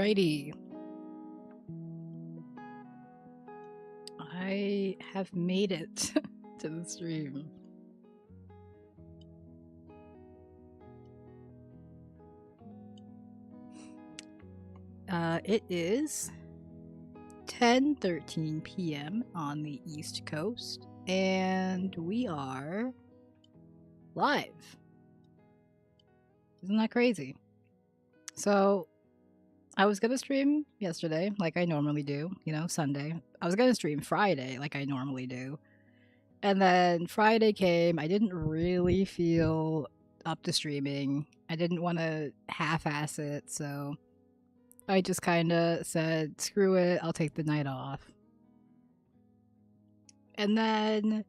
Alrighty. I have made it to the stream. It is 10:13 p.m. on the East Coast, and we are live. Isn't that crazy? So, I was gonna stream yesterday, like I normally do, Sunday. I was gonna stream Friday, like I normally do. And then Friday came, I didn't really feel up to streaming. I didn't want to half-ass it, so I just kind of said, screw it, I'll take the night off. And then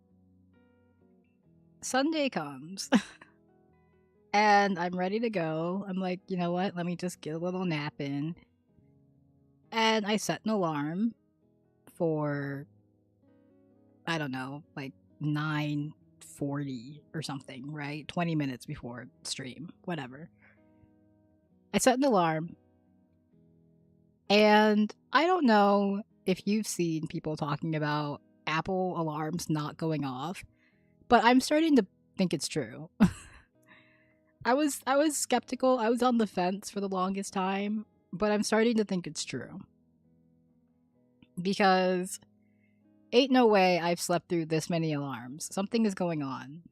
Sunday comes, and I'm ready to go. I'm like, you know what, let me just get a little nap in. And I set an alarm for, I don't know, like 9:40 or something, right? 20 minutes before stream, whatever. I set an alarm, and I don't know if you've seen people talking about Apple alarms not going off, but I'm starting to think it's true. I was skeptical. I was on the fence for the longest time, but I'm starting to think it's true. Because ain't no way I've slept through this many alarms. Something is going on.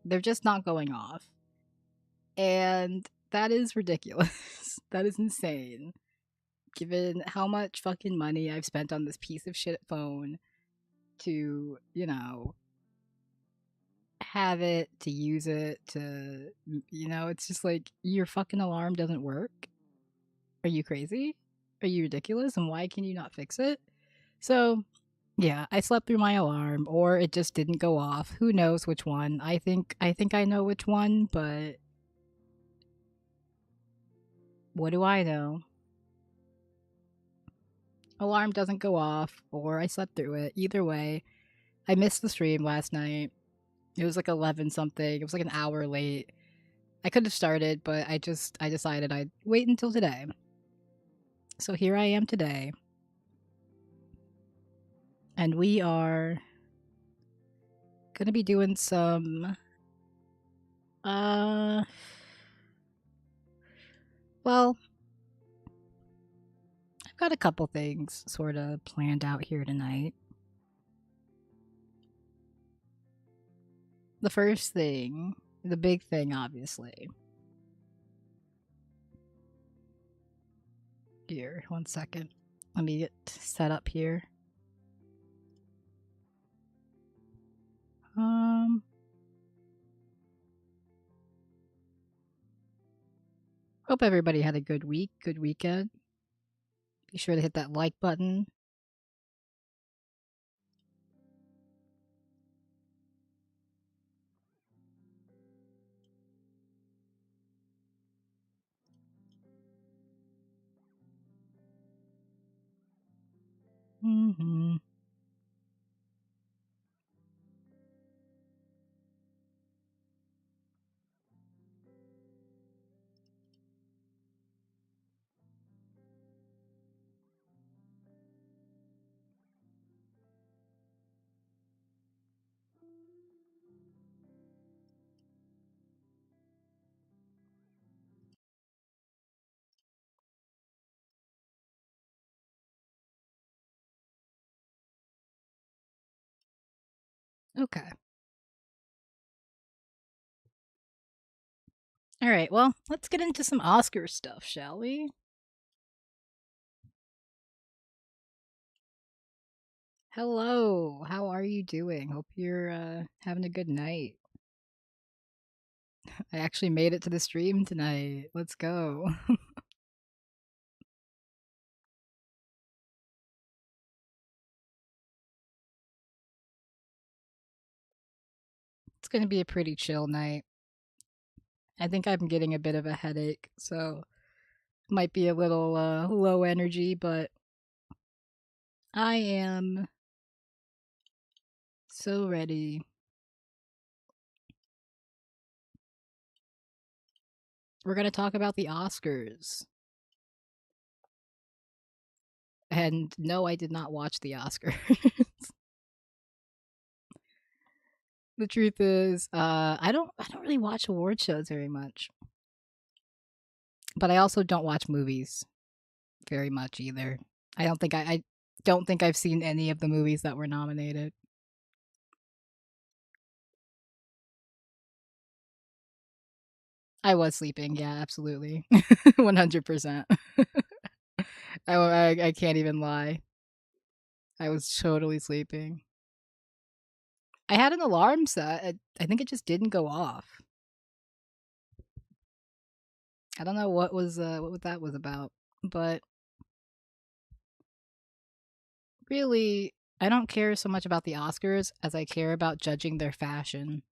They're just not going off. And that is ridiculous. That is insane. Given how much fucking money I've spent on this piece of shit phone to, have it, to use it, to, it's just like, your fucking alarm doesn't work. Are you crazy? Are you ridiculous? And why can you not fix it? So, yeah, I slept through my alarm, or it just didn't go off. Who knows which one? I think I know which one, but what do I know? Alarm doesn't go off, or I slept through it. Either way, I missed the stream last night. It was like 11 something. It was like an hour late. I could have started, but I decided I'd wait until today. So here I am today. And we are gonna be doing some well, I've got a couple things sort of planned out here tonight. The first thing, the big thing, obviously. Here, 1 second. Let me get set up here. Hope everybody had a good week, good weekend. Be sure to hit that like button. Mm-hmm. Okay. All right, well, let's get into some Oscar stuff, shall we? Hello, how are you doing? Hope you're having a good night. I actually made it to the stream tonight. Let's go. It's gonna be a pretty chill night. I think I'm getting a bit of a headache, so might be a little low energy, but I am so ready. We're gonna talk about the Oscars. And no, I did not watch the Oscars. The truth is, I don't really watch award shows very much. But I also don't watch movies very much either. I don't think I've seen any of the movies that were nominated. I was sleeping, yeah, absolutely. 100%. I can't even lie. I was totally sleeping. I had an alarm set. I think it just didn't go off. I don't know what that was about, but really, I don't care so much about the Oscars as I care about judging their fashion,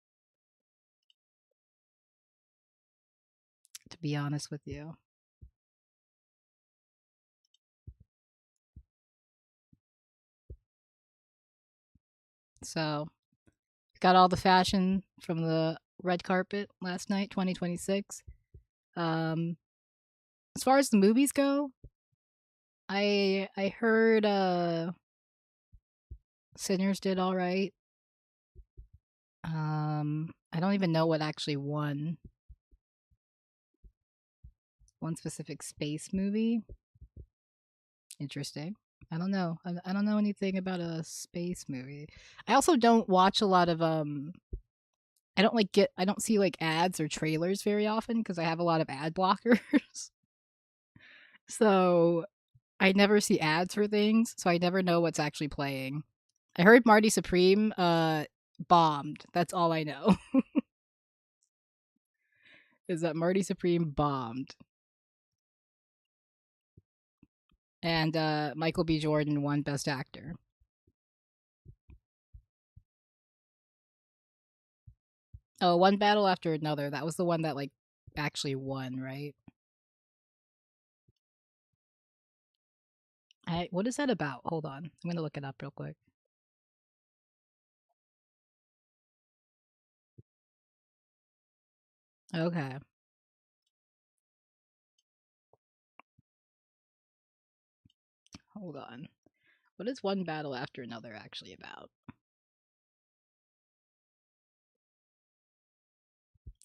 to be honest with you. So, got all the fashion from the red carpet last night, 2026. Um, as far as the movies go, I heard Sinners did all right. I don't even know what actually won. One specific space movie. Interesting. I don't know. I don't know anything about a space movie. I also don't watch a lot of I don't see like ads or trailers very often because I have a lot of ad blockers. So I never see ads for things, so I never know what's actually playing. I heard Marty Supreme bombed. That's all I know. Is that Marty Supreme bombed. And Michael B. Jordan won Best Actor. Oh, one battle after another. That was the one that like actually won, right? What is that about? Hold on. I'm gonna look it up real quick. Okay. Hold on. What is one battle after another actually about?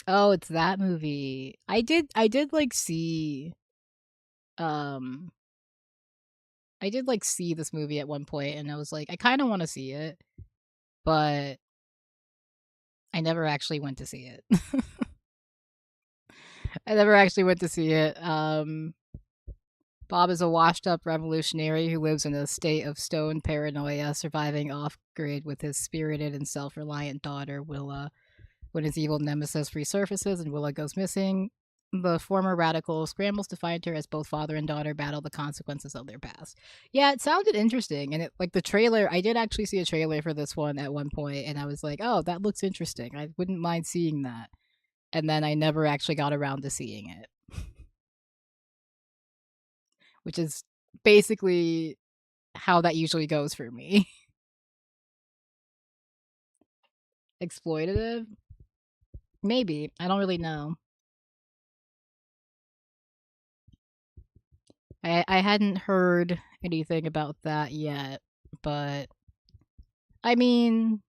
Oh, it's that movie. I did like see um I did like see this movie at one point and I was like I kind of want to see it, but I never actually went to see it. I never actually went to see it. Bob is a washed up revolutionary who lives in a state of stone paranoia, surviving off grid with his spirited and self reliant daughter, Willa. When his evil nemesis resurfaces and Willa goes missing, the former radical scrambles to find her as both father and daughter battle the consequences of their past. Yeah, it sounded interesting. And it like the trailer, I did actually see a trailer for this one at one point, and I was like, oh, that looks interesting. I wouldn't mind seeing that. And then I never actually got around to seeing it, which is basically how that usually goes for me. Exploitative? Maybe. I don't really know. I hadn't heard anything about that yet, but I mean,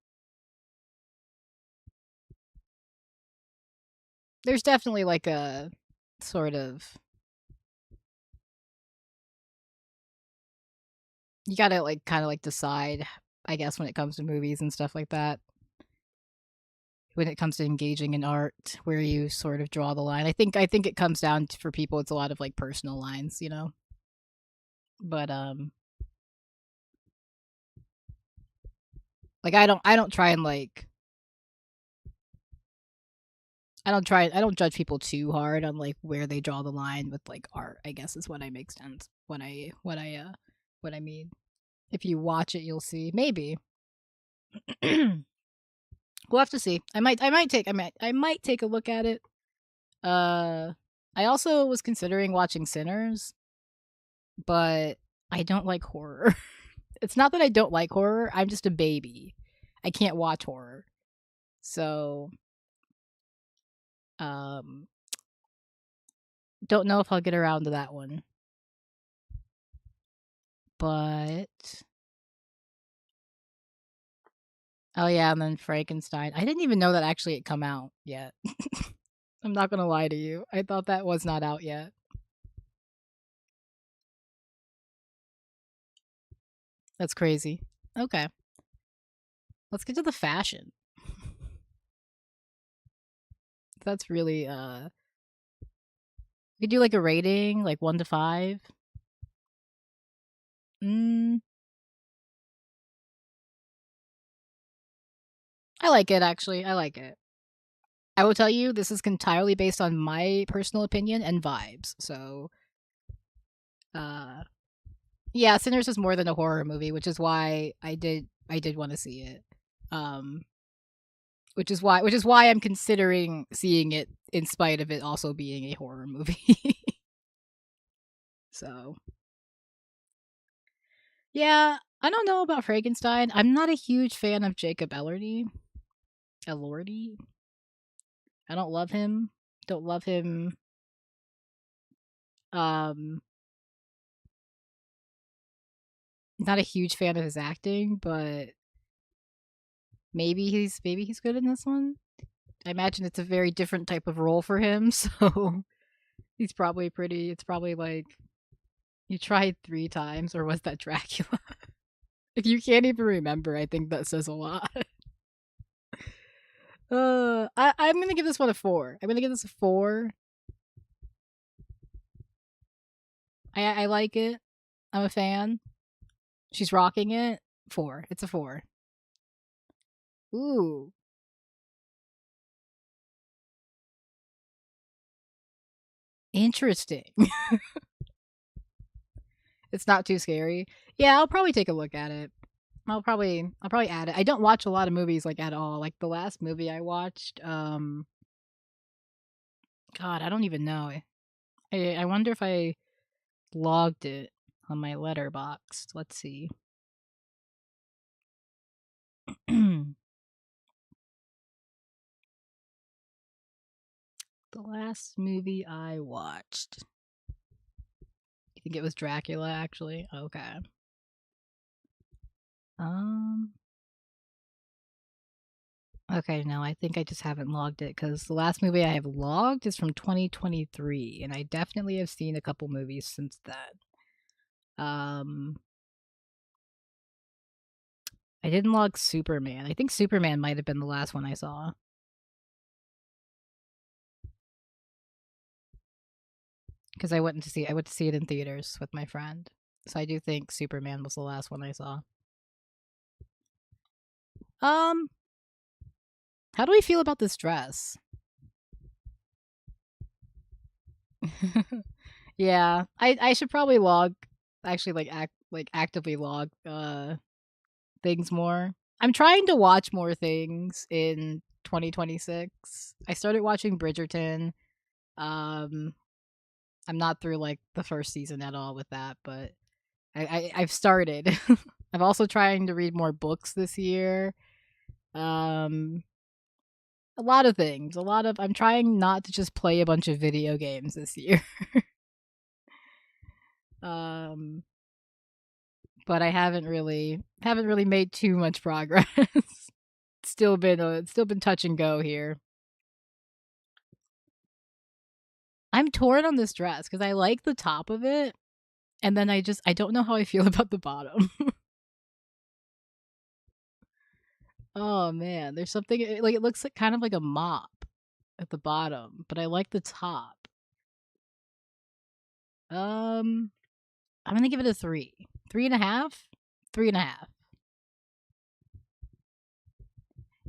there's definitely like a sort of you gotta like kind of like decide, I guess, when it comes to movies and stuff like that. When it comes to engaging in art, where you sort of draw the line. I think it comes down to, for people, it's a lot of like personal lines, you know. But like I don't try and like I don't judge people too hard on like where they draw the line with like art, I guess is what I make sense when what I mean. If you watch it, you'll see. Maybe. We'll have to see. I might take a look at it. Uh I also was considering watching Sinners, but I don't like horror. It's not that I don't like horror, I'm just a baby. I can't watch horror. So, um don't know if I'll get around to that one. But oh yeah, and then Frankenstein. I didn't even know that actually had come out yet. I'm not gonna lie to you. I thought that was not out yet. That's crazy. Okay. Let's get to the fashion. That's really we could do like a rating, like 1 to 5. Mm, I like it actually. I like it. I will tell you, this is entirely based on my personal opinion and vibes. So, uh, yeah, Sinners is more than a horror movie, which is why I did want to see it. Um, which is why I'm considering seeing it in spite of it also being a horror movie. So, yeah, I don't know about Frankenstein. I'm not a huge fan of Jacob Elordi. Elordi. I don't love him. Don't love him. Um, not a huge fan of his acting, but maybe he's good in this one. I imagine it's a very different type of role for him, so he's probably pretty. It's probably like you tried 3 times, or was that Dracula? If you can't even remember, I think that says a lot. I'm gonna give this one a 4. I'm gonna give this a 4. I like it. I'm a fan. She's rocking it. 4. It's a 4. Ooh, interesting. It's not too scary. Yeah, I'll probably take a look at it. I'll probably add it. I don't watch a lot of movies like at all. Like the last movie I watched, God, I don't even know. I wonder if I logged it on my letterbox. Let's see. The last movie I watched. You think it was Dracula actually? Okay. Um Okay, no, I think I just haven't logged it because the last movie I have logged is from 2023, and I definitely have seen a couple movies since then. Um, I didn't log Superman. I think Superman might have been the last one I saw because I went to see it in theaters with my friend. So I do think Superman was the last one I saw. Um, how do we feel about this dress? Yeah, I should probably log actually actively log things more. I'm trying to watch more things in 2026. I started watching Bridgerton. Um I'm not through like the first season at all with that, but I've started. I'm also trying to read more books this year. Um a lot of things. I'm trying not to just play a bunch of video games this year. um but I haven't really made too much progress. It's still been touch and go here. I'm torn on this dress because I like the top of it, and then I don't know how I feel about the bottom. Oh man, there's something like it looks like kind of like a mop at the bottom, but I like the top. Um, I'm gonna give it a 3, 3.5, 3.5.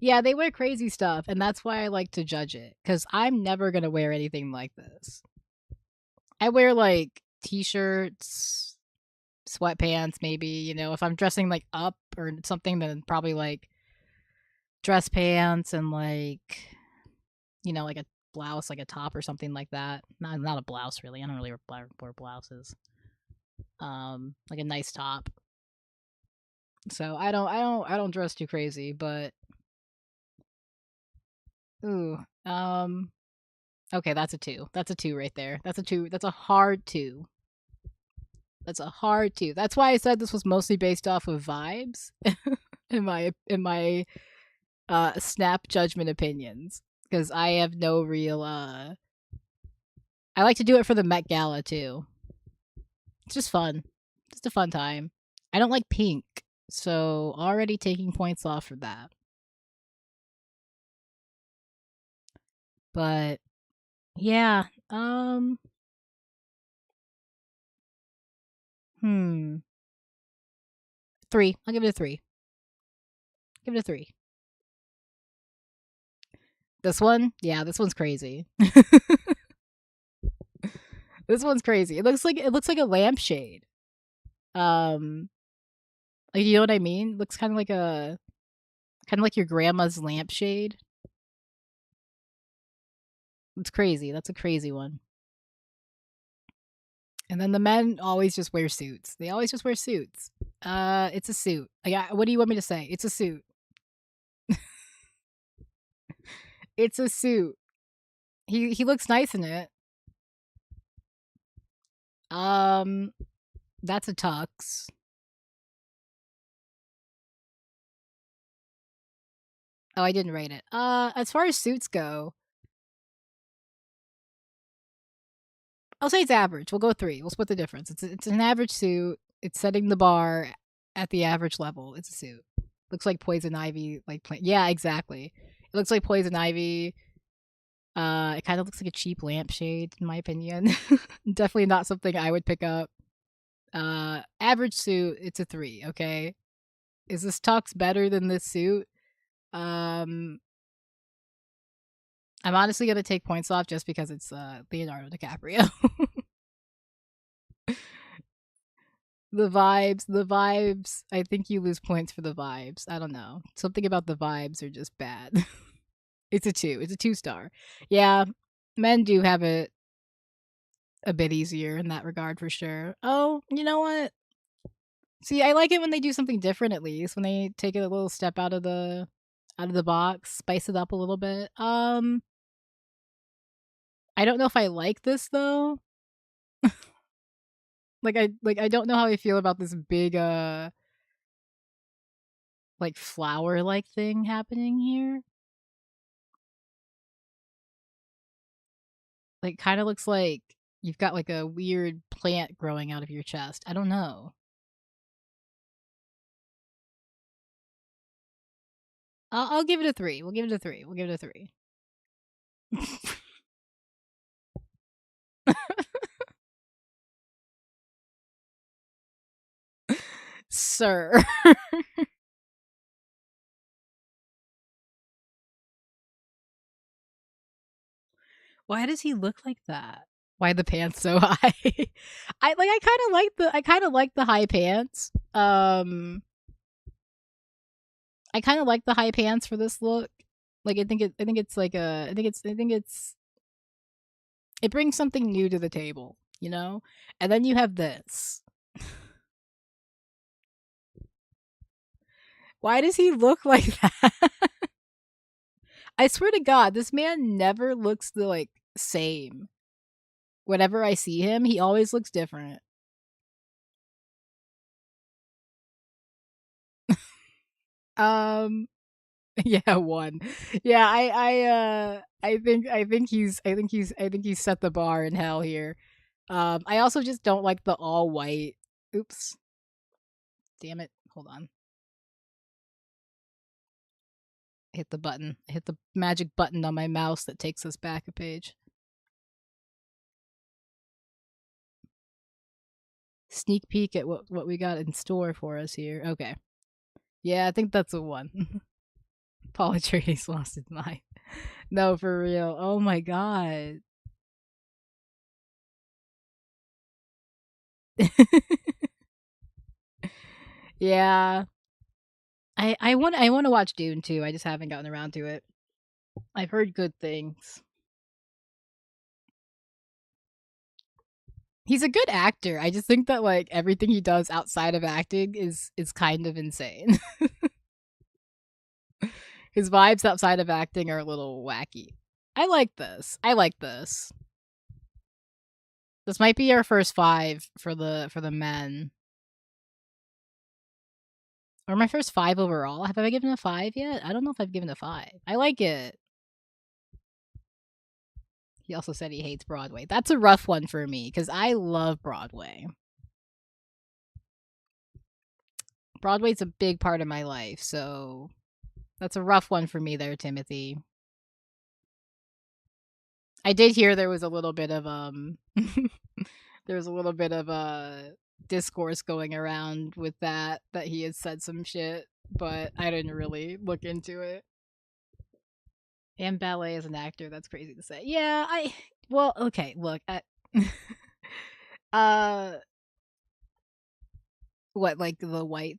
Yeah, they wear crazy stuff, and that's why I like to judge it because I'm never gonna wear anything like this. I wear like t-shirts, sweatpants, maybe. If I'm dressing like up or something, then probably like dress pants and like a blouse, like a top or something like that. Not a blouse really. I don't really wear blouses. Like a nice top. So I don't dress too crazy, but ooh, okay, that's a 2. That's a 2 right there. That's a 2. That's a hard 2. That's a hard two. That's why I said this was mostly based off of vibes in my snap judgment opinions, because I have no real I like to do it for the Met Gala too. It's just fun. Just a fun time. I don't like pink, so already taking points off for that. But yeah, hmm. 3. I'll give it a 3. Give it a 3. This one? Yeah, this one's crazy. This one's crazy. It looks like a lampshade. Um like, you know what I mean? Looks kind of like your grandma's lampshade. It's crazy. That's a crazy one. And then the men always just wear suits. They always just wear suits. It's a suit. What do you want me to say? It's a suit. It's a suit. He looks nice in it. That's a tux. Oh, I didn't rate it. As far as suits go, I'll say it's average. We'll go 3. We'll split the difference. It's an average suit. It's setting the bar at the average level. It's a suit. Looks like poison ivy. Yeah, exactly. It looks like poison ivy. It kind of looks like a cheap lampshade, in my opinion. Definitely not something I would pick up. Average suit. It's a 3. Okay. Is this tux better than this suit? I'm honestly gonna take points off just because it's Leonardo DiCaprio. The vibes. I think you lose points for the vibes. I don't know. Something about the vibes are just bad. It's a 2. It's a 2-star. Yeah, men do have it a bit easier in that regard for sure. Oh, you know what? See, I like it when they do something different at least, when they take it a little step out of the box, spice it up a little bit. I don't know if I like this though. I don't know how I feel about this big like flower like thing happening here. Like, kind of looks like you've got like a weird plant growing out of your chest. I don't know. I'll give it a 3. We'll give it a 3. We'll give it a 3. Sir. Why does he look like that? Why the pants so high? I kind of like the high pants. I kind of like the high pants for this look. Like, I think it's it brings something new to the table, you know? And then you have this. Why does he look like that? I swear to God, this man never looks the like same. Whenever I see him, he always looks different. Um yeah, 1. Yeah, I think he's set the bar in hell here. I also just don't like the all white. Oops. Damn it. Hold on. Hit the button. Hit the magic button on my mouse that takes us back a page. Sneak peek at what we got in store for us here. Okay. Yeah, I think that's a 1. Paul Atreides lost his mind. No, for real. Oh my god. Yeah. I want to watch Dune too. I just haven't gotten around to it. I've heard good things. He's a good actor. I just think that like everything he does outside of acting is kind of insane. His vibes outside of acting are a little wacky. I like this. This might be our first 5 for the men. Or my first 5 overall. Have I given a 5 yet? I don't know if I've given a 5. I like it. He also said he hates Broadway. That's a rough one for me because I love Broadway. Broadway's a big part of my life, so that's a rough one for me there, Timothy. I did hear there was a little bit of there was a little bit of discourse going around with that he had said some shit, but I didn't really look into it. And ballet as an actor, that's crazy to say. Yeah, well, okay, look, uh what, like the white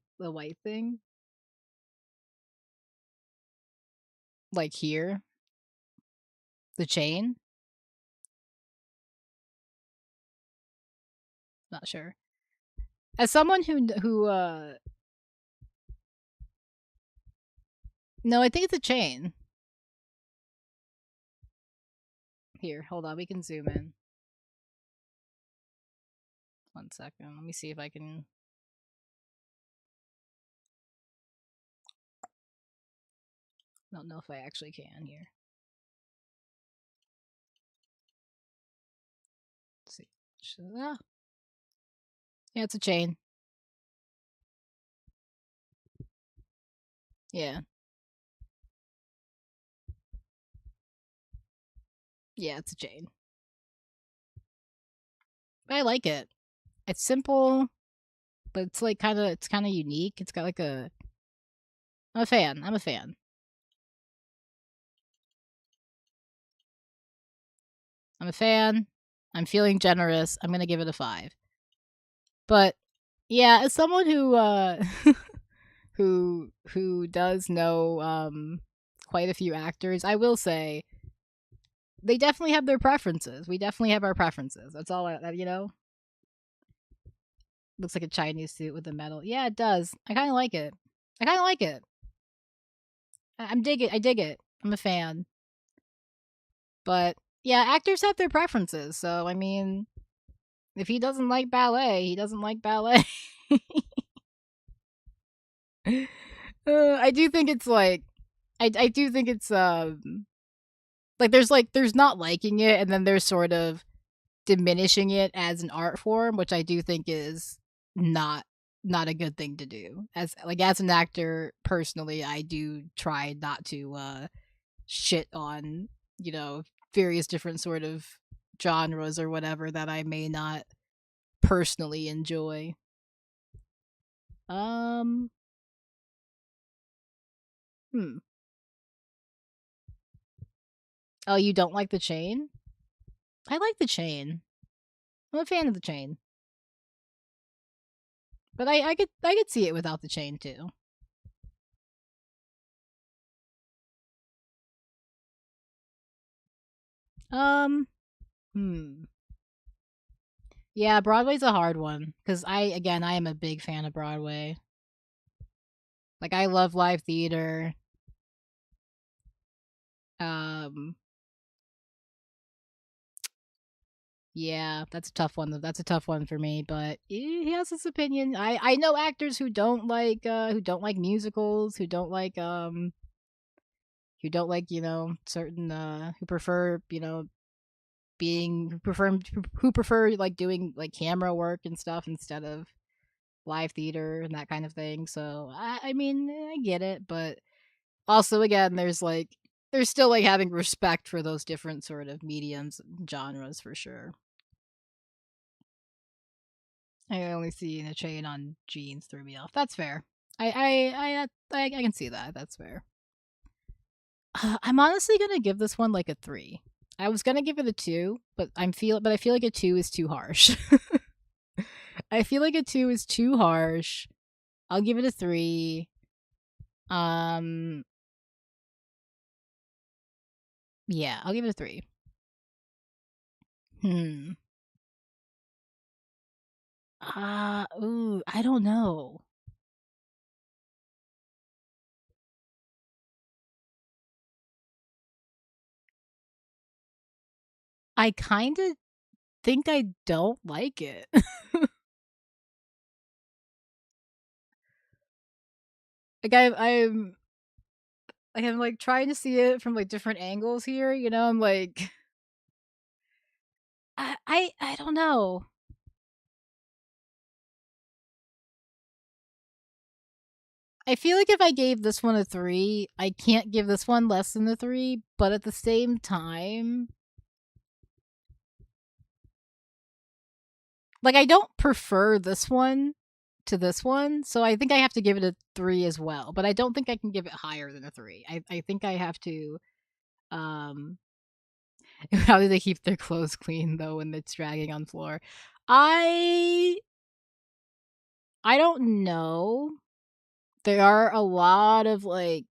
thing? Like here? The chain? Not sure. As someone who no, I think it's a chain. Here, hold on, we can zoom in. 1 second. Let me see if I can. I don't know if I actually can here. Let's see. Ah. Yeah, it's a chain. Yeah. Yeah, it's a chain. But I like it. It's simple, but it's like it's kind of unique. It's got like a. I'm a fan. I'm a fan. I'm a fan. I'm feeling generous. I'm gonna give it a 5. But yeah, as someone who who does know quite a few actors, I will say they definitely have their preferences. We definitely have our preferences. That's all you know. Looks like a Chinese suit with a medal. Yeah, it does. I kind of like it. I kind of like it. I dig it. I dig it. I'm a fan. But yeah, actors have their preferences. So I mean, if he doesn't like ballet, he doesn't like ballet. I do think it's like, I do think it's like there's not liking it, and then there's sort of diminishing it as an art form, which I do think is not not a good thing to do. As an actor, personally, I do try not to shit on, you know, various different sort of genres or whatever that I may not personally enjoy. Um hmm. Oh, you don't like the chain? I like the chain. I'm a fan of the chain. But I could see it without the chain too. Um hmm. Yeah, Broadway's a hard one cuz I am a big fan of Broadway. Like I love live theater. Um yeah, that's a tough one. That's a tough one for me, but he has his opinion. I know actors who don't like musicals, who don't like, you know, certain who prefer, you know, who prefer like doing like camera work and stuff instead of live theater and that kind of thing. So I mean, I get it, but also again, there's still like having respect for those different sort of mediums and genres for sure. I only see a chain on jeans threw me off. That's fair. I can see that. That's fair. I'm honestly gonna give this one like a 3. I was gonna give it a 2, but I feel like a 2 is too harsh. I feel like a 2 is too harsh. I'll give it a 3. Um yeah, I'll give it a 3. Hmm. Ooh, I don't know. I kind of think I don't like it. Like I'm like trying to see it from like different angles here, you know? I'm like I don't know. I feel like if I gave this one a 3, I can't give this one less than a 3, but at the same time, like I don't prefer this one to this one, so I think I have to give it a 3 as well, but I don't think I can give it higher than a 3. I think I have to um how do they keep their clothes clean though when it's dragging on floor? I I don't know. There are a lot of like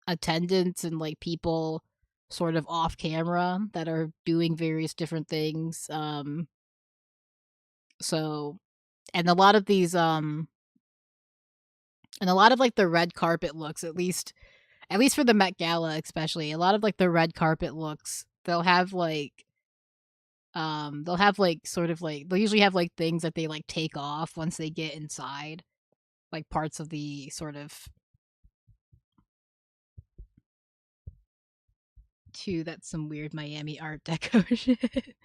attendants and like people sort of off camera that are doing various different things. So and a lot of these and a lot of like the red carpet looks, at least for the Met Gala especially, a lot of like the red carpet looks, they'll have like sort of like they'll usually have like things that they like take off once they get inside, like parts of the sort of too. That's some weird Miami art deco shit.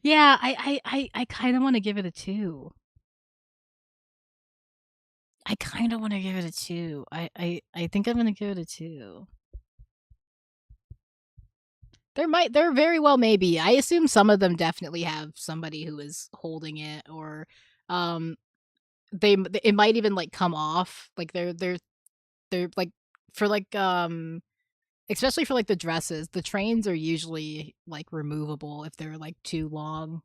Yeah, I kind of want to give it a 2. I kind of want to give it a 2. I think I'm gonna give it a 2. There very well may be. I assume some of them definitely have somebody who is holding it, or um, it might even like come off. Like they're like for like especially for like the dresses. The trains are usually like removable if they're like too long.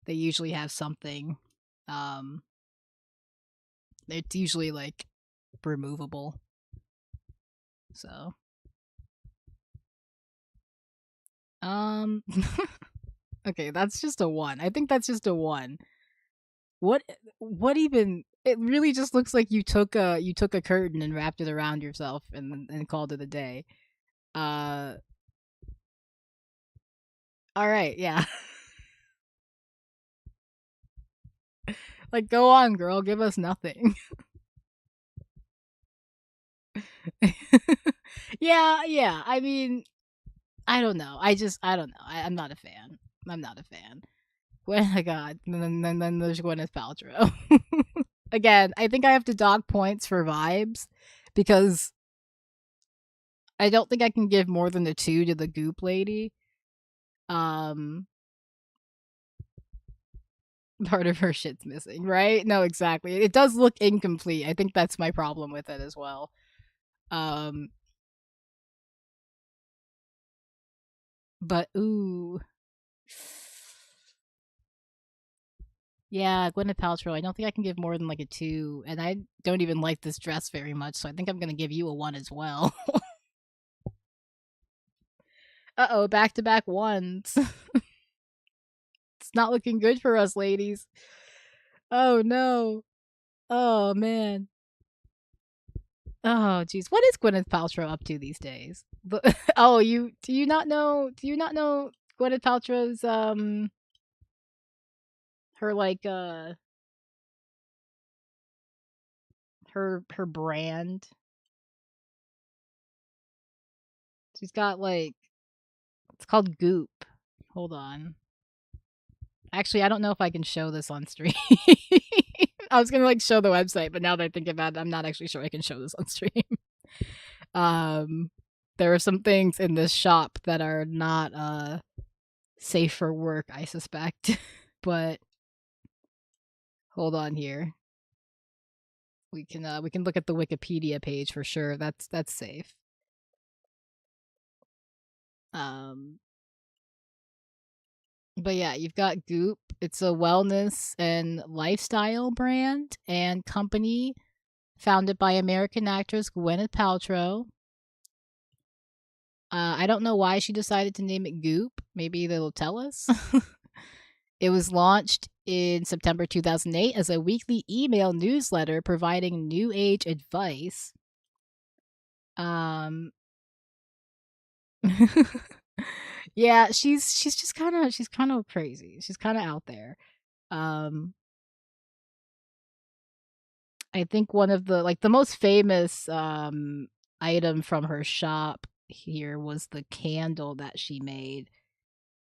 They usually have something. Um, it's usually like removable. So um, okay, that's just a 1. I think that's just a 1. What what even it really just looks like you took a curtain and wrapped it around yourself and called it a day. Uh all right, yeah. Like go on, girl, give us nothing. Yeah, yeah. I mean, I don't know. I don't know. I'm not a fan. I'm not a fan. Oh my god. Then there's Gwyneth Paltrow. Again, I think I have to dock points for vibes because I don't think I can give more than a 2 to the Goop lady. Um, part of her shit's missing, right? No, exactly. It does look incomplete. I think that's my problem with it as well. Um, but ooh. Yeah, Gwyneth Paltrow. I don't think I can give more than like a 2, and I don't even like this dress very much, so I think I'm gonna give you a 1 as well. Uh-oh, back-to-back 1s. It's not looking good for us, ladies. Oh no. Oh man. Oh jeez. What is Gwyneth Paltrow up to these days? Oh, you do you not know Gwyneth Paltrow's her like her brand? She's got like it's called Goop. Hold on. Actually, I don't know if I can show this on stream. I was gonna like show the website, but now that I think about it, I'm not actually sure I can show this on stream. Um, there are some things in this shop that are not safe for work, I suspect. But hold on here. We can look at the Wikipedia page for sure. That's safe. Um, but yeah, you've got Goop. It's a wellness and lifestyle brand and company founded by American actress Gwyneth Paltrow. I don't know why she decided to name it Goop. Maybe they'll tell us. It was launched in September 2008 as a weekly email newsletter providing new age advice. Um, Yeah, she's just kind of crazy. She's kind of out there. Um, I think one of the like the most famous item from her shop here was the candle that she made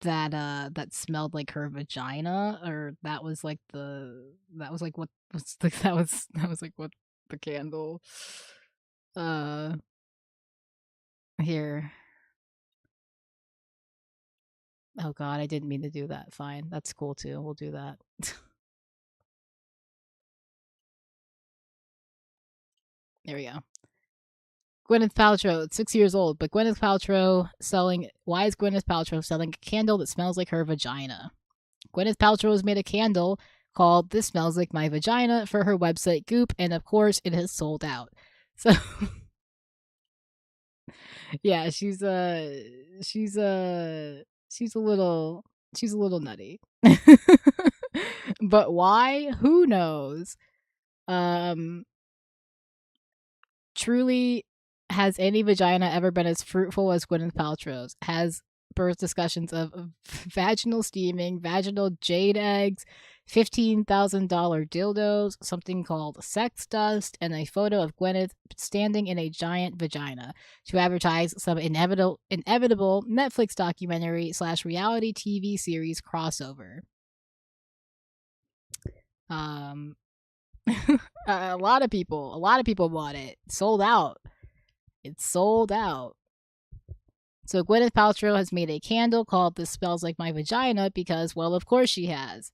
that smelled like her vagina, or that was like what was the, that was like what the candle uh here. Oh god, I didn't mean to do that. Fine. That's cool too. We'll do that. There we go. Gwyneth Paltrow, 6 years old, but Gwyneth Paltrow selling. Why is Gwyneth Paltrow selling a candle that smells like her vagina? Gwyneth Paltrow has made a candle called "This Smells Like My Vagina" for her website Goop, and of course, it has sold out. So, yeah, she's she's a little she's a little nutty. But why? Who knows? Um, Truly, has any vagina ever been as fruitful as Gwyneth Paltrow's? Has birth discussions of vaginal steaming, vaginal jade eggs, $15,000 dildos, something called sex dust, and a photo of Gwyneth standing in a giant vagina to advertise some inevitable Netflix documentary / reality TV series crossover. Um, a lot of people bought it. Sold out. It's sold out. So Gwyneth Paltrow has made a candle called "This Smells Like My Vagina" because, well, of course she has.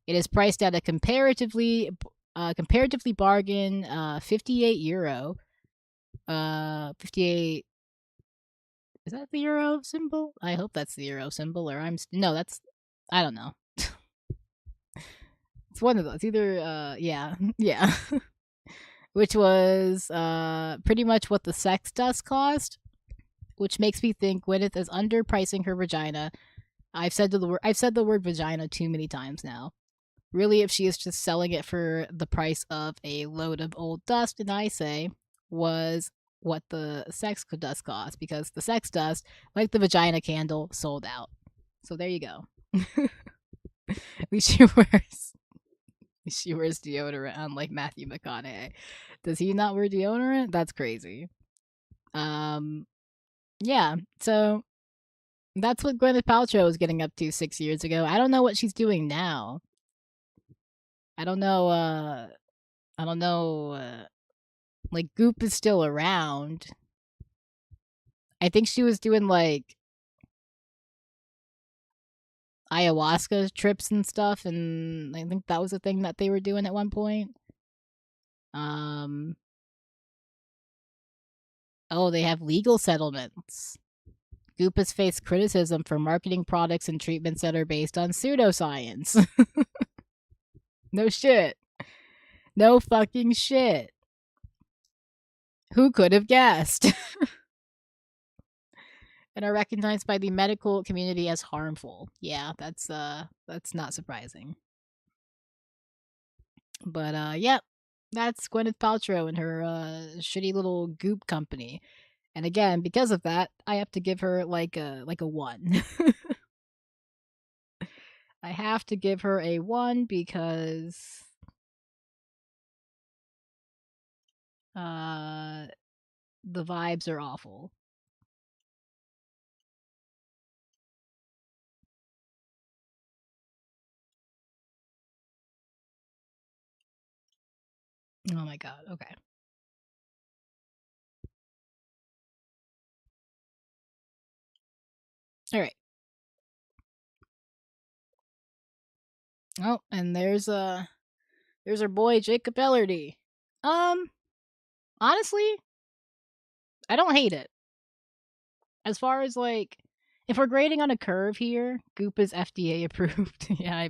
It is priced at a comparatively bargain, €58. 58. Is that the euro symbol? I hope that's the euro symbol, or no, that's I don't know. It's one of those. Either yeah, yeah. Which was pretty much what the sex dust cost, which makes me think Gwyneth is underpricing her vagina. I've said the word vagina too many times now. Really, if she is just selling it for the price of a load of old dust, and I say was what the sex dust cost, because the sex dust, like the vagina candle, sold out. So there you go. At least she wears deodorant, unlike Matthew McConaughey. Does he not wear deodorant? That's crazy. Um, yeah. So that's what Gwyneth Paltrow was getting up to 6 years ago. I don't know what she's doing now. I don't know. I don't know. Like Goop is still around. I think she was doing like ayahuasca trips and stuff, and I think that was a thing that they were doing at one point. Um. Oh, they have legal settlements. Goop has faced criticism for marketing products and treatments that are based on pseudoscience. No shit. No fucking shit. Who could have guessed? And are recognized by the medical community as harmful. Yeah, that's not surprising. But yeah, that's Gwyneth Paltrow and her shitty little Goop company. And again, because of that, I have to give her like a 1. I have to give her a 1 because uh the vibes are awful. Oh my god. Okay. All right. Oh, and there's our boy Jacob Ellerdy. Um, Honestly, I don't hate it. As far as like, if we're grading on a curve here, Goop is FDA approved. Yeah,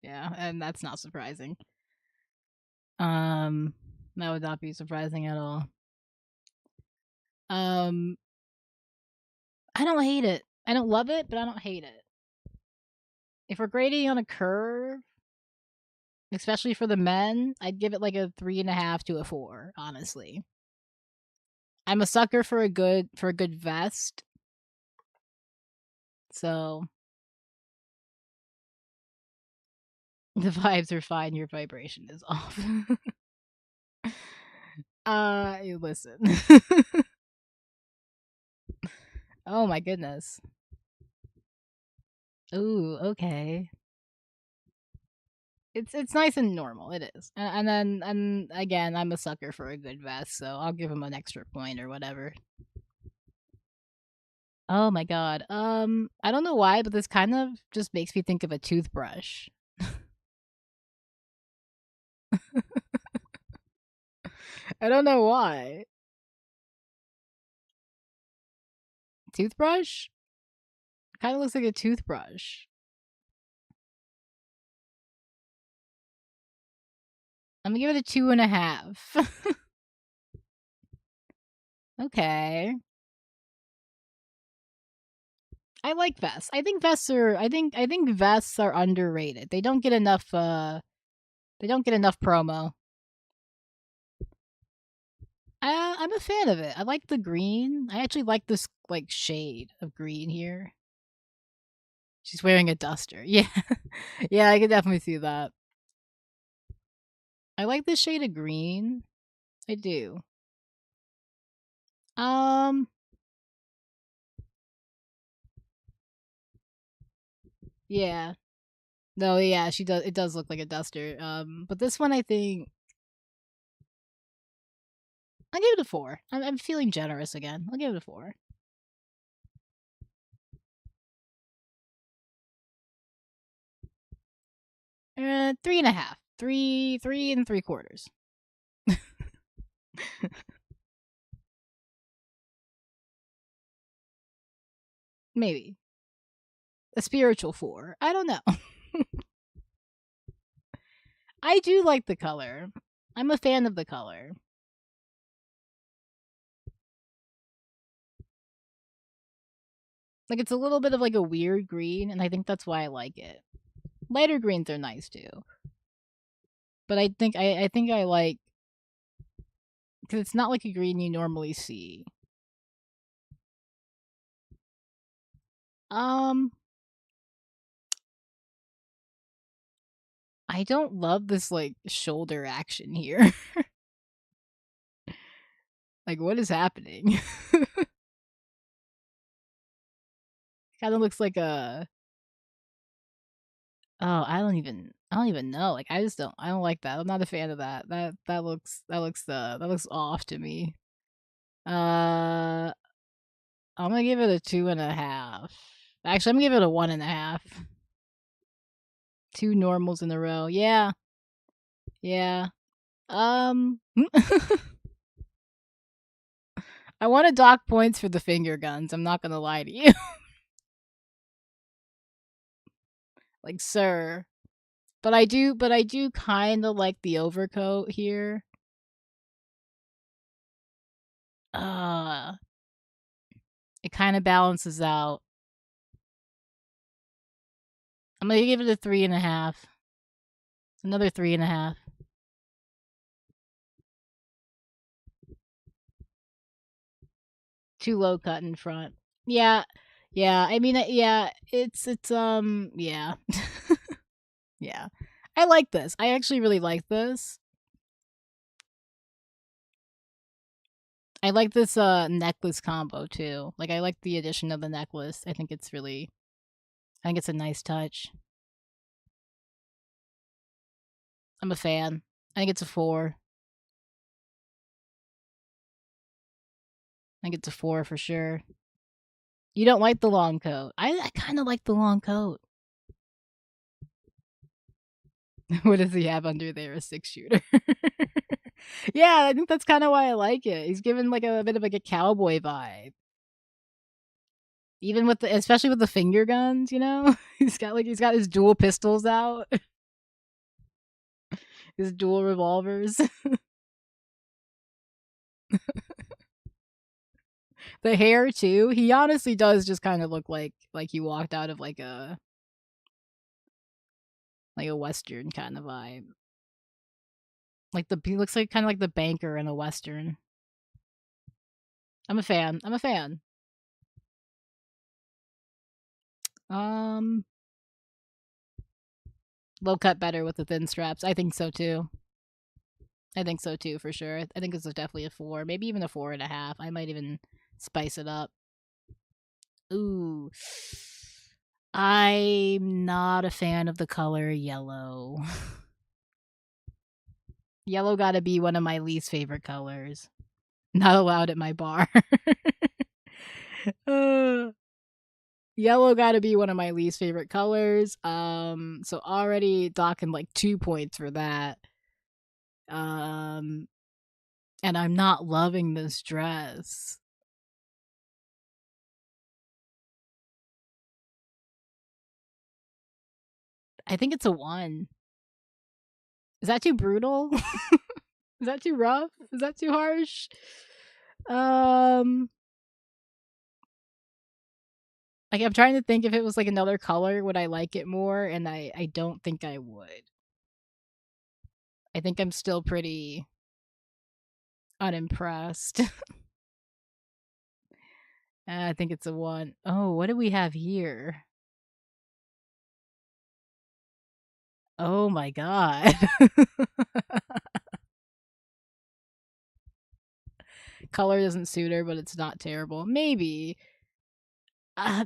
and that's not surprising. Um, that would not be surprising at all. Um, I don't hate it. I don't love it, but I don't hate it. If we're grading on a curve, especially for the men, I'd give it like a 3.5 to a 4. Honestly, I'm a sucker for a good vest. So the vibes are fine, your vibration is off. Listen. Oh my goodness. Ooh, okay. It's nice and normal. It is, and again, I'm a sucker for a good vest, so I'll give him an extra point or whatever. Oh my god. I don't know why, but this kind of just makes me think of a toothbrush. I don't know why. Toothbrush? Kind of looks like a toothbrush. I'm gonna give it a 2.5. Okay. I like vests. I think vests are underrated. They don't get enough promo. I'm a fan of it. I like the green. I actually like this like shade of green here. She's wearing a duster. Yeah. Yeah, I can definitely see that. I like this shade of green. I do. Yeah. No, yeah, she does. It does look like a duster. But this one, I think I'll give it a 4. I'm feeling generous again. I'll give it a 4. 3.5. 3 3 3/4. Maybe a spiritual 4. I don't know. I do like the color. I'm a fan of the color. Like it's a little bit of like a weird green, and I think that's why I like it. Lighter greens are nice too, but I think I like because it's not like a green you normally see. I don't love this like shoulder action here. Like what is happening? Kind of looks like a oh, I don't even know. Like I don't like that. I'm not a fan of that. That looks off to me. I'm gonna give it a 2.5. Actually, I'm gonna give it a 1.5. 2 normals in a row. Yeah. Yeah. I want to dock points for the finger guns. I'm not gonna lie to you. Like, sir. But I do kind of like the overcoat here. Uh, it kind of balances out. I'm gonna give it a 3.5. Another 3.5. Too low cut in front. Yeah, yeah. I mean, yeah. Yeah, yeah. I like this. I actually really like this. I like this necklace combo too. Like I like the addition of the necklace. I think it's a nice touch. I'm a fan. I think it's a 4. I think it's a 4 for sure. You don't like the long coat. I kind of like the long coat. What does he have under there? A 6-shooter. Yeah, I think that's kind of why I like it. He's given like a bit of like a cowboy vibe. Even with especially with the finger guns, you know? He's got his dual pistols out. His dual revolvers. The hair too. He honestly does just kind of look like he walked out of like a western kind of vibe. Like he looks like kind of like the banker in a western. I'm a fan. Low cut better with the thin straps. I think so too. I think so too, for sure. I think this is definitely a 4, maybe even a 4.5. I might even spice it up. Ooh. I'm not a fan of the color yellow. Yellow gotta be one of my least favorite colors. Not allowed at my bar. Yellow gotta be one of my least favorite colors. So already docking like 2 points for that. And I'm not loving this dress. I think it's a 1. Is that too brutal? Is that too rough? Is that too harsh? Like, I'm trying to think if it was like another color, would I like it more? And I don't think I would. I think I'm still pretty unimpressed. I think it's a 1. Oh, what do we have here? Oh my god. Color doesn't suit her, but it's not terrible. Maybe.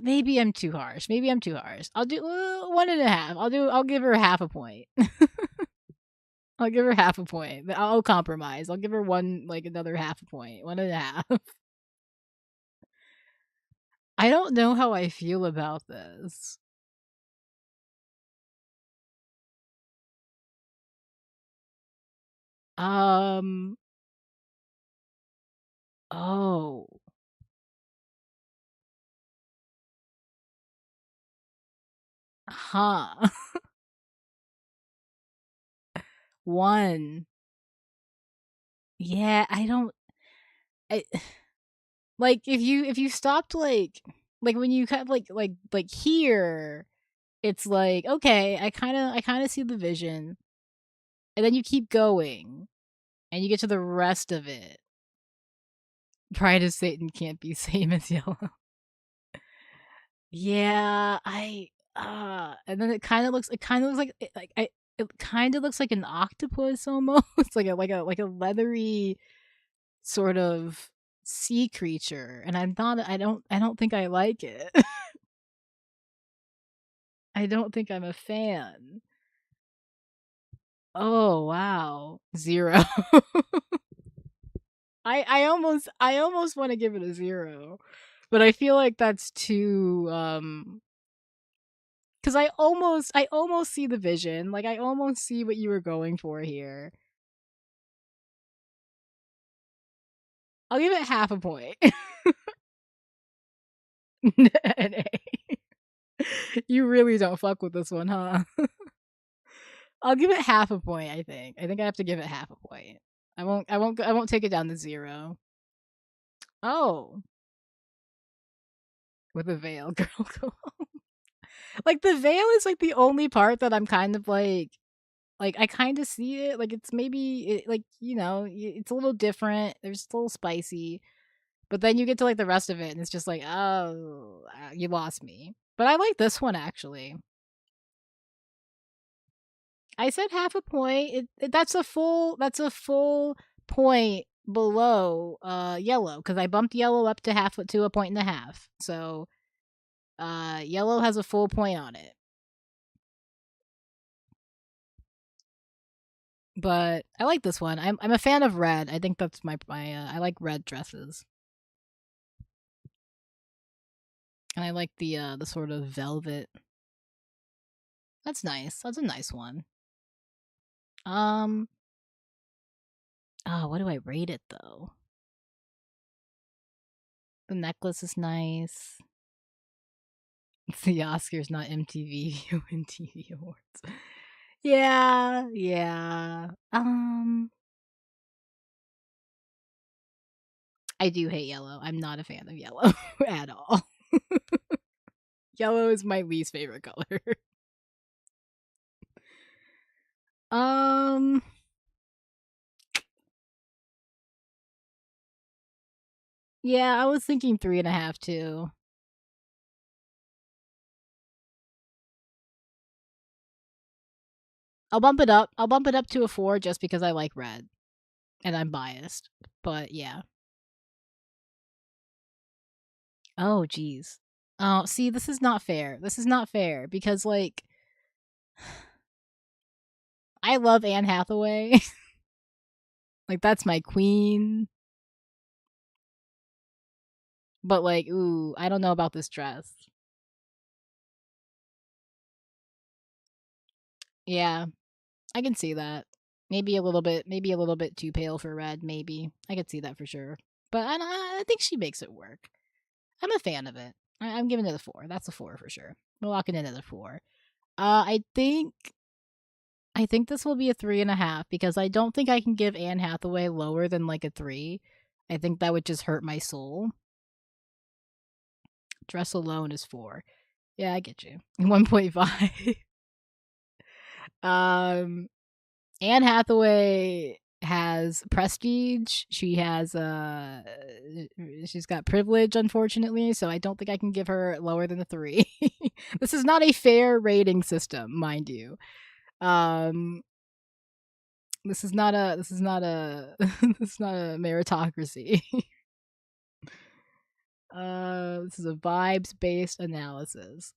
Maybe I'm too harsh. Maybe I'm too harsh. I'll do 1.5. I'll give her half a point. I'll give her half a point. I'll compromise. I'll give her another half a point. 1.5. I don't know how I feel about this. Um. Oh. Huh. 1. Yeah, I don't. I, like if you stopped like when you kind of like here, it's like okay, I kind of see the vision, and then you keep going, and you get to the rest of it. Pride of Satan can't be same as yellow. Yeah, and then it kind of looks like it kind of looks like an octopus almost, like a leathery sort of sea creature, and I don't think I like it. I don't think I'm a fan. Oh, wow. 0. I almost wanna give it a 0, but I feel like that's too, 'cause I almost see the vision, like, I almost see what you were going for here. I'll give it half a point. An A. You really don't fuck with this one, huh? I'll give it half a point, I think. I think I have to give it half a point. I won't take it down to 0. Oh, with a veil, girl, go home. Like, the veil is, like, the only part that I'm kind of like, I kinda see it, like, it's maybe like, it's a little different, there's a little spicy, but then you get to, like, the rest of it, and it's just like, "Oh, you lost me." But I like this one, actually. I said half a point. That's a full point below yellow because I bumped yellow up to a point and a half. So yellow has a full point on it. But I like this one. I'm a fan of red. I think that's my I like red dresses. And I like the sort of velvet. That's nice. That's a nice one. Um what do I rate it though? The necklace is nice. It's the Oscars, not MTV and TV awards. Yeah, yeah. I do hate yellow. I'm not a fan of yellow at all. Yellow is my least favorite color. Um, yeah, I was thinking 3.5 too. I'll bump it up. I'll bump it up to a 4 just because I like red. And I'm biased. But yeah. Oh, jeez. Oh, see, this is not fair. This is not fair because, like, I love Anne Hathaway. Like, that's my queen. But, like, ooh, I don't know about this dress. Yeah, I can see that. Maybe a little bit too pale for red, maybe. I could see that for sure. But I think she makes it work. I'm a fan of it. I'm giving it a 4. That's a 4 for sure. We're locking in at a 4. I think this will be a 3.5 because I don't think I can give Anne Hathaway lower than like a 3. I think that would just hurt my soul. Dress alone is 4. Yeah, I get you. 1.5. Anne Hathaway has prestige. She's got privilege, unfortunately, so I don't think I can give her lower than a 3. This is not a fair rating system, mind you. This is not a this is not a meritocracy. This is a vibes based analysis.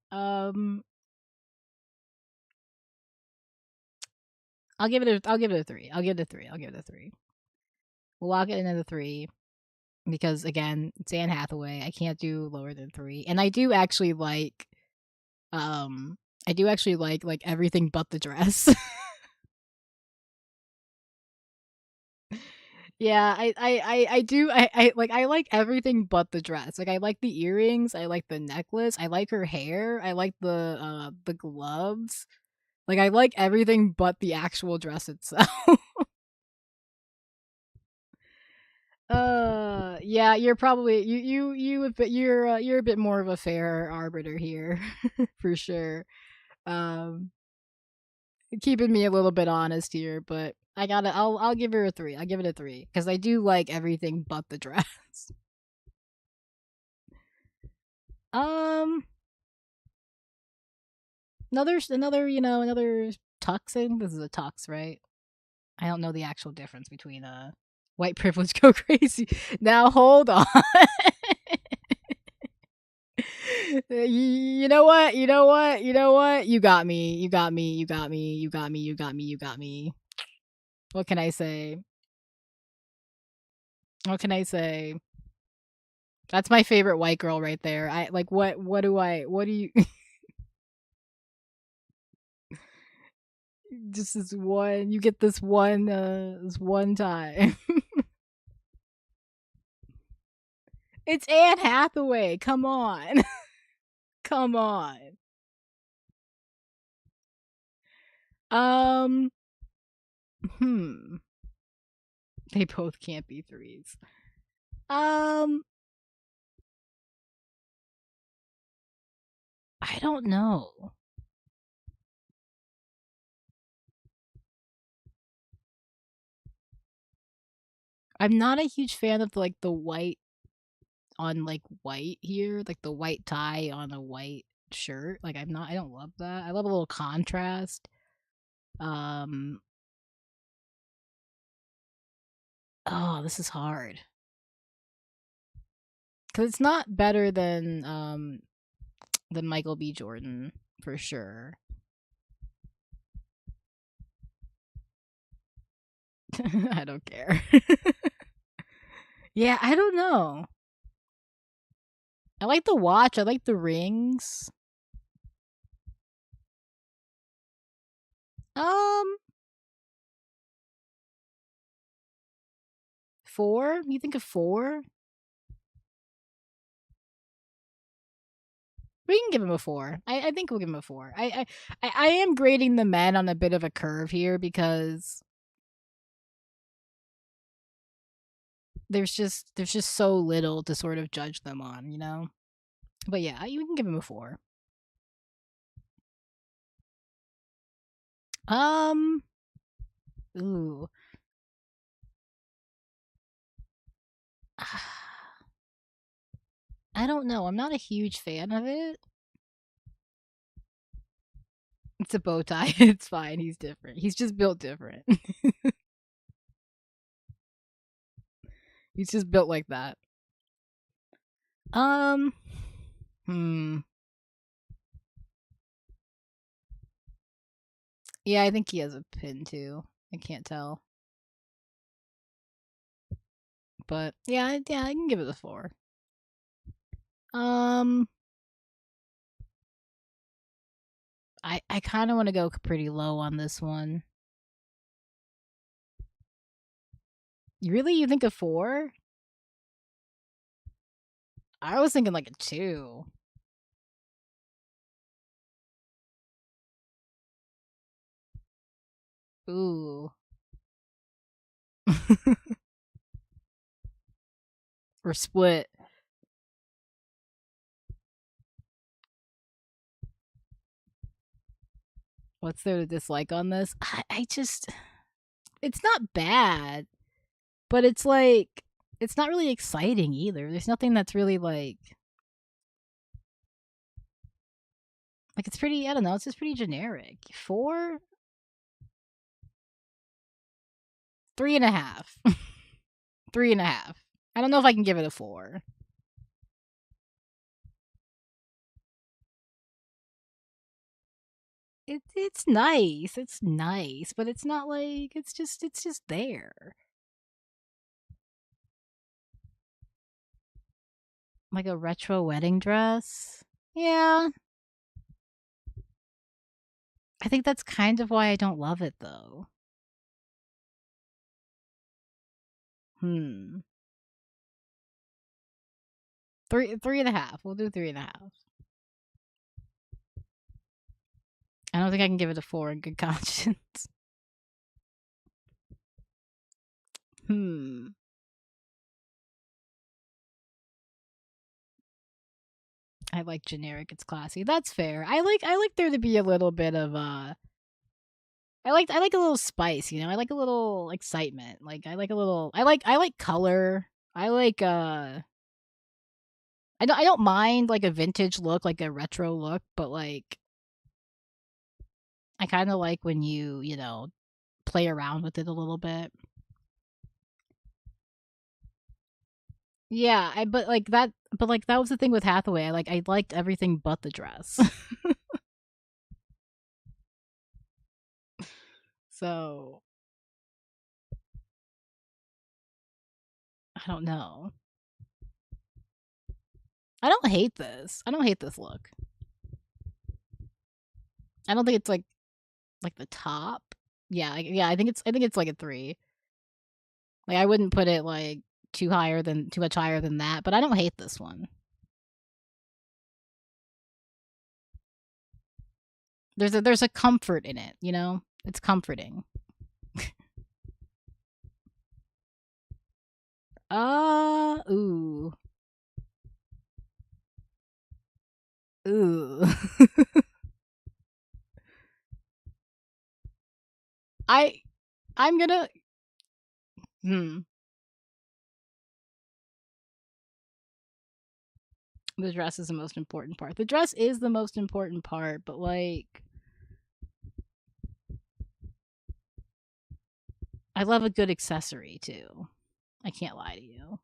I'll give it a 3. I'll give it a 3. We'll lock it in at a 3 because again, it's Anne Hathaway. I can't do lower than 3. And I do actually like like everything but the dress. Yeah, I do I like everything but the dress. Like I like the earrings, I like the necklace, I like her hair, I like the gloves. Like I like everything but the actual dress itself. Yeah, you're probably you're a bit more of a fair arbiter here for sure. Um keeping me a little bit honest here, but I'll give her a 3. I'll give it a 3 because I do like everything but the dress. Um another tuxing. This is a tux, right? I don't know the actual difference between white privilege go crazy. Now hold on. You know what? You know what? You know what? You got me. You got me. You got me. You got me. You got me. You got me. What can I say? What can I say? That's my favorite white girl right there. I like what do you just this one you get this one time. It's Anne Hathaway. Come on. Come on. Um hmm. They both can't be 3s. Um I don't know. I'm not a huge fan of like the white on like white here, like the white tie on a white shirt. Like I don't love that. I love a little contrast. Um oh, this is hard. Cuz it's not better than Michael B. Jordan for sure. I don't care. Yeah, I don't know. I like the watch, I like the rings. Um 4? You think of 4? We can give him a 4. I think we'll give him a 4. I am grading the men on a bit of a curve here because there's just so little to sort of judge them on, you know? But yeah, you can give him a 4. Um ooh. I don't know. I'm not a huge fan of it. It's a bow tie. It's fine. He's different. He's just built different. He's just built like that. Um. Hmm. Yeah, I think he has a pin too. I can't tell. But yeah, I can give it a 4. Um, I kind of want to go pretty low on this one. Really, you think a 4? I was thinking like a 2. Ooh. We're split. What's there to dislike on this? I just, it's not bad, but it's like, it's not really exciting either. There's nothing that's really like it's pretty, I don't know, it's just pretty generic. 4? 3.5. 3.5. I don't know if I can give it a 4. It's nice. It's nice, but it's not like it's just there. Like a retro wedding dress. Yeah. I think that's kind of why I don't love it though. Hmm. 3.5. We'll do 3.5. I don't think I can give it a 4 in good conscience. Hmm. I like generic, it's classy. That's fair. I like there to be a little bit of I like a little spice, you know. I like a little excitement. Like I like color. I like I don't mind like a vintage look, like a retro look, but like I kind of like when you play around with it a little bit. Yeah, but that was the thing with Hathaway. I liked everything but the dress. So, I don't know. I don't hate this. I don't hate this look. I don't think it's like the top. Yeah, I think it's like a 3. Like I wouldn't put it like too much higher than that, but I don't hate this one. There's a comfort in it, you know? It's comforting. Ooh. Ooh. I I'm gonna hmm. The dress is the most important part. The dress is the most important part, but like I love a good accessory too. I can't lie to you.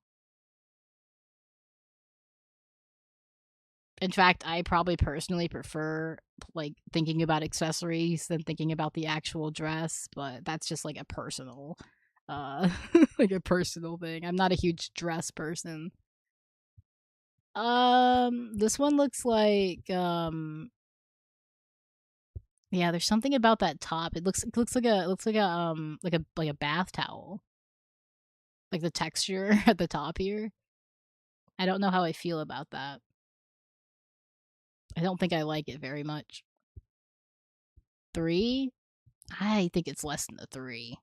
In fact, I probably personally prefer like thinking about accessories than thinking about the actual dress, but that's just like a personal uh like a personal thing. I'm not a huge dress person. This one looks like yeah, there's something about that top. It looks like a bath towel. Like the texture at the top here. I don't know how I feel about that. I don't think I like it very much. 3? I think it's less than a 3.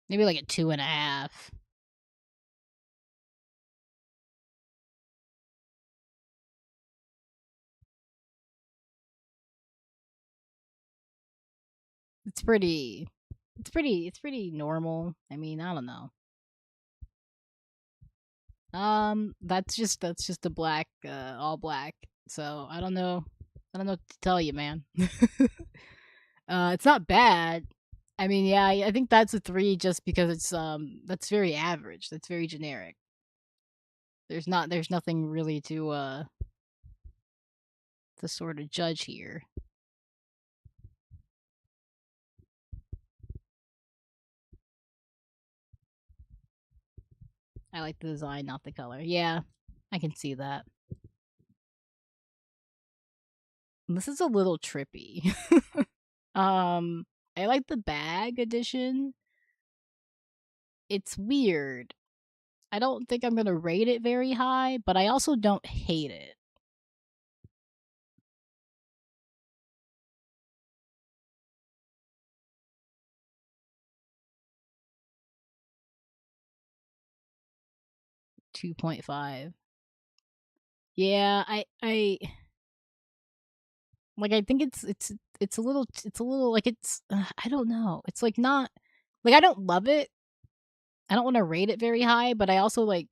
Maybe like a 2.5. It's pretty normal. I mean, I don't know. That's just a black, all black. So I don't know what to tell you, man. It's not bad. I mean, yeah, I think that's a 3 just because that's very average. That's very generic. There's nothing really to sort of judge here. I like the design, not the color. Yeah, I can see that. This is a little trippy. um, I like the bag edition. It's weird. I don't think I'm gonna rate it very high, but I also don't hate it. 2.5. Yeah, I think it's a little like I don't know. It's like not like I don't love it. I don't want to rate it very high, but I also like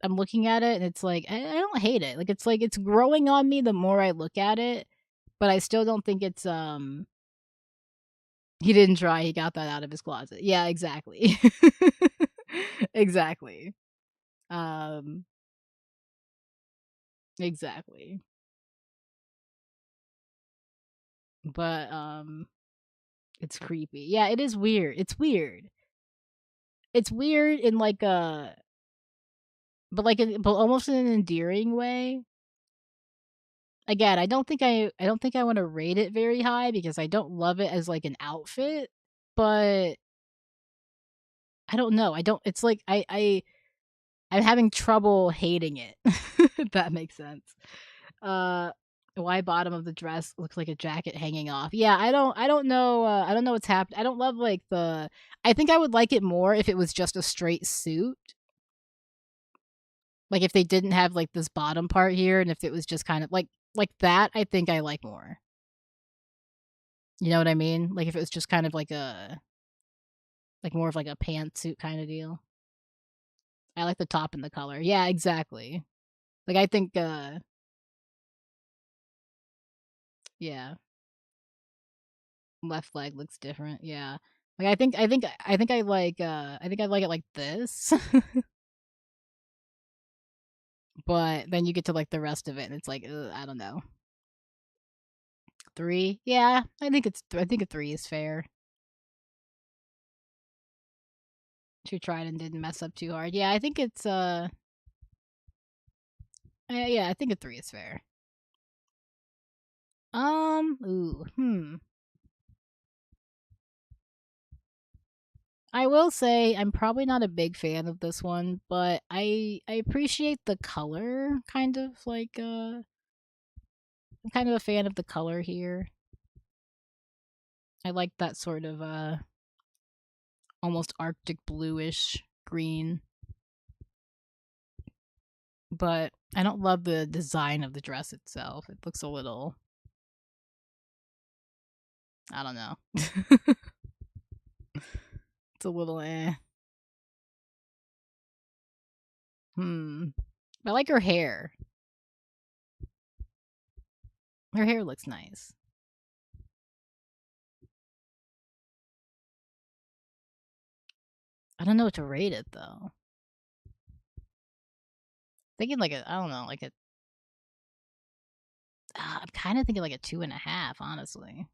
I'm looking at it and it's like I don't hate it. Like it's growing on me the more I look at it, but I still don't think it's. He didn't try. He got that out of his closet. Yeah, exactly. Exactly. Um exactly. But it's creepy. Yeah, it is weird. It's weird. It's weird in like a but almost in an endearing way. Again, I don't think I want to rate it very high because I don't love it as like an outfit, but I don't know. I don't it's like I'm having trouble hating it. If that makes sense. Uh why bottom of the dress looks like a jacket hanging off. Yeah, I don't know I don't know what's happened. I don't love like the I think I would like it more if it was just a straight suit. Like if they didn't have like this bottom part here and if it was just kind of like that, I think I like more. You know what I mean? Like if it was just kind of like more of like a pantsuit kind of deal. I like the top and the color. Yeah, exactly. Like I think yeah, left leg looks different. Yeah. Like I think I like it like this. But then you get to like the rest of it and it's like I don't know. 3? Yeah, I think a 3 is fair. She tried and didn't mess up too hard. Yeah, I think it's yeah, I think a 3 is fair. Ooh, I will say I'm probably not a big fan of this one, but I appreciate the color kind of like I'm kind of a fan of the color here. I like that sort of almost arctic bluish green, but I don't love the design of the dress itself. It looks a little I don't know. It's a little eh. Hmm. I like her hair. Her hair looks nice. I don't know what to rate it though. Thinking like a I don't know, like a I'm kind of thinking like a 2.5, honestly.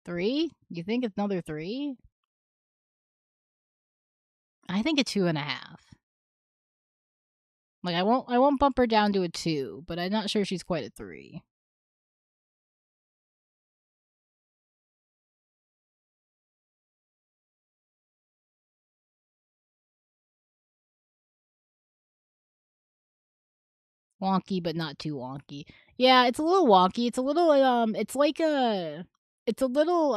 3? You think it's another 3? I think a 2.5. Like I won't bump her down to a 2, but I'm not sure she's quite a 3. Wonky, but not too wonky. Yeah, it's a little wonky. It's a little it's a little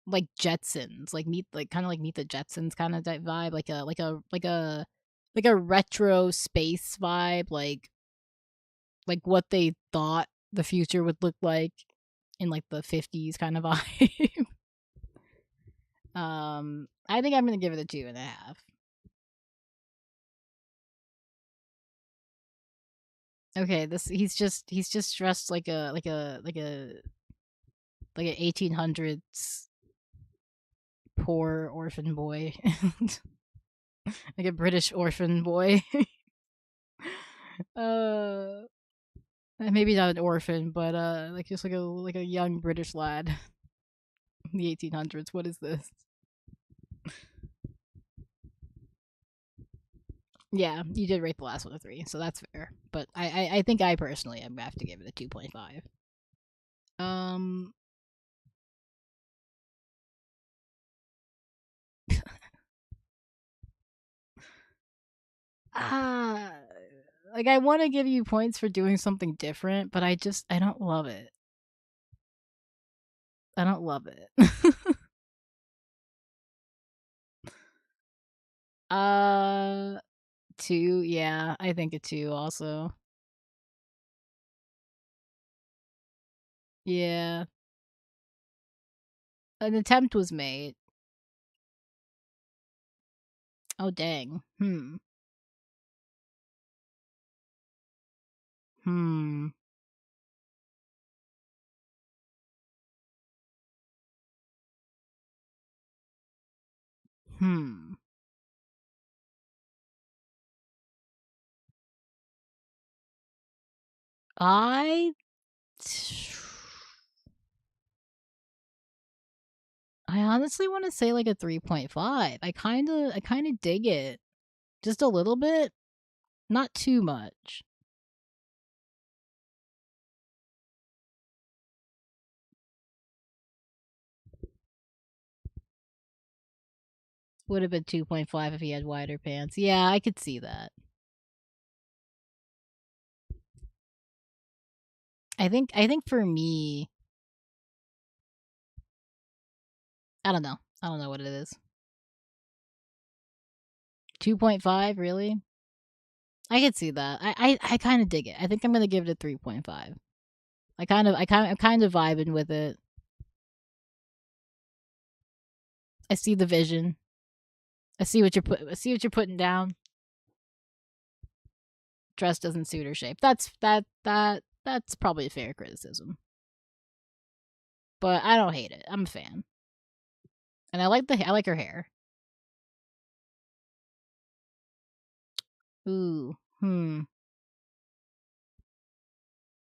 like Jetsons, like kind of like Meet the Jetsons kind of type vibe, like a retro space vibe, like what they thought the future would look like. in like the 50s kind of vibe. I think I'm gonna give it a 2.5. Okay, he's just dressed like a 1800s poor orphan boy. Like a British orphan boy. uh Maybe not an orphan, but like just like a young British lad in the 1800s. What is this? Yeah, you did rate the last one a 3, so that's fair. But I think I personally am gonna have to give it a 2.5. Um ah like I want to give you points for doing something different, but I don't love it. I don't love it. uh 2, yeah, I think a 2 also. Yeah. An attempt was made. Oh dang. Hmm. Hmm. I I honestly want to say like a 3.5. I kind of dig it. Just a little bit, not too much. Would have been 2.5 if he had wider pants. Yeah, I could see that. I think for me, I don't know. I don't know what it is. 2.5, really? I could see that. I kind of dig it. I think I'm gonna give it a 3.5. I'm kind of vibing with it. I see the vision. I see what you're putting down. Dress doesn't suit her shape. That's probably a fair criticism. But I don't hate it. I'm a fan. And I like her hair. Ooh. Hmm.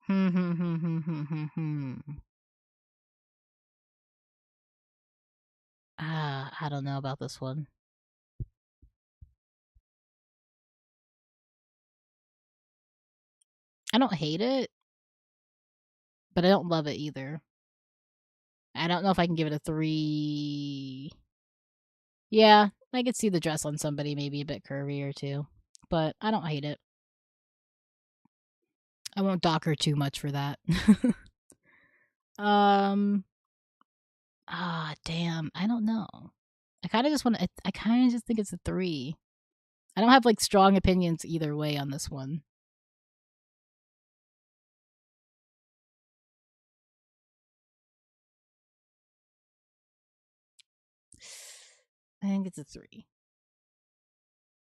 Hmm. I don't know about this one. I don't hate it, but I don't love it either. I don't know if I can give it a 3. Yeah, I could see the dress on somebody maybe a bit curvier too, but I don't hate it. I won't dock her too much for that. um. Damn. I don't know. I kind of just want to. I kind of just think it's a 3. I don't have like strong opinions either way on this one. I think it's a 3.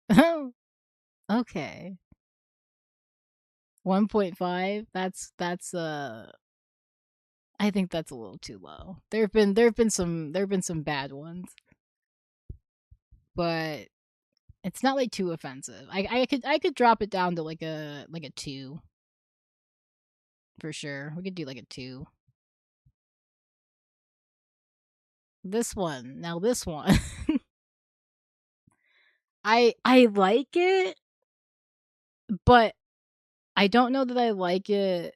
Oh, okay. 1.5. That's. I think that's a little too low. There have been some bad ones, but it's not like too offensive. I could drop it down to like a 2 for sure. We could do like a 2. This one. I like it, but I don't know that I like it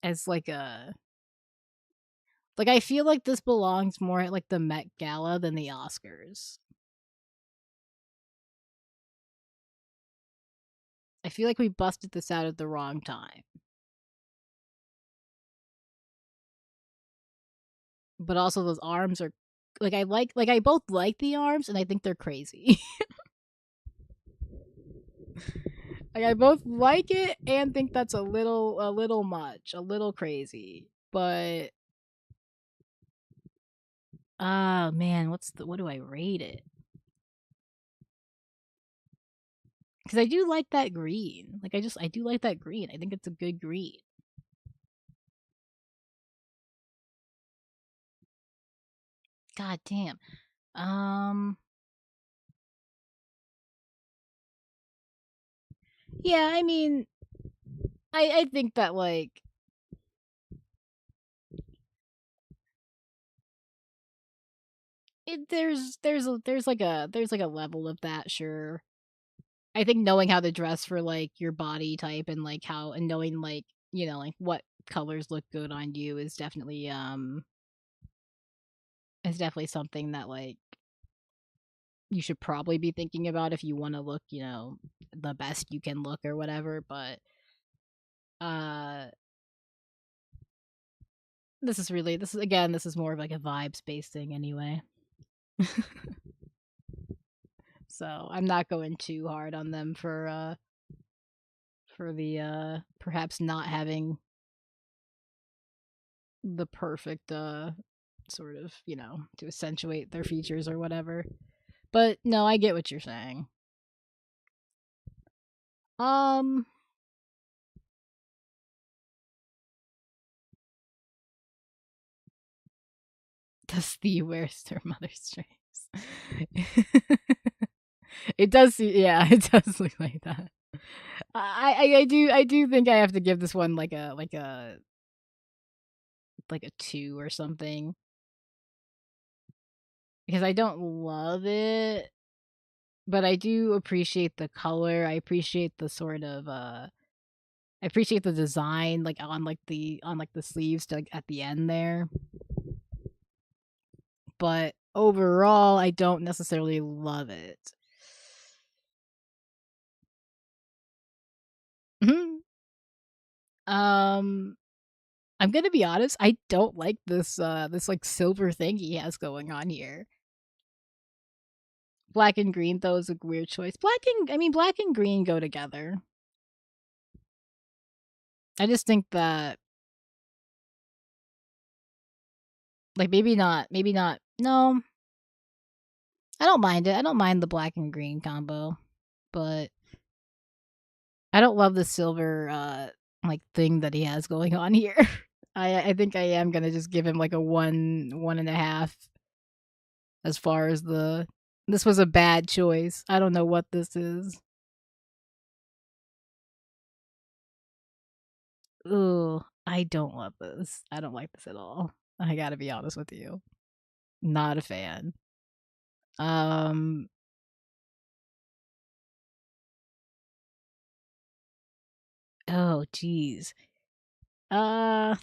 as like I feel like this belongs more at like the Met Gala than the Oscars. I feel like we busted this out at the wrong time. But also those arms are like I both like the arms and I think they're crazy. Like I both like it and think that's a little much, a little crazy. But oh man, what do I rate it? Because I do like that green. Like I do like that green. I think it's a good green. God damn. Yeah, I mean, I think that like there's like a level of that, sure. I think knowing how to dress for like your body type and like how and knowing like, like what colors look good on you is definitely something that like you should probably be thinking about if you want to look, the best you can look or whatever, but uh this is more of like a vibes based thing anyway. So, I'm not going too hard on them for the perhaps not having the perfect sort of, to accentuate their features or whatever. But no, I get what you're saying. Um does the wears their mother's drapes? It does yeah, it does look like that. I do think I have to give this one like a 2 or something because I don't love it, but I do appreciate the color. I appreciate the sort of I appreciate the design like on the sleeves to, like at the end there. But overall, I don't necessarily love it. Mhm. Um I'm gonna be honest, I don't like this like silver thing he has going on here. Black and green though is a weird choice. Black and green go together. I just think that like maybe not no, I don't mind it. I don't mind the black and green combo, but I don't love the silver like thing that he has going on here. I think I am gonna just give him like a 1.5 as far as the this was a bad choice. I don't know what this is. Ooh, I don't love this. I don't like this at all. I gotta be honest with you. Not a fan. Um, oh geez. Uh,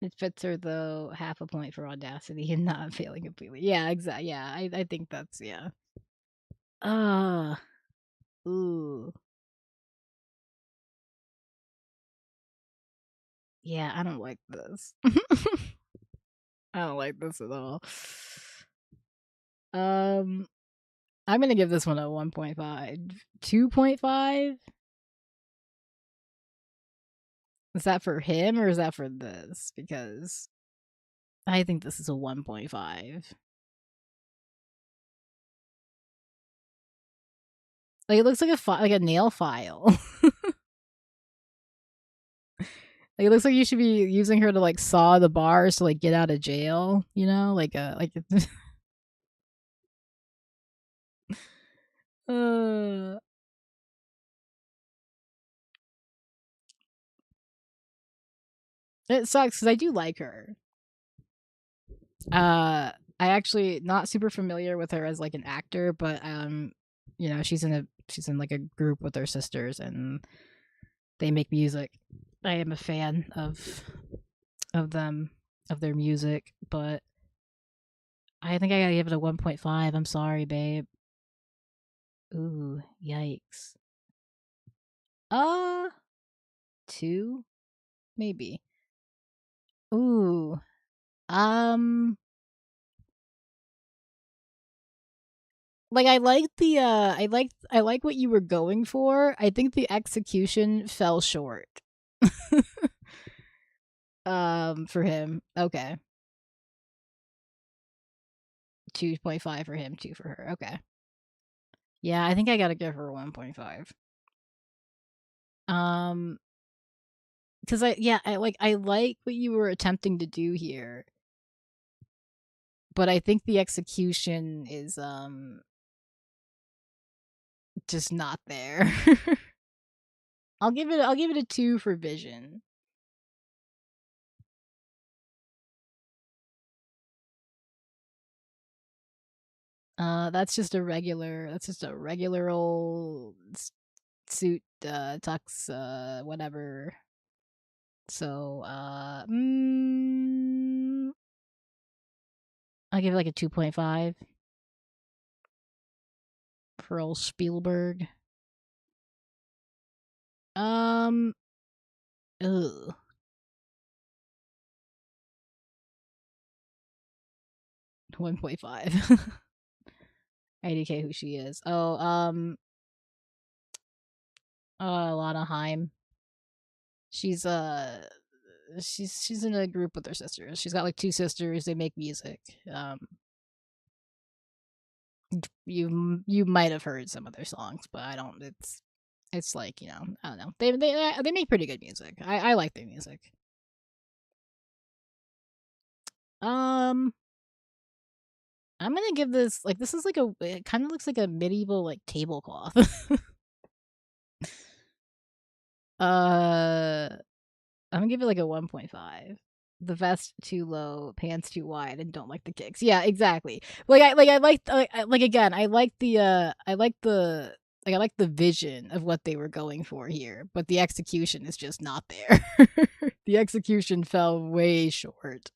it fits her though half a point for audacity and not failing completely. Yeah, exactly. Yeah, I think that's yeah. Uh, ooh. Yeah, I don't like this. I don't like this at all. Um, I'm gonna give this one a 1.5. 2.5? Is that for him or is that for this? Because I think this is a 1.5. Like it looks like like a nail file. Like it looks like you should be using her to like saw the bars to like get out of jail, like uh it sucks cuz I do like her. I actually not super familiar with her as like an actor, but she's in like a group with her sisters and they make music. I am a fan of them of their music, but I think I gotta give it a 1.5. I'm sorry, babe. Ooh, yikes. Uh, 2 maybe. Ooh. Um like I like the I like what you were going for. I think the execution fell short. For him. Okay. 2.5 for him, 2 for her. Okay. Yeah, I think I got to give her 1.5. Um cuz I like what you were attempting to do here. But I think the execution is just not there. I'll give it a 2 for vision. That's just a regular old suit, tux, whatever. So, I'll give it like a 2.5 for old Spielberg. Um, ugh. $1.5. IDK who she is. Oh, Lana Heim. She's she's in a group with her sisters. She's got like 2 sisters. They make music. You might have heard some of their songs, but I don't. It's like, I don't know. They make pretty good music. I like their music. Um, I'm gonna give this like this is like it kind of looks like a medieval like tablecloth. I'm gonna give it like a 1.5. The vest too low, pants too wide, and don't like the kicks. Yeah, exactly. I like again. I like the vision of what they were going for here, but the execution is just not there. The execution fell way short.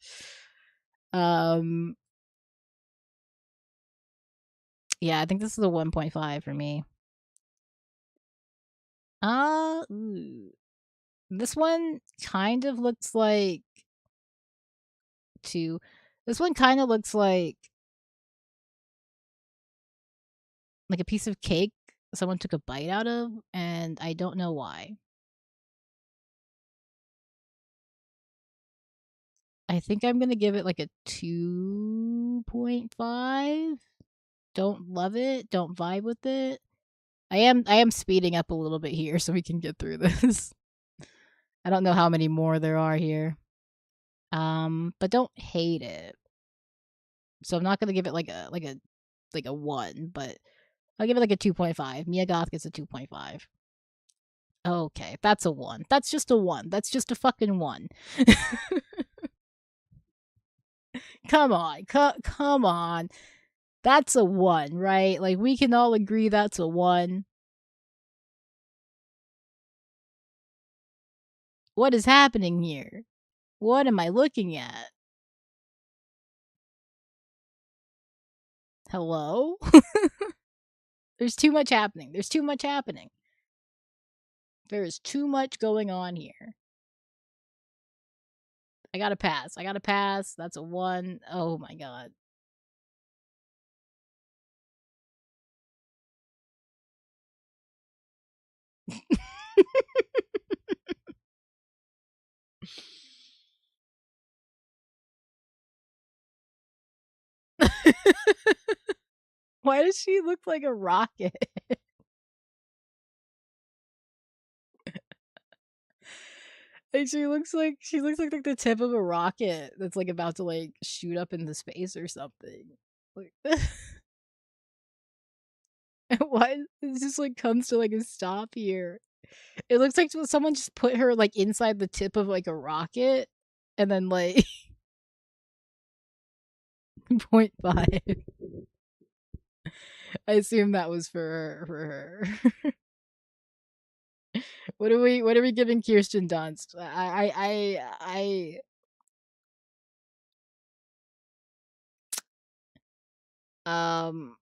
Um, yeah, I think this is a 1.5 for me. Ooh. This one kind of looks like two. This one kind of looks like a piece of cake someone took a bite out of, and I don't know why. I think I'm gonna give it like a 2.5. Don't love it. Don't vibe with it. I am speeding up a little bit here so we can get through this. I don't know how many more there are here. But don't hate it. So I'm not gonna give it like a 1, but I'll give it like a 2.5. Mia Goth gets a 2.5. Okay, that's a 1. That's just a 1. That's just a fucking 1. Come on. Come on. That's a 1, right? Like, we can all agree that's a 1. What is happening here? What am I looking at? Hello? There's too much happening. There's too much happening. There is too much going on here. I gotta pass. I gotta pass. That's a 1. Oh my god. Why does she look like a rocket? Like she looks like the tip of a rocket that's like about to like shoot up into space or something. Like why it just like comes to like a stop here. It looks like someone just put her like inside the tip of like a rocket and then like point 0.5. I assume that was for her. What are we giving Kirsten Dunst? Um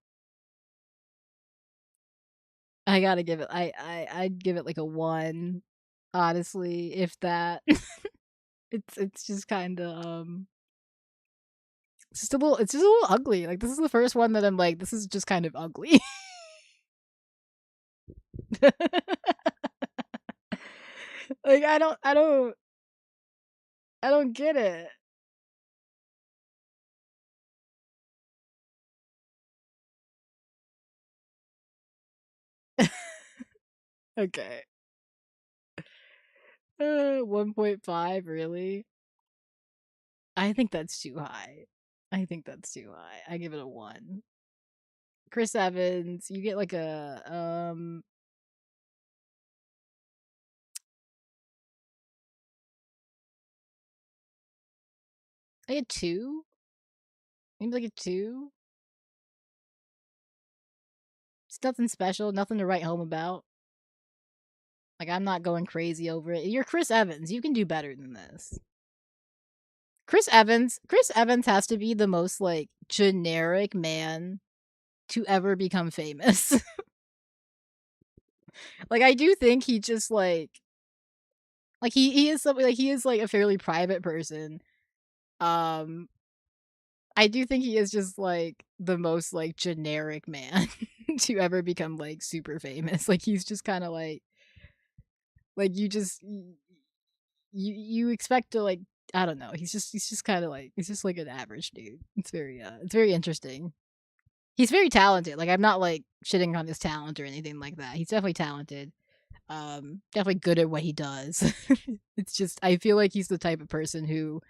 I gotta give it I'd give it like a 1, honestly, if that. It's just kinda It's just a little ugly. Like, this is the first one that I'm like, this is just kind of ugly. Like, I don't get it. Okay. 1.5, really? I think that's too high. I think that's too high. I give it a 1. Chris Evans, you get like like a 2? Maybe like a 2? It's nothing special, nothing to write home about. Like, I'm not going crazy over it. You're Chris Evans. You can do better than this. Chris Evans has to be the most like generic man to ever become famous. Like, I do think he just like he is something like he is like a fairly private person. Um I do think he is just like the most like generic man to ever become like super famous. Like, he's just kind of like you expect to like, I don't know. He's just kind of like he's just like an average dude. It's very interesting. He's very talented. Like, I'm not like shitting on his talent or anything like that. He's definitely talented. Definitely good at what he does. It's just I feel like he's the type of person who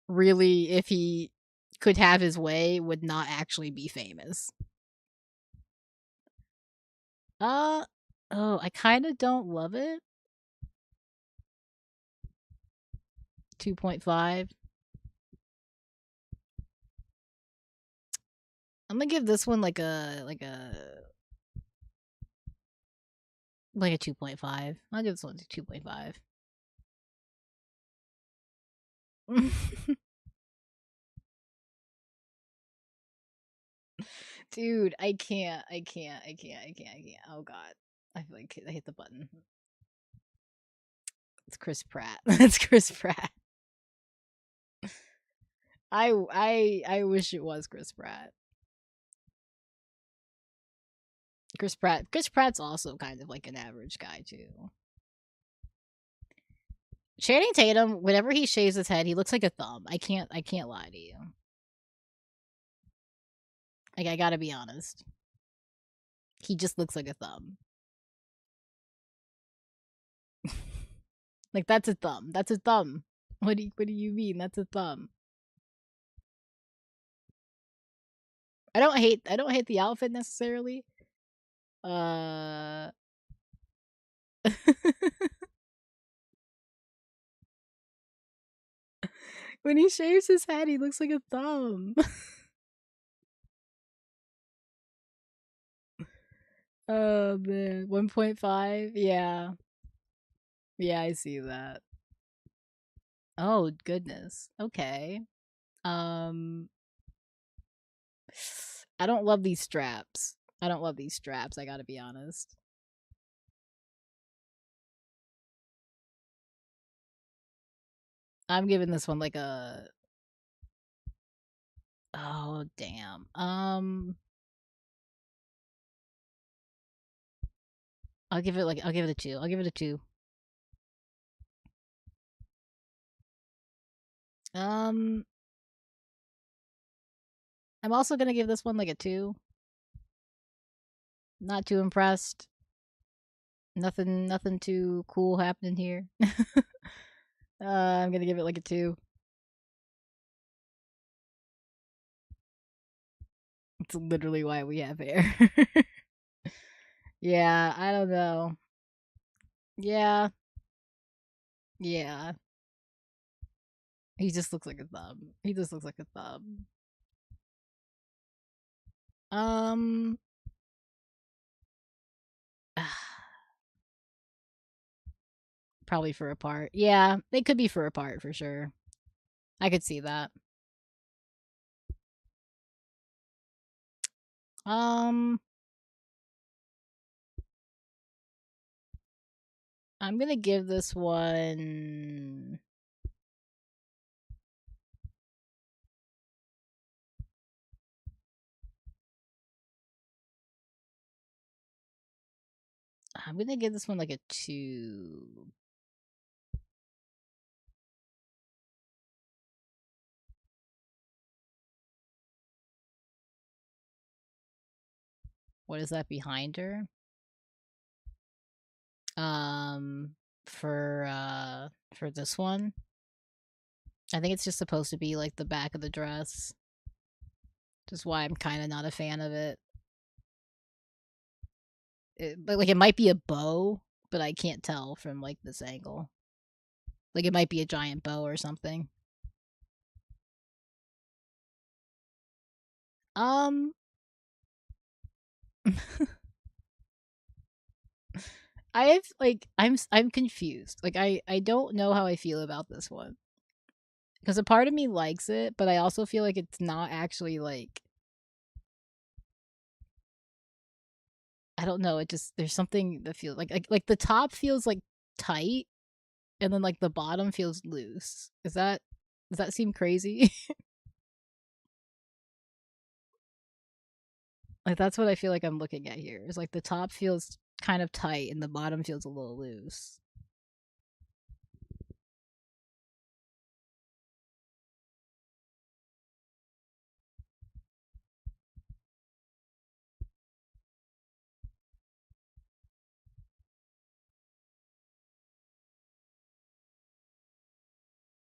really, if he could have his way, would not actually be famous. Uh oh, I kind of don't love it. 2.5. I'm gonna give this one like a 2.5. I'll give this one a 2.5. Dude, I can't. Oh god. I feel like I hit the button. It's Chris Pratt. It's Chris Pratt. I wish it was Chris Pratt. Chris Pratt's also kind of like an average guy too. Channing Tatum, whenever he shaves his head, he looks like a thumb. I can't lie to you. Like, I gotta be honest. He just looks like a thumb. Like, that's a thumb. That's a thumb. What do you mean? That's a thumb. I don't hate the outfit necessarily. Uh When he shaves his head, he looks like a thumb. Oh man, 1.5. Yeah. Yeah, I see that. Oh goodness. Okay. Um I don't love these straps. I don't love these straps, I gotta be honest. I'm giving this one like a oh damn. I'll give it a 2. I'll give it a 2. Um I'm also gonna give this one like a 2. Not too impressed. Nothing too cool happening here. I'm gonna give it like a 2. It's literally why we have hair. Yeah, I don't know. Yeah, yeah. He just looks like a thumb. He just looks like a thumb. Um, probably for a part. Yeah, they could be for a part for sure. I could see that. Um, I'm gonna give this one I'm gonna give this one like a 2. What is that behind her? For this one, I think it's just supposed to be like the back of the dress. Just why I'm kind of not a fan of it. But like it might be a bow, but I can't tell from like this angle. Like it might be a giant bow or something. I'm confused. Like I don't know how I feel about this one. Because a part of me likes it, but I also feel like it's not actually like, I don't know, it just there's something that feels like the top feels like tight and then like the bottom feels loose. Does that seem crazy? Like that's what I feel like I'm looking at here. Is like the top feels kind of tight and the bottom feels a little loose.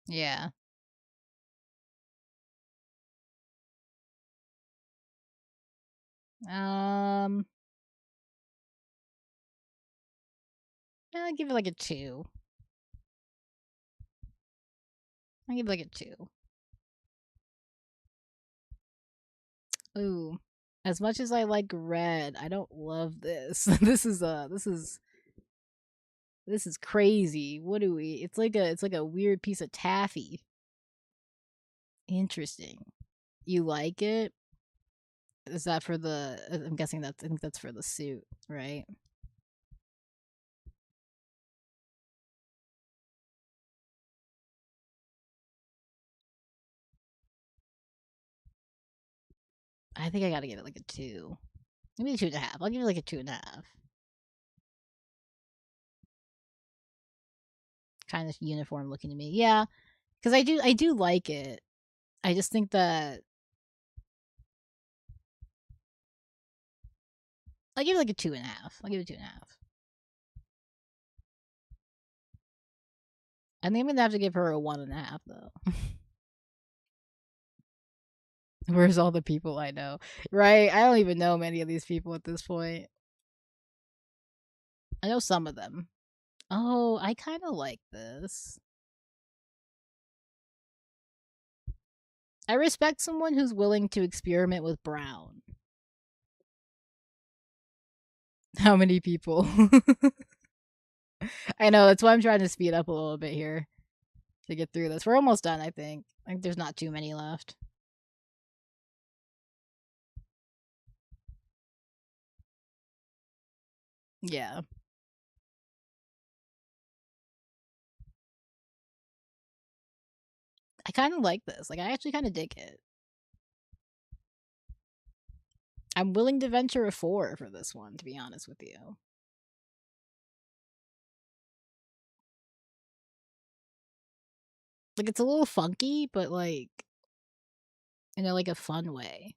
Yeah. Um I'll give it like a 2. I'll give it like a 2. Ooh. As much as I like red, I don't love this. This is crazy. What do we? It's like a weird piece of taffy. Interesting. You like it? Is that for the? I'm guessing I think that's for the suit, right? I think I gotta give it like a 2. Maybe a 2.5. I'll give it like a 2.5. Kind of uniform looking to me. Yeah, because I do like it. I just think that I'll give it like a 2.5. I'll give it 2.5. I think I'm gonna have to give her a 1.5 though. Where's all the people I know? Right? I don't even know many of these people at this point. I know some of them. Oh, I kind of like this. I respect someone who's willing to experiment with brown. How many people? I know, that's why I'm trying to speed up a little bit here to get through this. We're almost done, I think. I think there's not too many left. Yeah. I kind of like this. Like, I actually kind of dig it. I'm willing to venture a 4 for this one, to be honest with you. Like, it's a little funky, but like, in a like a fun way.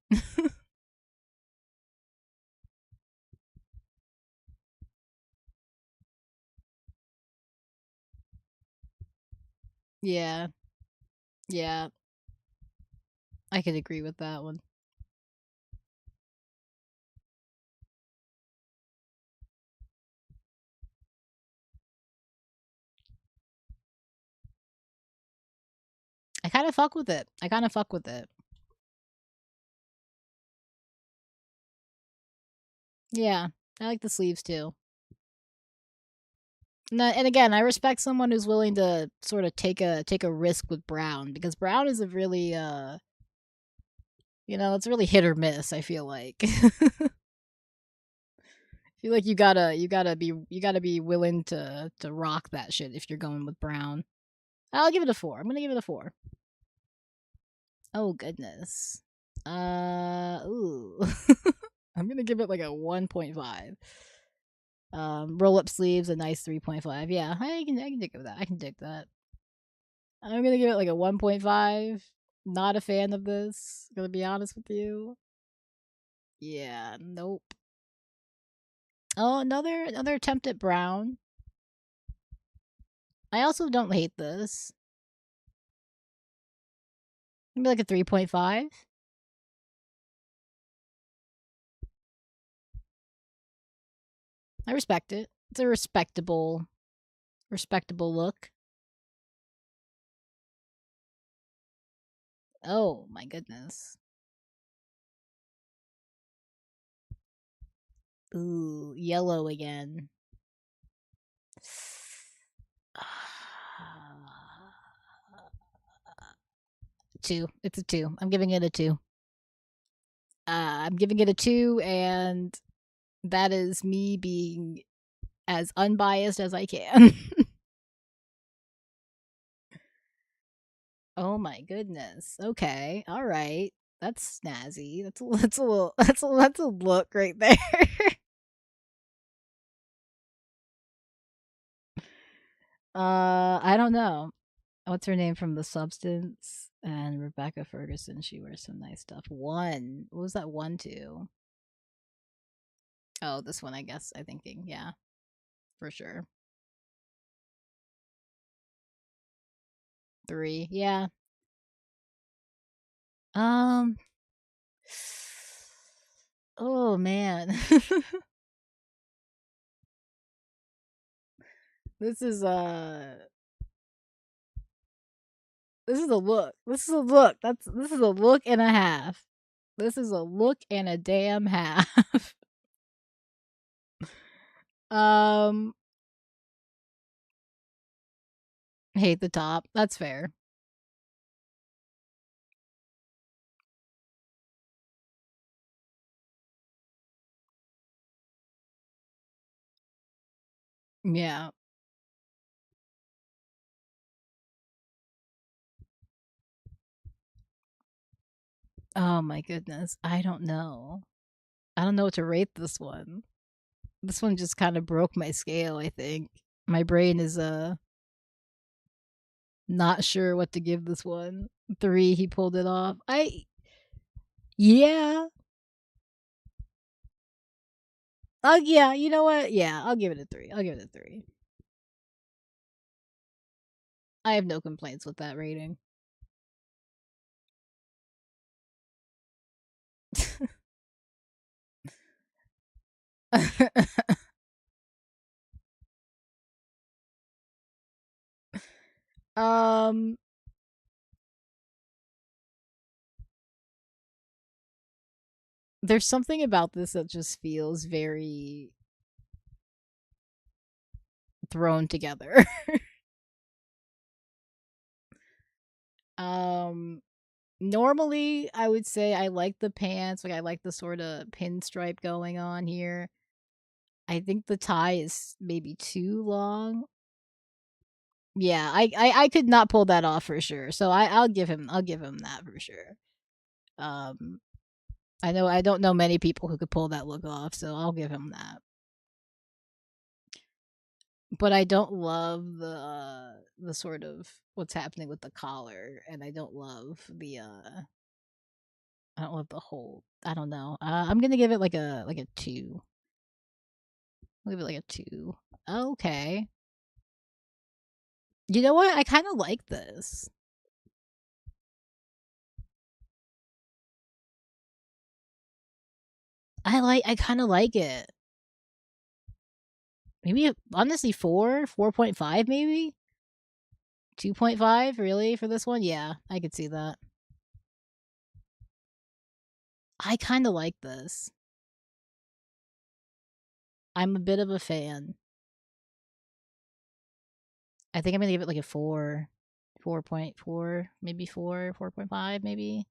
Yeah. Yeah. I could agree with that one. I kind of fuck with it. I kind of fuck with it. Yeah. I like the sleeves too. And again, I respect someone who's willing to sort of take a risk with brown because brown is a really it's really hit or miss, I feel like. I feel like you gotta be willing to rock that shit if you're going with brown. I'll give it a 4. I'm gonna give it a 4. Oh goodness. Ooh. I'm gonna give it like a 1.5. Roll up sleeves, a nice 3.5. Yeah, I can dig that. I can dig that. I'm gonna give it like a 1.5. Not a fan of this. Gonna be honest with you. Yeah, nope. Oh, another attempt at brown. I also don't hate this. Maybe like a 3.5. I respect it. It's a respectable look. Oh my goodness. Ooh, yellow again. Two. It's a 2. I'm giving it a 2. I'm giving it a 2, and that is me being as unbiased as I can. Oh my goodness. Okay. All right. That's snazzy. That's a little that's a look right there. I don't know. What's her name from The Substance? And Rebecca Ferguson. She wears some nice stuff. 1. What was that 1 to? Oh, this one, I guess. I'm thinking. Yeah, for sure. 3. Yeah. Um. Oh man. This is this is a look. This is a look. This is a look and a half. This is a look and a damn half. um Hate the top. That's fair. Yeah. Oh my goodness. I don't know. I don't know what to rate this one. This one just kind of broke my scale, I think. My brain is not sure what to give this one. 3, he pulled it off. Yeah. Yeah, you know what? Yeah, I'll give it a 3. I'll give it a 3. I have no complaints with that rating. um there's something about this that just feels very thrown together. um Normally I would say I like the pants, like I like the sort of pinstripe going on here. I think the tie is maybe too long. Yeah, I could not pull that off for sure. So I'll give him that for sure. Um I don't know many people who could pull that look off, so I'll give him that. But I don't love the sort of what's happening with the collar, and I don't love the whole. I don't know. I'm gonna give it like a 2. I'll give it like a 2. Okay. You know what? I kind of like this. I kind of like it. Maybe honestly 4.5 maybe. 2.5 really for this one? Yeah, I could see that. I kind of like this. I'm a bit of a fan. I think I'm gonna give it like a 4. 4.4, maybe 4, 4.5, maybe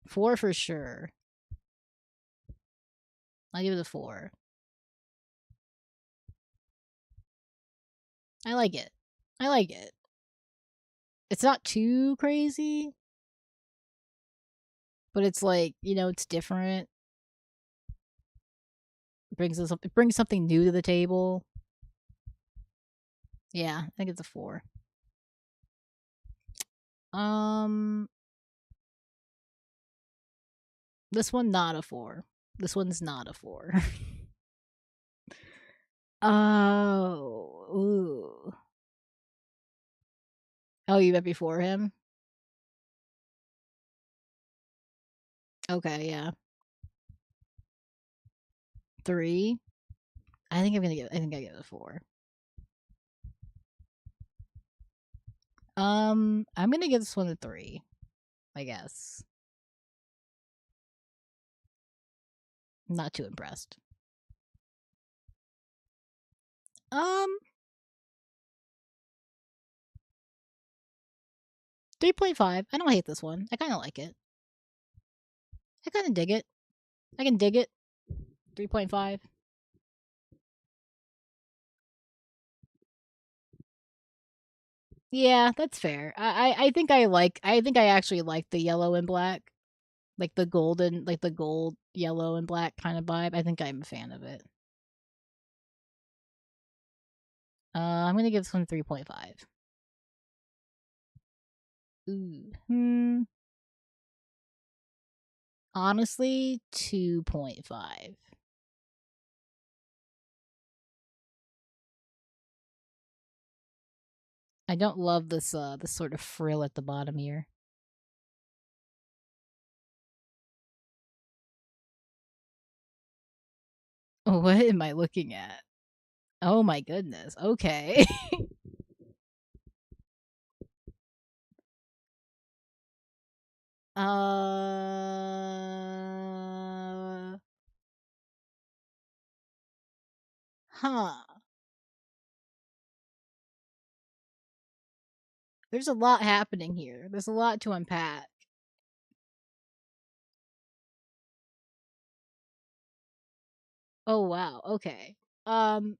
4 for sure. I'll give it a 4. I like it. I like it. It's not too crazy, but it's like, it's different. It brings something new to the table. Yeah, I think it's a 4. This one not a 4. This one's not a 4. Oh, ooh. Oh, you went before him? Okay, yeah. 3. I think I give it a 4. I'm gonna give this one a 3, I guess. I'm not too impressed. 3.5. I don't hate this one. I kind of like it. I kind of dig it. I can dig it. 3.5. Yeah, that's fair. I think I think I actually like the yellow and black. Like the golden, like the gold, yellow, and black kind of vibe. I think I'm a fan of it. I'm gonna give this one 3.5. Ooh. Honestly, 2.5. I don't love this sort of frill at the bottom here. Oh, what am I looking at? Oh my goodness. Okay. uh huh. There's a lot happening here. There's a lot to unpack. Oh wow. Okay. Um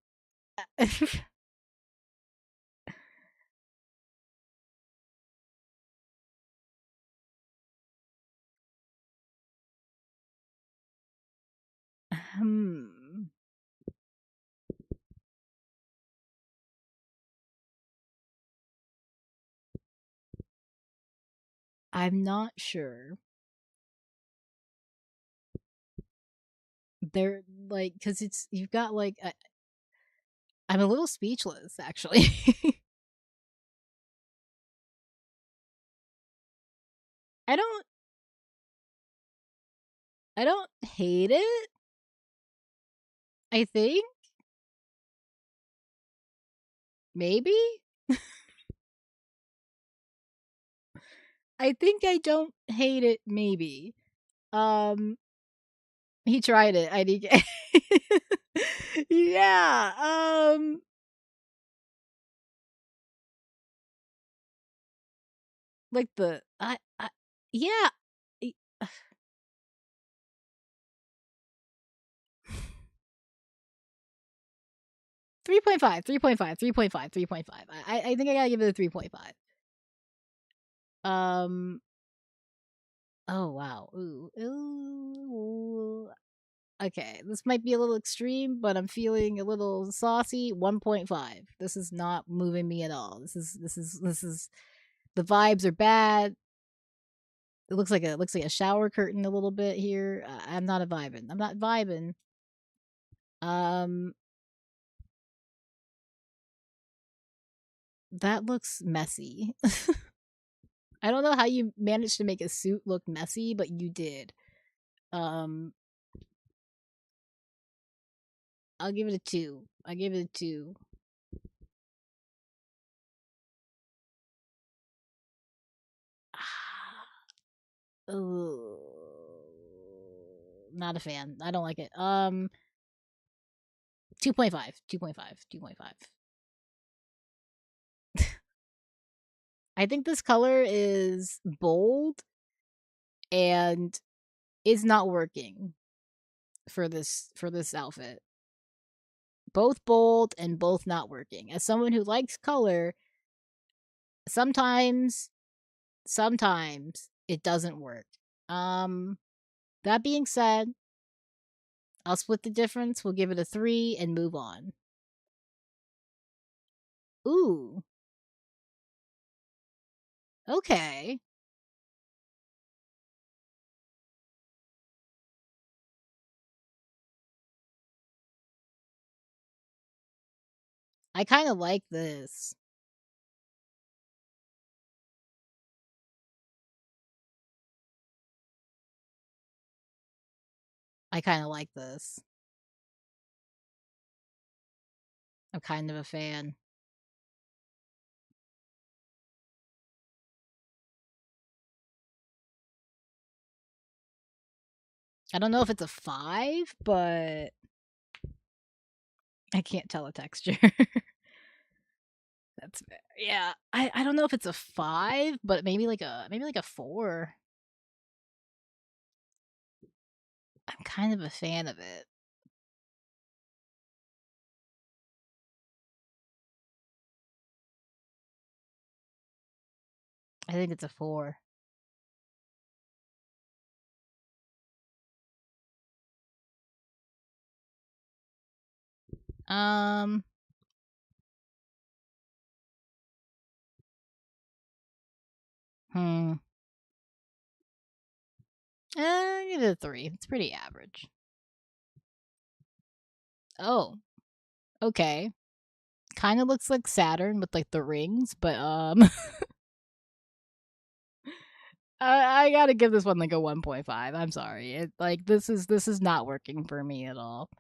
hmm. I'm not sure. They're like cuz it's you've got like I'm a little speechless actually. I don't I don't hate it. I think maybe I think I don't hate it maybe. Um he tried it. I did Yeah. Like I yeah. e- 3.5, 3.5, 3.5, 3.5. I think I gotta give it a 3.5. Um oh wow. Ooh. Ooh. Okay, this might be a little extreme, but I'm feeling a little saucy. 1.5. This is not moving me at all. This is the vibes are bad. It looks like a shower curtain a little bit here. I'm not a vibing. I'm not vibing. Um that looks messy. I don't know how you managed to make a suit look messy, but you did. Um I'll give it a 2. I give it a 2. Ooh. Not a fan. I don't like it. 2.5. 2.5. 2.5. I think this color is bold and is not working for this outfit. Both bold and both not working. As someone who likes color, sometimes sometimes it doesn't work. Um that being said, I'll split the difference. We'll give it a 3 and move on. Ooh. Okay. I kind of like this. I kind of like this. I'm kind of a fan. I don't know if it's a 5, but I can't tell a texture. That's fair. Yeah. I don't know if it's a 5, but maybe like a 4. I'm kind of a fan of it. I think it's a 4. Um hmm. Give it a 3. It's pretty average. Oh, okay. Kind of looks like Saturn with like the rings, but I gotta give this one like a 1.5. I'm sorry. This is not working for me at all.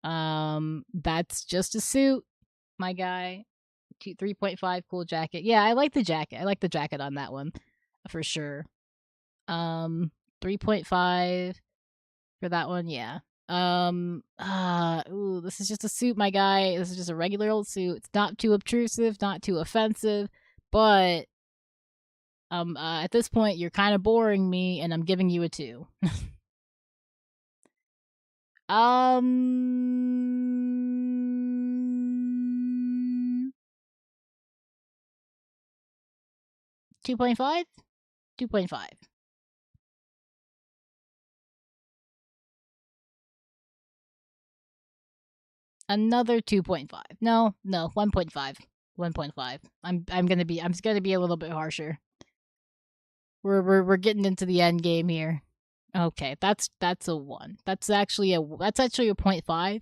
That's just a suit, my guy. 3.5 cool jacket. Yeah, I like the jacket. I like the jacket on that one for sure. 3.5 for that one. Yeah. Ooh, this is just a suit, my guy. This is just a regular old suit. It's not too obtrusive, not too offensive, but at this point you're kind of boring me and I'm giving you a 2. 2.5. 2.5. Another 2.5. No, 1.5. 1.5. I'm gonna be a little bit harsher. We're getting into the end game here. Okay, that's a 1. That's actually a 0.5.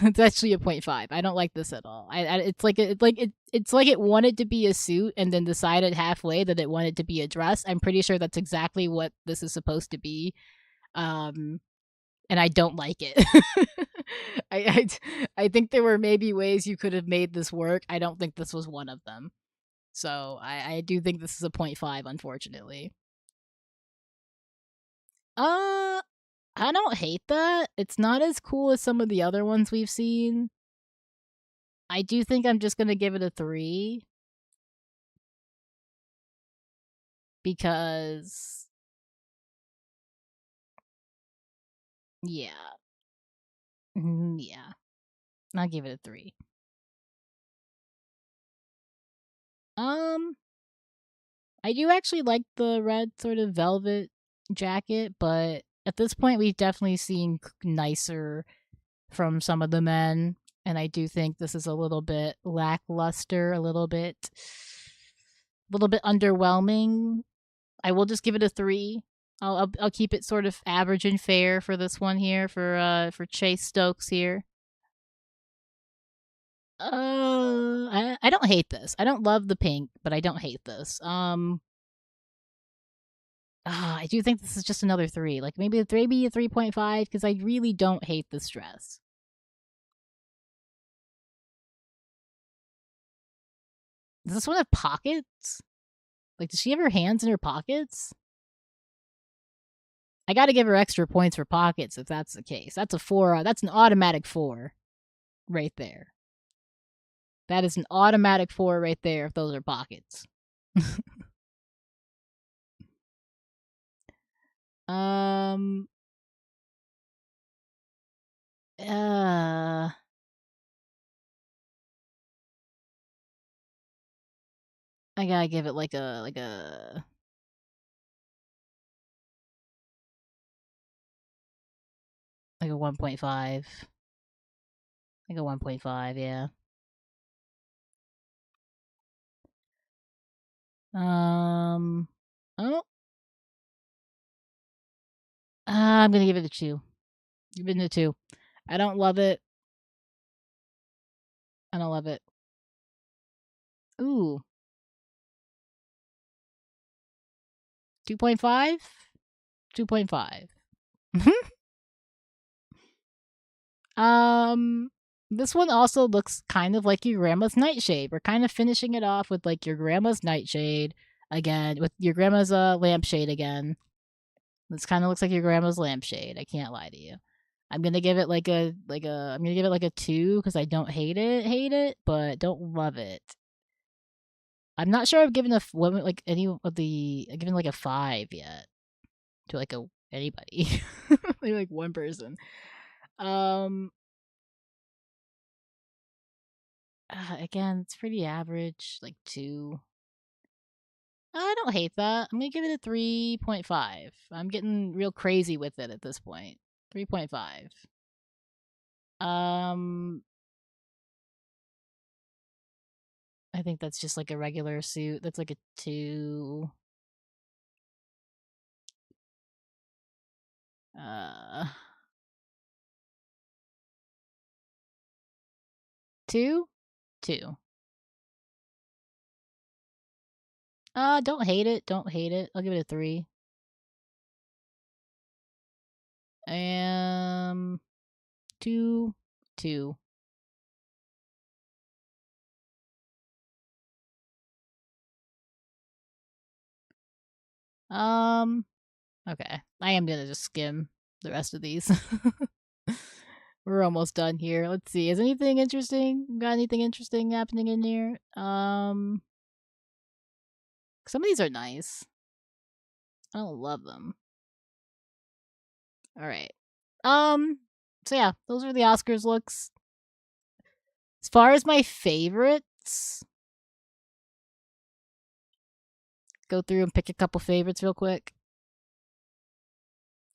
It's actually a 0.5. I don't like this at all. It's like it wanted to be a suit and then decided halfway that it wanted to be a dress. I'm pretty sure that's exactly what this is supposed to be. And I don't like it. I, I think there were maybe ways you could have made this work. I don't think this was one of them. So I do think this is a 0.5, unfortunately. I don't hate that. It's not as cool as some of the other ones we've seen. I do think I'm just gonna give it a 3 because yeah, yeah, I'll give it a 3. Um, I do actually like the red sort of velvet jacket, but at this point we've definitely seen nicer from some of the men, and I do think this is a little bit lackluster, a little bit underwhelming. I will just give it a 3. I'll keep it sort of average and fair for this one here for Chase Stokes here. I don't hate this. I don't love the pink, but I don't hate this. I do think this is just another 3. Like maybe a 3.5 because I really don't hate this dress. Does this one have pockets? Like, does she have her hands in her pockets? I got to give her extra points for pockets if that's the case. That's a 4. That's an automatic 4 right there. That is an automatic 4 right there if those are pockets. um uh I gotta give it like Like a 1.5. Like a 1.5, yeah. Oh. I'm gonna give it a 2. Give it a 2. I don't love it. I don't love it. Ooh. 2.5? 2.5. This one also looks kind of like your grandma's nightshade. We're kind of finishing it off with like your grandma's nightshade again, with your grandma's lampshade again. This kind of looks like your grandma's lampshade. I can't lie to you. I'm gonna give it I'm gonna give it like a 2 because I don't hate it, but don't love it. I'm not sure I've given like any of the I've given like a 5 yet to like anybody. Maybe like one person. Again, it's pretty average, like 2. I don't hate that. I'm gonna give it a 3.5. I'm getting real crazy with it at this point. 3.5. I think that's just like a regular suit. That's like a 2. Uh, 2? 2. Don't hate it. Don't hate it. I'll give it a 3. 2. 2. Okay. I am gonna just skim the rest of these. We're almost done here. Let's see. Is anything interesting? Got anything interesting happening in here? Some of these are nice. I don't love them. All right. So yeah, those are the Oscars looks. As far as my favorites, go through and pick a couple favorites real quick.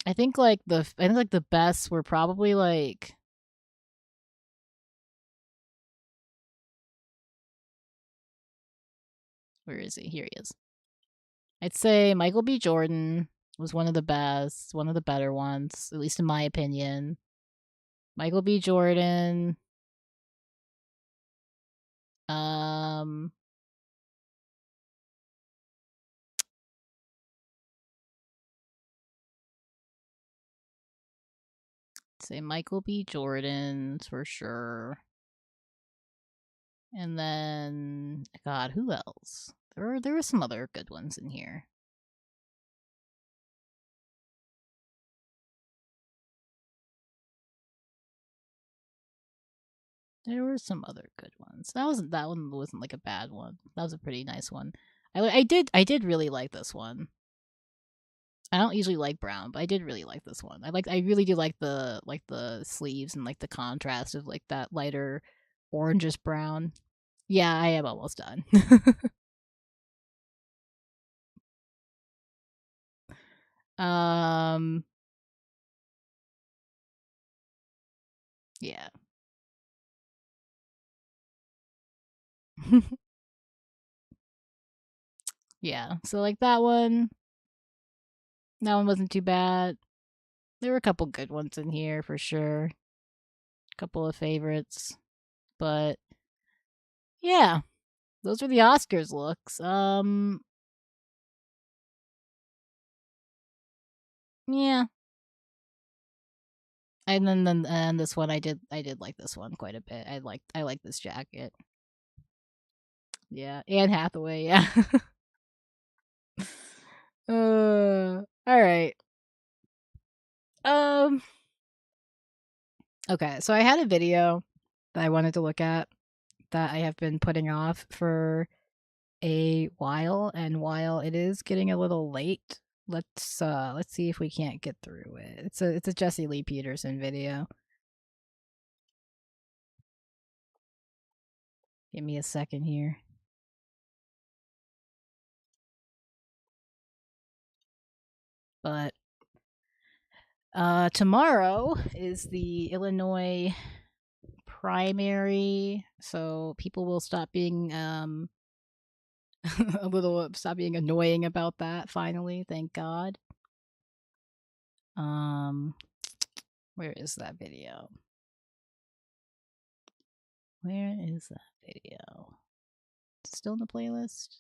I think the best were probably like where is he? Here he is. I'd say Michael B. Jordan was one of the best, one of the better ones, at least in my opinion. Michael B. Jordan. Um say Michael B. Jordan's for sure. And then God, who else? There were some other good ones in here. There were some other good ones. That one wasn't like a bad one. That was a pretty nice one. I did really like this one. I don't usually like brown, but I did really like this one. I really do like the sleeves and like the contrast of like that lighter orangish brown. Yeah, I am almost done. um yeah. Yeah. So like that one wasn't too bad. There were a couple good ones in here for sure. A couple of favorites. But yeah, those were the Oscars looks. Yeah. And this one I did like this one quite a bit. I like this jacket. Yeah, Anne Hathaway, yeah. All right. Um okay, so I had a video that I wanted to look at that I have been putting off for a while, and while it is getting a little late, let's see if we can't get through it. It's a Jesse Lee Peterson video. Give me a second here. But Tomorrow is the Illinois primary, so people will stop being stop being annoying about that finally, thank God. Where is that video? Where is that video? Still in the playlist?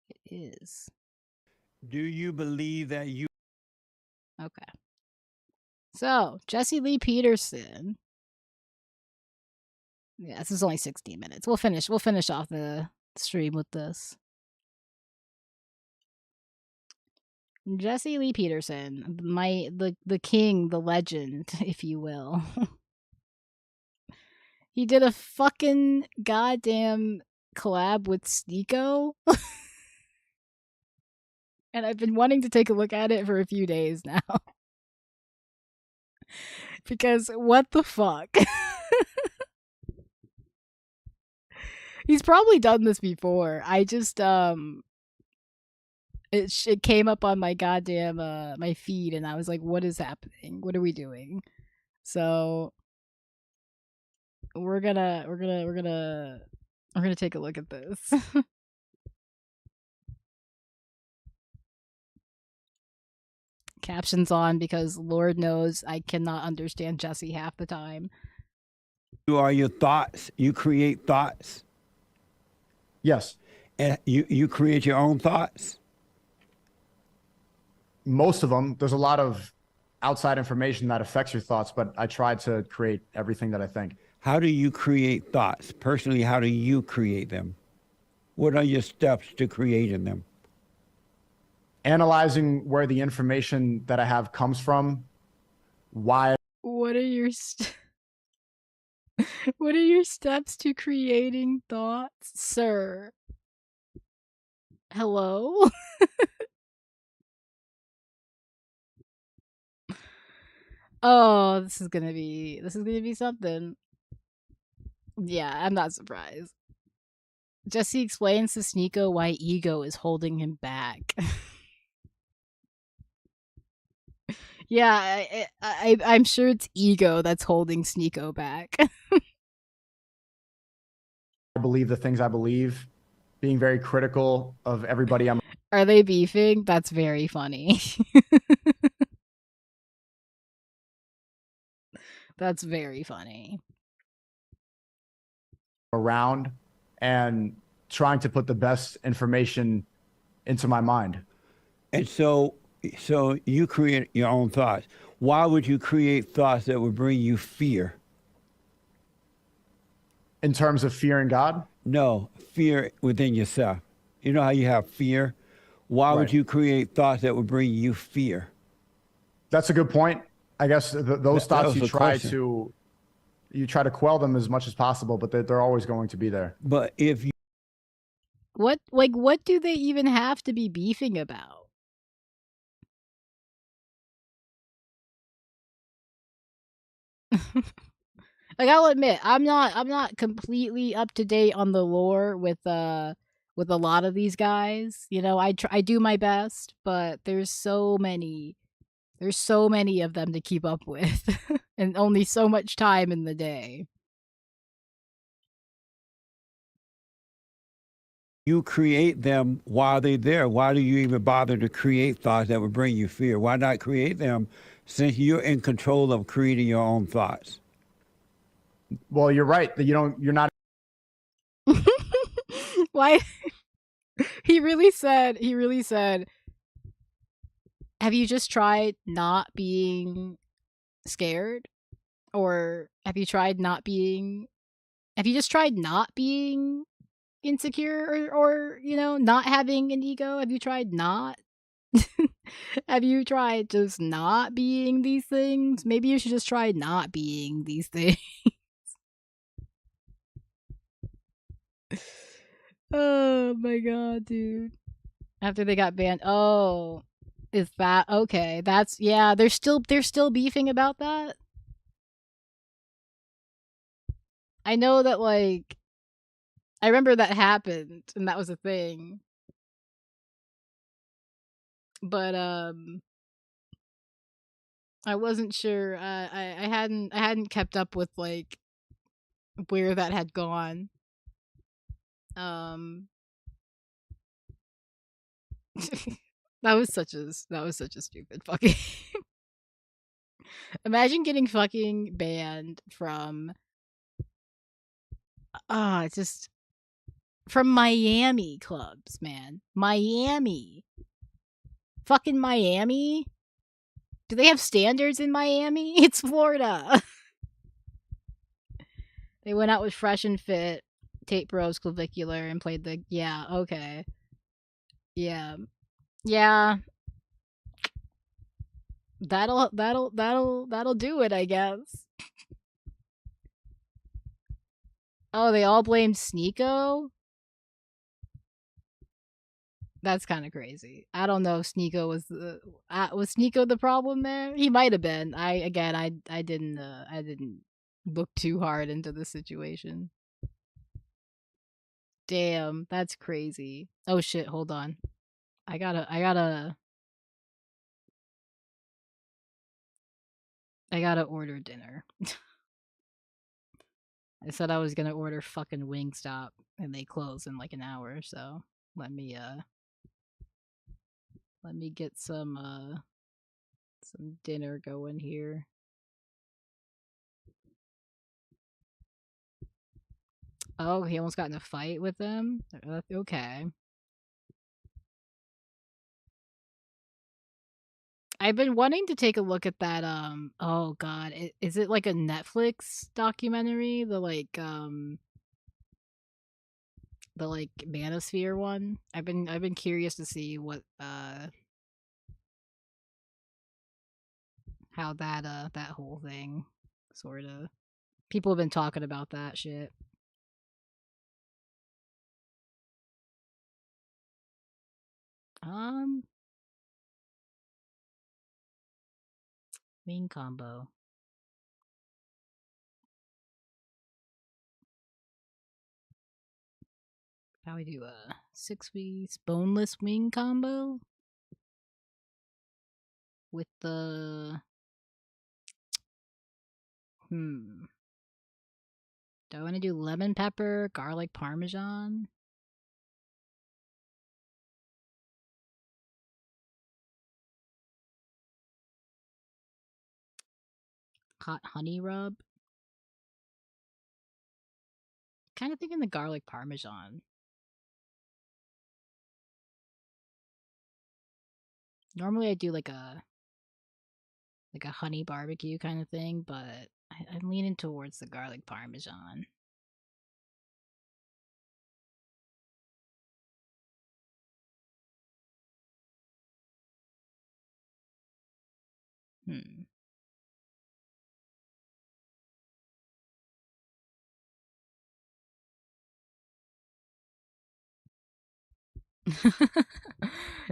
It is. Do you believe that you... Okay. So, Jesse Lee Peterson. Yeah, this is only 16 minutes. We'll finish off the stream with this. Jesse Lee Peterson, the king, the legend, if you will. He did a fucking goddamn collab with Sneeko. And I've been wanting to take a look at it for a few days now. Because what the fuck? He's probably done this before. I just it came up on my goddamn my feed and I was like, what is happening? What are we doing? So we're gonna take a look at this. Captions on because Lord knows I cannot understand Jesse half the time. You are your thoughts. You create thoughts. Yes. And you create your own thoughts. Most of them. There's a lot of outside information that affects your thoughts, but I try to create everything that I think. How do you create thoughts? Personally, how do you create them? What are your steps to creating them? Analyzing where the information that I have comes from, why. What are your what are your steps to creating thoughts, sir? Hello? Oh, this is gonna be something. Yeah, I'm not surprised. Jesse explains to Sneeko why ego is holding him back. Yeah, I'm sure it's ego that's holding Sneeko back. I believe the things I believe, being very critical of everybody I'm... Are they beefing? That's very funny. That's very funny. around and trying to put the best information into my mind. And so you create your own thoughts. Why would you create thoughts that would bring you fear? In terms of fearing God? No, fear within yourself. You know how you have fear? Why would you create thoughts that would bring you fear? That's a good point. I guess those thoughts you try to quell them as much as possible, but they're always going to be there. But if you... What do they even have to be beefing about? Like, I'll admit, I'm not completely up to date on the lore with a lot of these guys. You know, I do my best, but there's so many of them to keep up with and only so much time in the day. You create them while they're there. Why do you even bother to create thoughts that would bring you fear? Why not create them since you're in control of creating your own thoughts? Well, you're right. You're not. Why? He really said, have you just tried not being scared? Or have you just tried not being insecure or you know, not having an ego? Have you tried not? Have you tried just not being these things? Maybe you should just try not being these things. Oh my god, dude. After they got banned. Oh, is that okay? That's yeah, they're still beefing about that. I know that, like, I remember that happened and that was a thing. But I wasn't sure. I hadn't kept up with like where that had gone. Um, that was such a stupid fucking. Imagine getting fucking banned from just from Miami clubs, man. Miami. Fucking Miami. Do they have standards in Miami? It's Florida. They went out with Fresh and Fit, Tate Bros Clavicular, and played the yeah, okay. Yeah. Yeah. That'll do it, I guess. Oh, they all blamed Sneeko? That's kind of crazy. I don't know if Sneeko was Sneeko the problem there? He might have been. I didn't look too hard into the situation. Damn, that's crazy. Oh shit, hold on. I gotta order dinner. I said I was gonna order fucking Wingstop and they close in like an hour, so let me get some dinner going here. Oh, he almost got in a fight with them? Okay. I've been wanting to take a look at that, oh god, is it like a Netflix documentary? The Manosphere one? I've been curious to see what, how that whole thing, sorta. People have been talking about that shit. Wing combo. How we do a 6-piece boneless wing combo with the do I want to do lemon pepper, garlic parmesan? Hot honey rub? Kind of thinking the garlic parmesan. Normally I do like a honey barbecue kind of thing, but I'm leaning towards the garlic parmesan.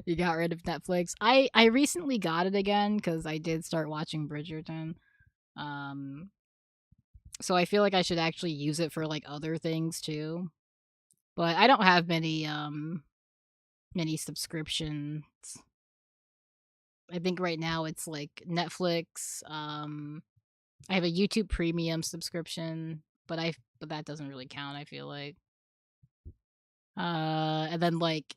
You got rid of Netflix. I recently got it again because I did start watching Bridgerton. So I feel like I should actually use it for like other things too. But I don't have many subscriptions. I think right now it's like Netflix. I have a YouTube Premium subscription, but that doesn't really count. I feel like. And then like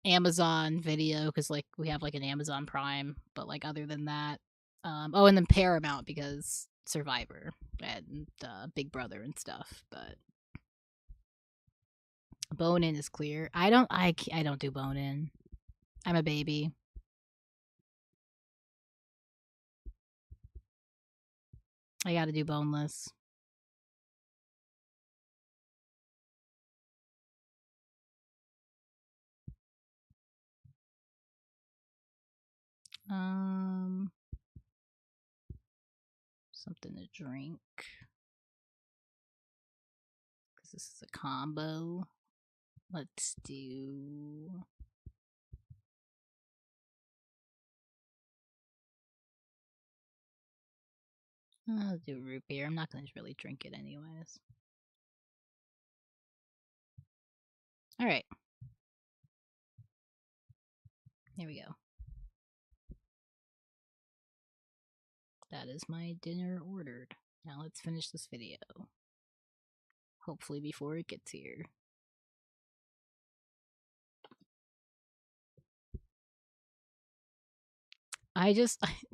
Amazon Video because like we have like an Amazon Prime, but like other than that, oh, and then Paramount because Survivor and Big Brother and stuff. But Bone In is clear. I don't do Bone In. I'm a baby. I gotta do boneless. Something to drink. Because this is a combo. Let's do... I'll do root beer. I'm not going to really drink it anyways. Alright. Here we go. That is my dinner ordered. Now let's finish this video. Hopefully before it gets here.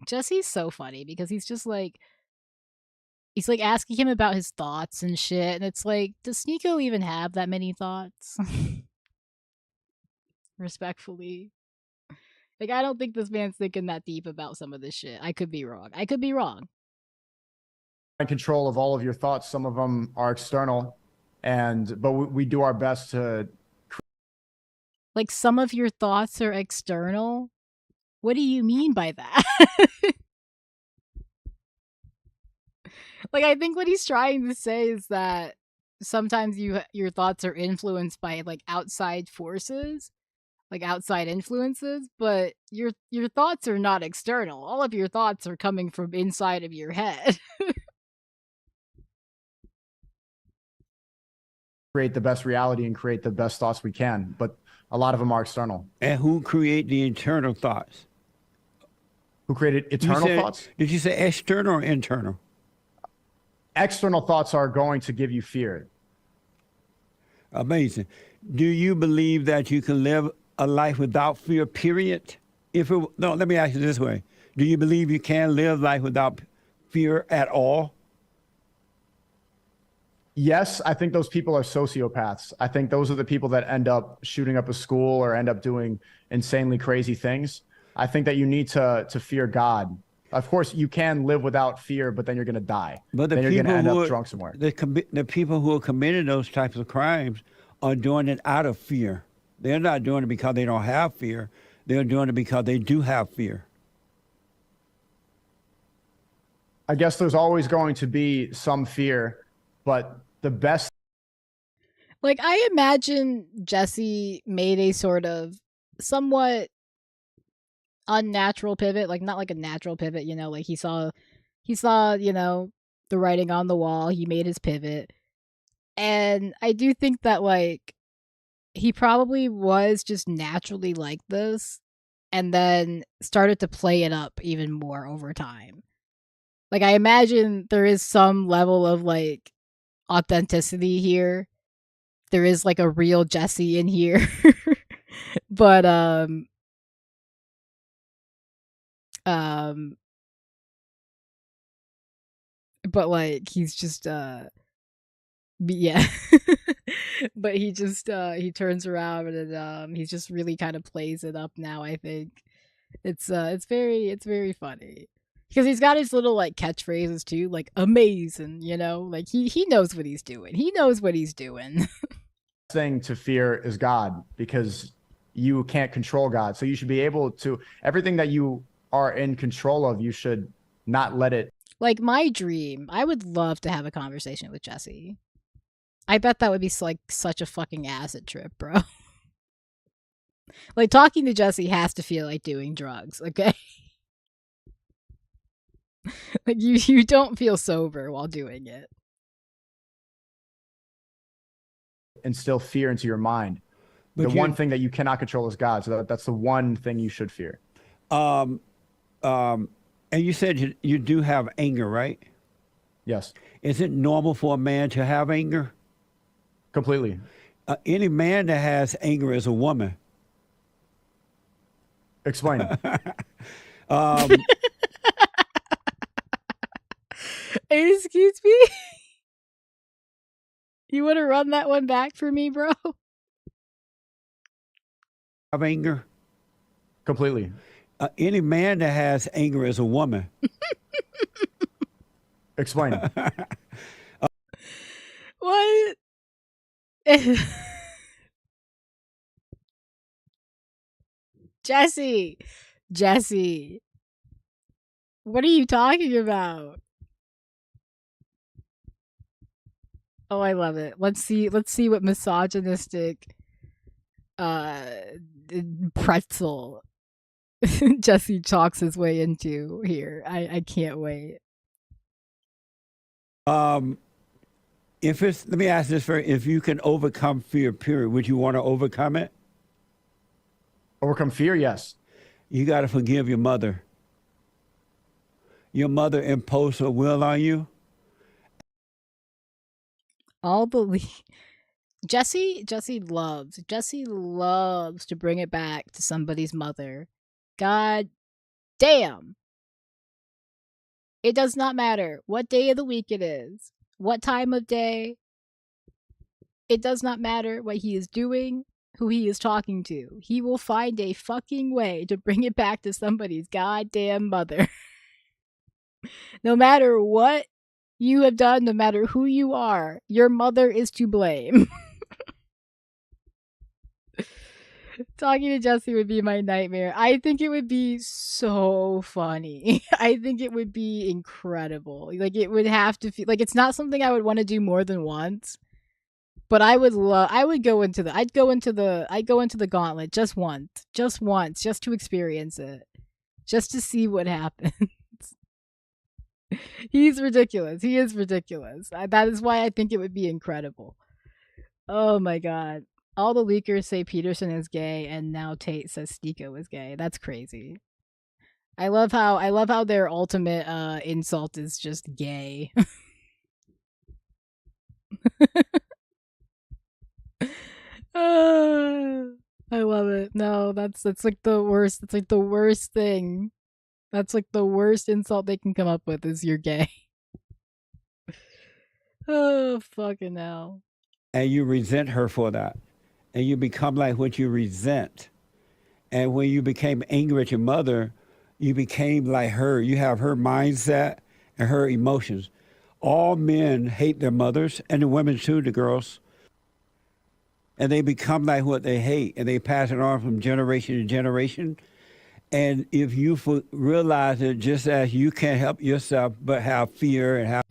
Jesse's so funny because he's like asking him about his thoughts and shit, and it's like, does Sneeko even have that many thoughts? Respectfully. Like, I don't think this man's thinking that deep about some of this shit. I could be wrong. In control of all of your thoughts. Some of them are external, but we do our best to. Like, some of your thoughts are external? What do you mean by that? Like, I think what he's trying to say is that sometimes your thoughts are influenced by like outside forces, like outside influences, but your thoughts are not external. All of your thoughts are coming from inside of your head. Create the best reality and create the best thoughts we can, but a lot of them are external. And who create the internal thoughts? Who created eternal thoughts? Did you say external or internal? External thoughts are going to give you fear. Amazing. Do you believe that you can live a life without fear, period? No, let me ask you this way. Do you believe you can live life without fear at all? Yes, I think those people are sociopaths. I think those are the people that end up shooting up a school or end up doing insanely crazy things. I think that you need to fear God. Of course, you can live without fear, but then you're going to die. But then you're going to end up drunk somewhere. The people who are committing those types of crimes are doing it out of fear. They're not doing it because they don't have fear. They're doing it because they do have fear. I guess there's always going to be some fear, but the best. Like, I imagine Jesse made a sort of somewhat unnatural pivot, like not like a natural pivot, you know, like he saw, you know, the writing on the wall, he made his pivot. And I do think that like he probably was just naturally like this and then started to play it up even more over time. Like, I imagine there is some level of like authenticity here. There is like a real Jesse in here. But but like he's just yeah. But he just he turns around and he just really kind of plays it up now. I think it's very funny because he's got his little like catchphrases too, like amazing, you know, like he knows what he's doing. Thing to fear is God, because you can't control God. So you should be able to, everything that you are in control of, you should not let it. Like, my dream, I would love to have a conversation with Jesse. I bet that would be like such a fucking acid trip, bro. Like, talking to Jesse has to feel like doing drugs, okay? Like, you don't feel sober while doing it. Instill fear into your mind. But the one thing that you cannot control is God. So that's the one thing you should fear. And you said you do have anger, right? Yes. Is it normal for a man to have anger? Completely. Any man that has anger is a woman. Explain. Excuse me? You want to run that one back for me, bro? Have anger? Completely. Any man that has anger is a woman. Explain. What? Jesse. What are you talking about? Oh, I love it. Let's see what misogynistic pretzel Jesse talks his way into here. I can't wait. Let me ask this first. If you can overcome fear, period, would you want to overcome it? Overcome fear? Yes. You got to forgive your mother. your mother imposed her will on you? All the Jesse loves to bring it back to somebody's mother. God damn. It does not matter what day of the week it is, what time of day. It does not matter what he is doing, who he is talking to. He will find a fucking way to bring it back to somebody's goddamn mother. No matter what you have done, no matter who you are, your mother is to blame. Talking to Jesse would be my nightmare. I think it would be so funny. I think it would be incredible. Like, it would have to feel like it's not something I would want to do more than once. But I'd go into the gauntlet just once, just to experience it, just to see what happens. He's ridiculous. He is ridiculous. That is why I think it would be incredible. Oh my god. All the leakers say Peterson is gay, and now Tate says Sneako is gay. That's crazy. I love how their ultimate insult is just gay. I love it. No, that's like the worst. It's like the worst thing. That's like the worst insult they can come up with is you're gay. Oh, fucking hell. And you resent her for that. And you become like what you resent. And when you became angry at your mother, you became like her. You have her mindset and her emotions. All men hate their mothers, and the women too, the girls. And they become like what they hate, and they pass it on from generation to generation. And if you realize that just as you can't help yourself but have fear and have...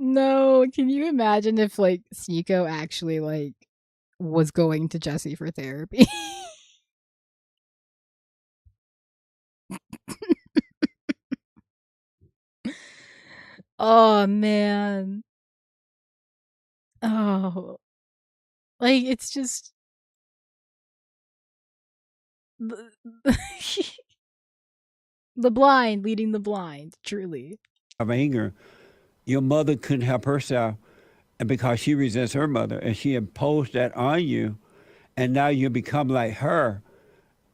No, can you imagine if, like, Sneako actually, like, was going to Jesse for therapy? Oh, man. Oh. Like, it's just... The blind leading the blind, truly. Of anger. Your mother couldn't help herself, and because she resents her mother, and she imposed that on you, and now you become like her.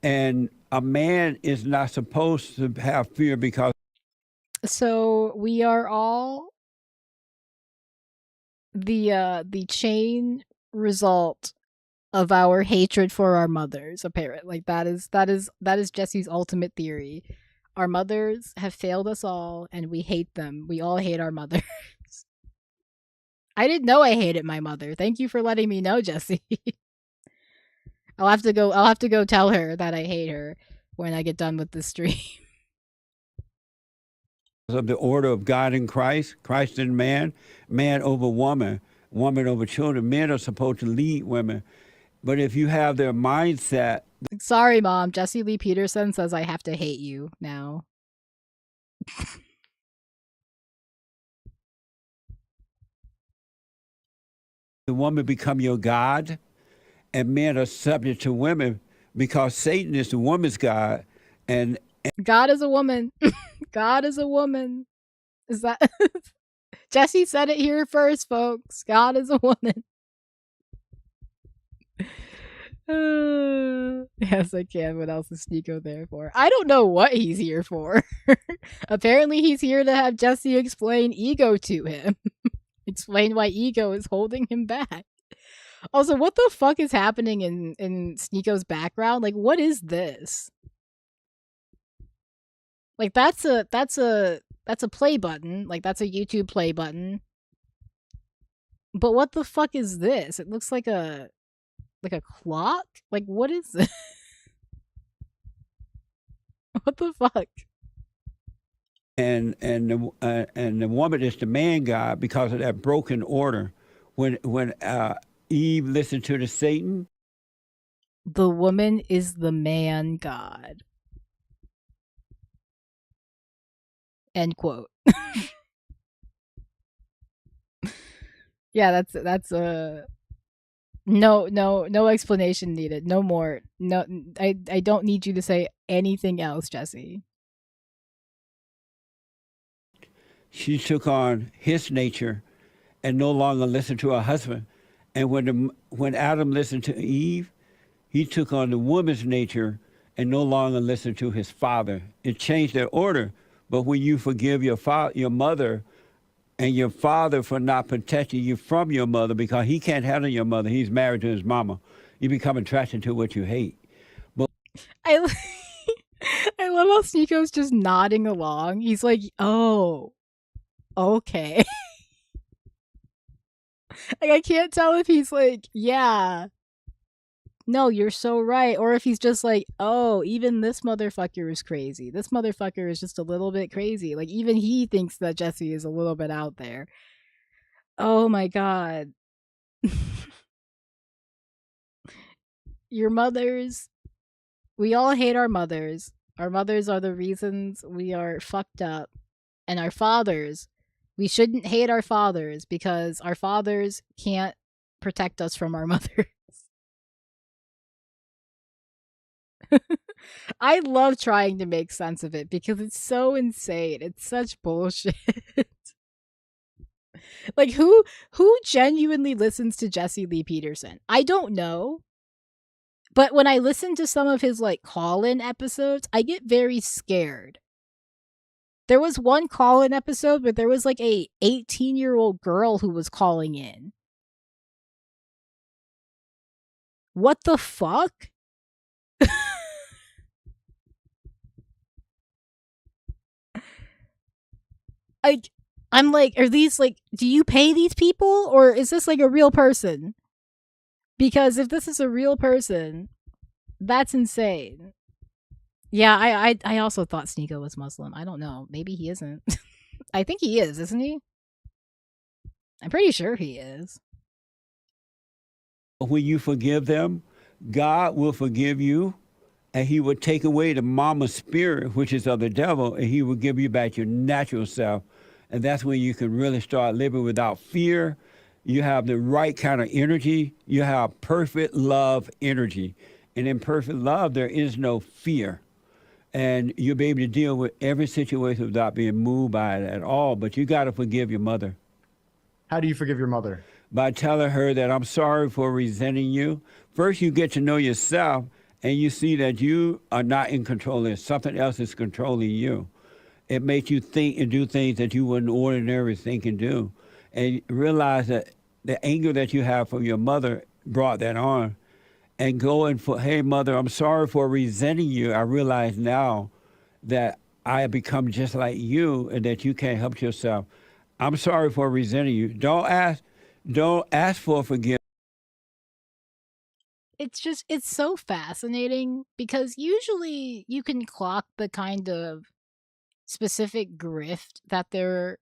And a man is not supposed to have fear because... So we are all the chain result of our hatred for our mothers, apparently. Like that is Jesse's ultimate theory. Our mothers have failed us all, and we hate them. We all hate our mothers. I didn't know I hated my mother. Thank you for letting me know, Jesse. I'll have to go tell her that I hate her when I get done with this stream. Of the order of God in Christ, Christ in man, man over woman, woman over children. Men are supposed to lead women. But if you have their mindset... Sorry, Mom. Jesse Lee Peterson says I have to hate you now. The woman become your God, and men are subject to women because Satan is the woman's God. And God is a woman. God is a woman. Is that... Jesse said it here first, folks. God is a woman. Yes, I can. What else is Sneako there for? I don't know what he's here for. Apparently, he's here to have Jesse explain ego to him. Explain why ego is holding him back. Also, what the fuck is happening in Sneako's background? Like, what is this? Like, that's a play button. Like, that's a YouTube play button. But what the fuck is this? It looks like a clock? Like, what is this? What the fuck? And the woman is the man God because of that broken order. When Eve listened to the Satan, the woman is the man God. End quote. Yeah, that's a no explanation needed. No more. No, I don't need you to say anything else, Jesse. she took on his nature and no longer listened to her husband. And when Adam listened to Eve, he took on the woman's nature and no longer listened to his father. It changed their order. But when you forgive your mother and your father for not protecting you from your mother because he can't handle your mother, he's married to his mama, you become attracted to what you hate. I I love how Sneako's just nodding along. He's like, "Oh, okay." Like, I can't tell if he's like, "Yeah, no, you're so right," or if he's just like, "Oh, even this motherfucker is crazy. This motherfucker is just a little bit crazy." Like, even he thinks that Jesse is a little bit out there. Oh my god. Your mothers, we all hate our mothers. Our mothers are the reasons we are fucked up. And our fathers, we shouldn't hate our fathers because our fathers can't protect us from our mothers. I love trying to make sense of it because it's so insane. It's such bullshit. Like, who genuinely listens to Jesse Lee Peterson? I don't know. But when I listen to some of his like call-in episodes, I get very scared. There was one call-in episode where there was like a 18-year-old girl who was calling in. What the fuck? I'm like, are these like, do you pay these people or is this like a real person? Because if this is a real person, that's insane. Yeah, I also thought Sneako was Muslim. I don't know. Maybe he isn't. I think he is, isn't he? I'm pretty sure he is. When you forgive them, God will forgive you, and he will take away the mama spirit, which is of the devil, and he will give you back your natural self. And that's when you can really start living without fear. You have the right kind of energy. You have perfect love energy. And in perfect love, there is no fear. And you'll be able to deal with every situation without being moved by it at all. But you got to forgive your mother. How do you forgive your mother? By telling her that I'm sorry for resenting you. First, you get to know yourself, and you see that you are not in control. There's something else is controlling you. It makes you think and do things that you wouldn't ordinarily think and do. And realize that the anger that you have from your mother brought that on. And going for, hey, mother, I'm sorry for resenting you. I realize now that I have become just like you and that you can't help yourself. I'm sorry for resenting you. Don't ask for forgiveness. It's so fascinating because usually you can clock the kind of specific grift that they're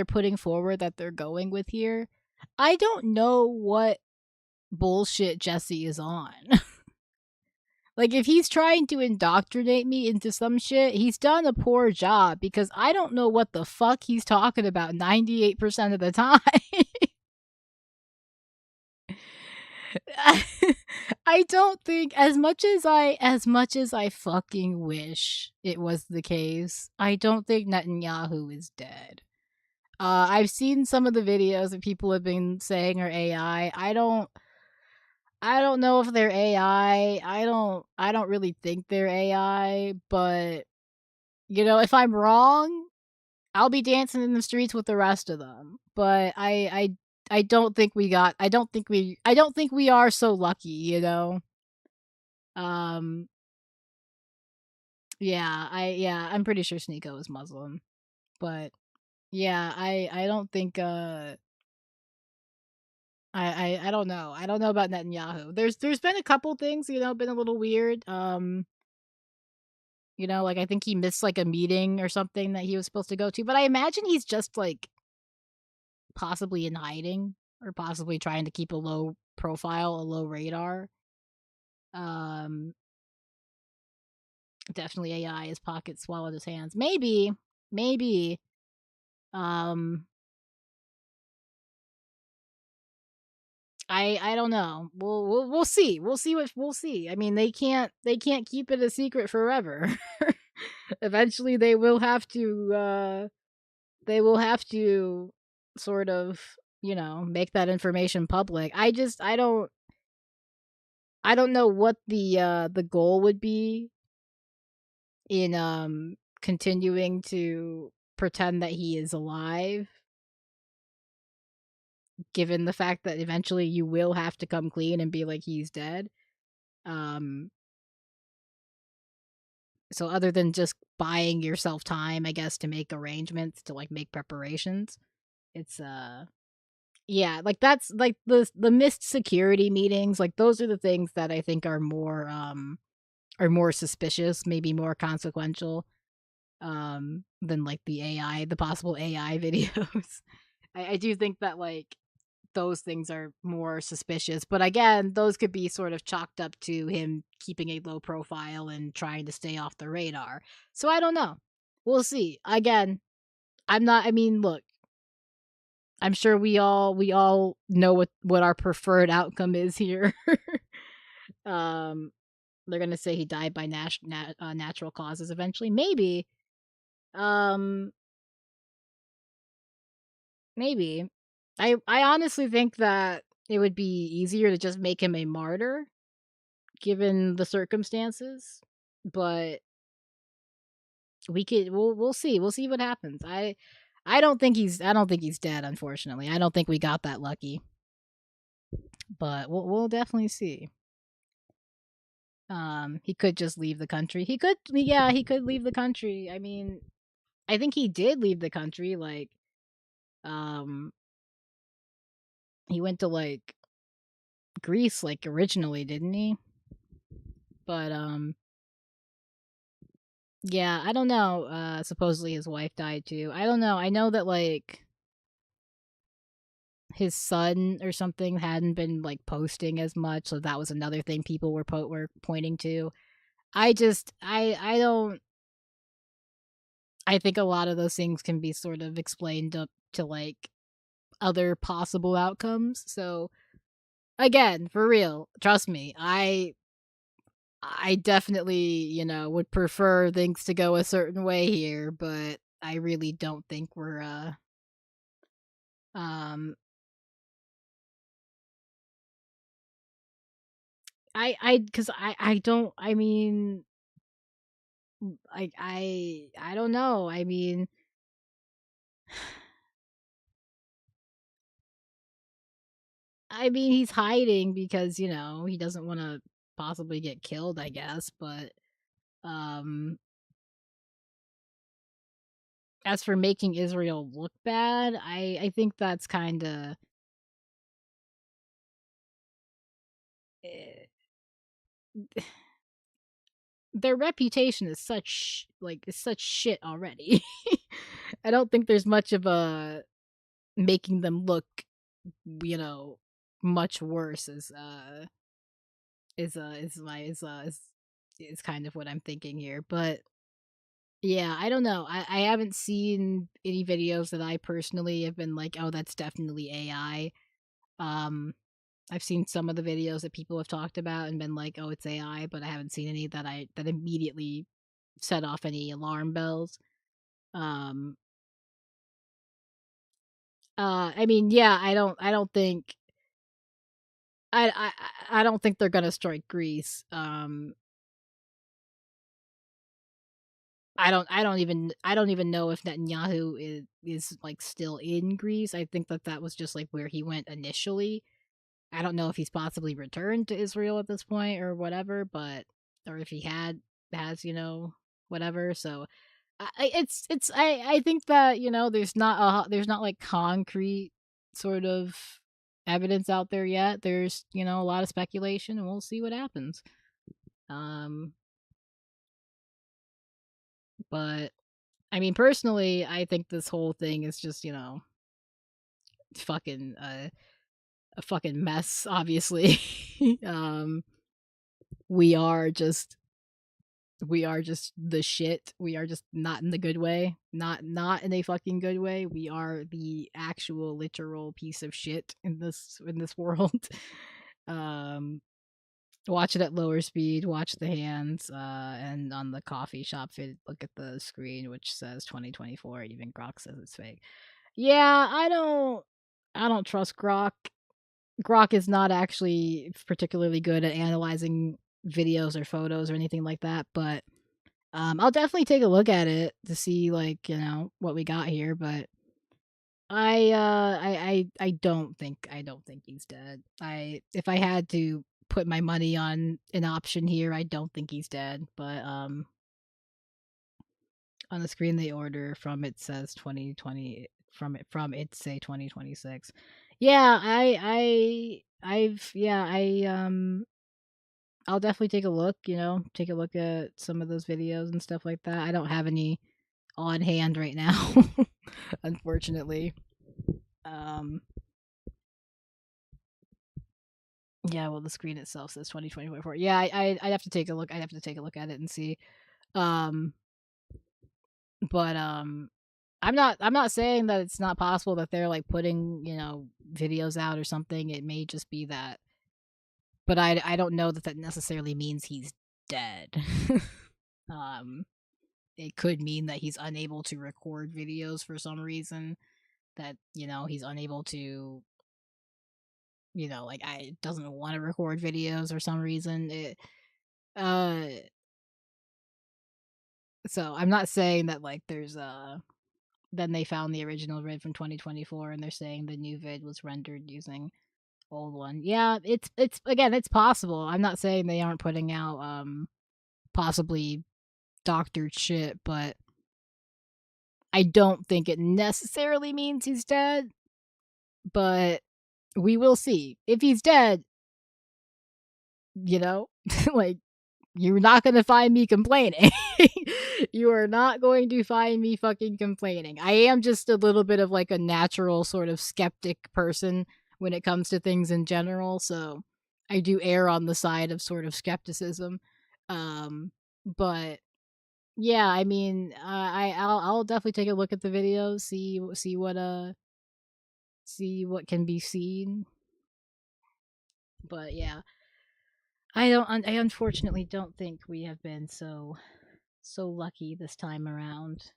putting forward, that they're going with here. I don't know what bullshit Jesse is on. Like, if he's trying to indoctrinate me into some shit, he's done a poor job because I don't know what the fuck he's talking about 98% of the time. I don't think, as much as I fucking wish it was the case, I don't think Netanyahu is dead. I've seen some of the videos that people have been saying are AI. I don't know if they're AI. I don't really think they're AI, but you know, if I'm wrong, I'll be dancing in the streets with the rest of them. But I don't think we are so lucky, you know. Yeah, I'm pretty sure Sneako is Muslim. But yeah, I don't think I don't know. I don't know about Netanyahu. There's been a couple things, you know, been a little weird. You know, like I think he missed like a meeting or something that he was supposed to go to, but I imagine he's just like possibly in hiding or possibly trying to keep a low profile, a low radar. Definitely AI, his pocket swallowed his hands. Maybe. I don't know. We'll see. We'll see. I mean, they can't keep it a secret forever. Eventually they will have to they will have to sort of, make that information public. I don't know what the goal would be in continuing to pretend that he is alive, given the fact that eventually you will have to come clean and be like he's dead. Um so other than just buying yourself time, I guess, to make arrangements, to like make preparations, it's yeah, like that's like the missed security meetings, like those are the things that I think are more suspicious, maybe more consequential than like the possible AI videos. I do think that like those things are more suspicious, but again, those could be sort of chalked up to him keeping a low profile and trying to stay off the radar. So I don't know. We'll see. Again, I mean, look, I'm sure we all know what our preferred outcome is here. um they're going to say he died by natural causes eventually. Maybe. Um maybe. I honestly think that it would be easier to just make him a martyr given the circumstances, but we'll see. We'll see what happens. I don't think he's dead, unfortunately. I don't think we got that lucky. But we'll definitely see. He could just leave the country. He could leave the country. I mean, I think he did leave the country, like um he went to like Greece like originally, didn't he? But yeah, I don't know. Supposedly his wife died too. I don't know. I know that like his son or something hadn't been like posting as much, so that was another thing people were pointing to. I don't. I think a lot of those things can be sort of explained up to like other possible outcomes. So again, for real, trust me, I definitely, would prefer things to go a certain way here, but I really don't think we're um I cuz I don't I mean I don't know. I mean he's hiding because, he doesn't want to possibly get killed, I guess, but um as for making Israel look bad, I think that's kind of their reputation is such shit already. I don't think there's much of a making them look, you know, much worse is kind of what I'm thinking here. But yeah, I don't know. I haven't seen any videos that I personally have been like, oh, that's definitely AI. Um, I've seen some of the videos that people have talked about and been like, oh, it's AI, but I haven't seen any that immediately set off any alarm bells. Um, I mean, yeah, I don't think I don't think they're gonna strike Greece. I don't even know if Netanyahu is like still in Greece. I think that was just like where he went initially. I don't know if he's possibly returned to Israel at this point or whatever, but or if he has whatever. So I think that there's not like concrete sort of evidence out there yet. There's a lot of speculation, and we'll see what happens. Um, but I mean, personally, I think this whole thing is just fucking a fucking mess. Obviously, um, we are just we are just the shit. We are just not in the good way. Not in a fucking good way. We are the actual literal piece of shit in this world. um Watch it at lower speed, watch the hands, and on the coffee shop vid, look at the screen which says 2024, even Grok says it's fake. Yeah, I don't trust Grok. Grok is not actually particularly good at analyzing videos or photos or anything like that, but I'll definitely take a look at it to see, like, you know, what we got here, but I don't think he's dead. If I had to put my money on an option here, I don't think he's dead. But on the screen they order from it says 2020 from it say 2026. Yeah, I'll definitely take a look. You know, take a look at some of those videos and stuff like that. I don't have any on hand right now, unfortunately. Um, Yeah, well, the screen itself says 2024. Yeah, I'd have to take a look. I'd have to take a look at it and see. Um, but I'm not saying that it's not possible that they're like putting, you know, videos out or something. It may just be that, but I don't know that that necessarily means he's dead. um, it could mean that he's unable to record videos for some reason. That, you know, he's unable to, you know, like I doesn't want to record videos or some reason. Uh So I'm not saying that like there's then they found the original vid from 2024 and they're saying the new vid was rendered using old one. Yeah, it's again, it's possible. I'm not saying they aren't putting out possibly doctored shit, but I don't think it necessarily means he's dead, but we will see. If he's dead, you know, like you're not going to find me complaining. You are not going to find me fucking complaining. I am just a little bit of like a natural sort of skeptic person when it comes to things in general, so I do err on the side of sort of skepticism. But yeah, I mean, I'll definitely take a look at the videos, see what can be seen. But yeah, I unfortunately don't think we have been so lucky this time around.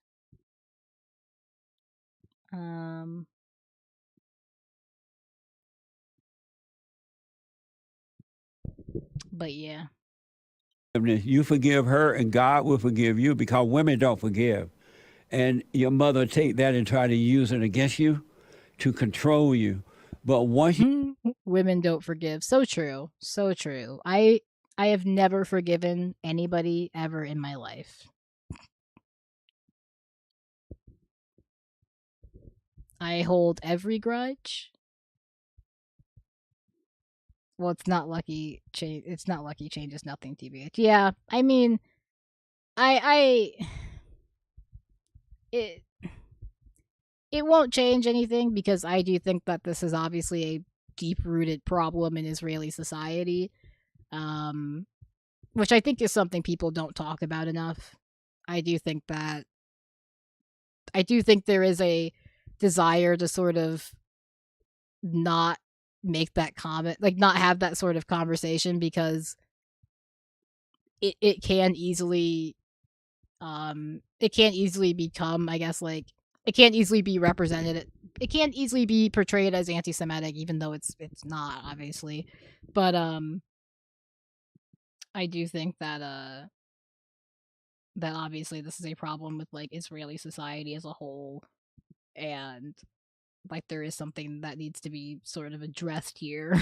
Um but yeah. You forgive her, and God will forgive you because women don't forgive. And your mother take that and try to use it against you to control you. But once you Women don't forgive. So true. So true. I have never forgiven anybody ever in my life. I hold every grudge. Well, it's not lucky changes nothing, TBH. Yeah, I mean, I it it won't change anything because I do think that this is obviously a deep-rooted problem in Israeli society. Um which I think is something people don't talk about enough. I do think that I do think there is a desire to sort of not make that comment, like not have that sort of conversation because it can easily it can't easily become, I guess, like it can't easily be represented, it can't easily be portrayed as anti-Semitic even though it's not, obviously. But I do think that obviously this is a problem with like Israeli society as a whole, and like there is something that needs to be sort of addressed here.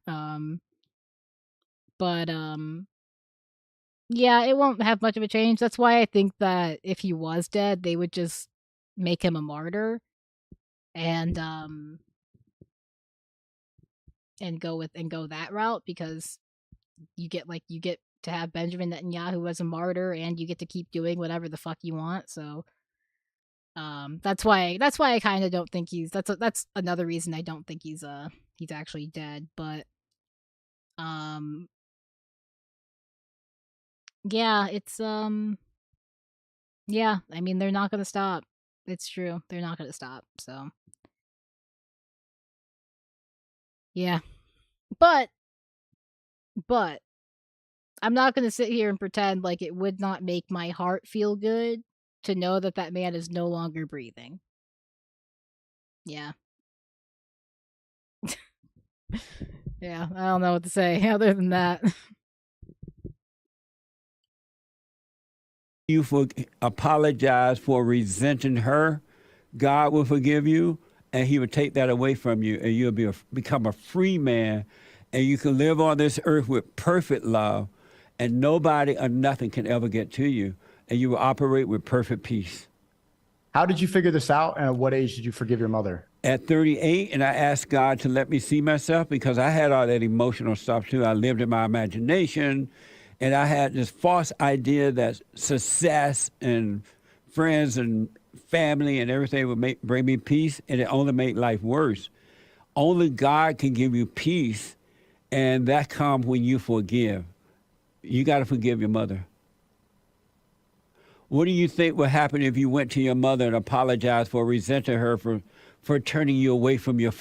um but yeah, it won't have much of a change. That's why I think that if he was dead, they would just make him a martyr and go that route, because you get to have Benjamin Netanyahu as a martyr and you get to keep doing whatever the fuck you want. So that's why I kind of don't think that's another reason I don't think he's actually dead. But um yeah, it's yeah, I mean they're not going to stop. It's true. They're not going to stop. So, yeah. But I'm not gonna sit here and pretend like it would not make my heart feel good to know that that man is no longer breathing. Yeah. Yeah, I don't know what to say other than that. You apologize for resenting her, God will forgive you, and He will take that away from you, and you'll become a free man, and you can live on this earth with perfect love, and nobody or nothing can ever get to you, and you will operate with perfect peace. How did you figure this out? And at what age did you forgive your mother? At 38, and I asked God to let me see myself because I had all that emotional stuff too. I lived in my imagination, and I had this false idea that success and friends and family and everything would bring me peace, and it only made life worse. Only God can give you peace, and that comes when you forgive. You got to forgive your mother. What do you think would happen if you went to your mother and apologized for resenting her for turning you away from your?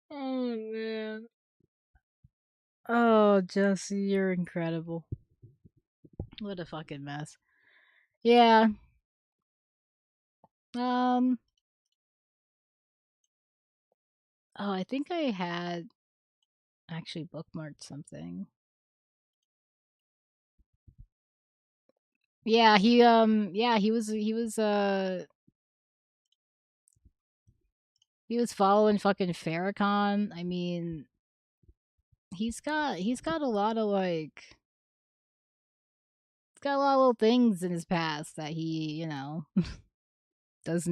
Oh man. Oh, Jesse, you're incredible. What a fucking mess. Yeah. Um. Oh, I think I had actually bookmarked something. Yeah, he was following fucking Farrakhan. I mean, he's got a lot of like he's got a lot of little things in his past that he, does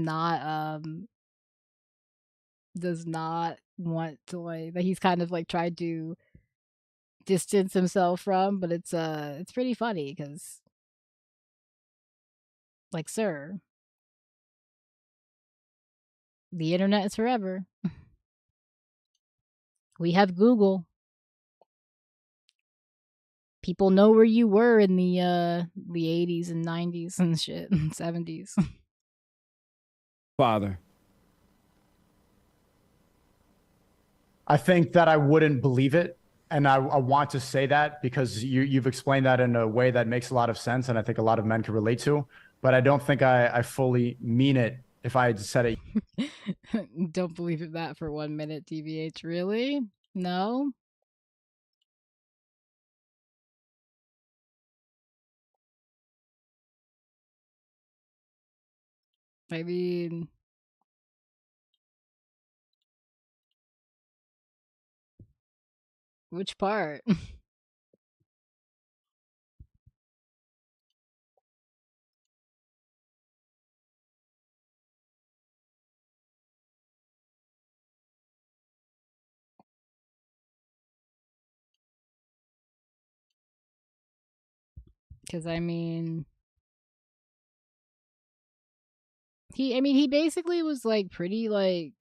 not want to like that he's kind of like tried to distance himself from, but it's pretty funny cuz like, sir, the internet is forever. We have Google. People know where you were in the 80s and 90s and shit and 70s. Father. I think that I wouldn't believe it. And I want to say that because you've explained that in a way that makes a lot of sense. And I think a lot of men can relate to, but I don't think I fully mean it if I had said it. Don't believe in that for 1 minute, TBH. Really? No? I mean, which part? Because I mean, he basically was like pretty like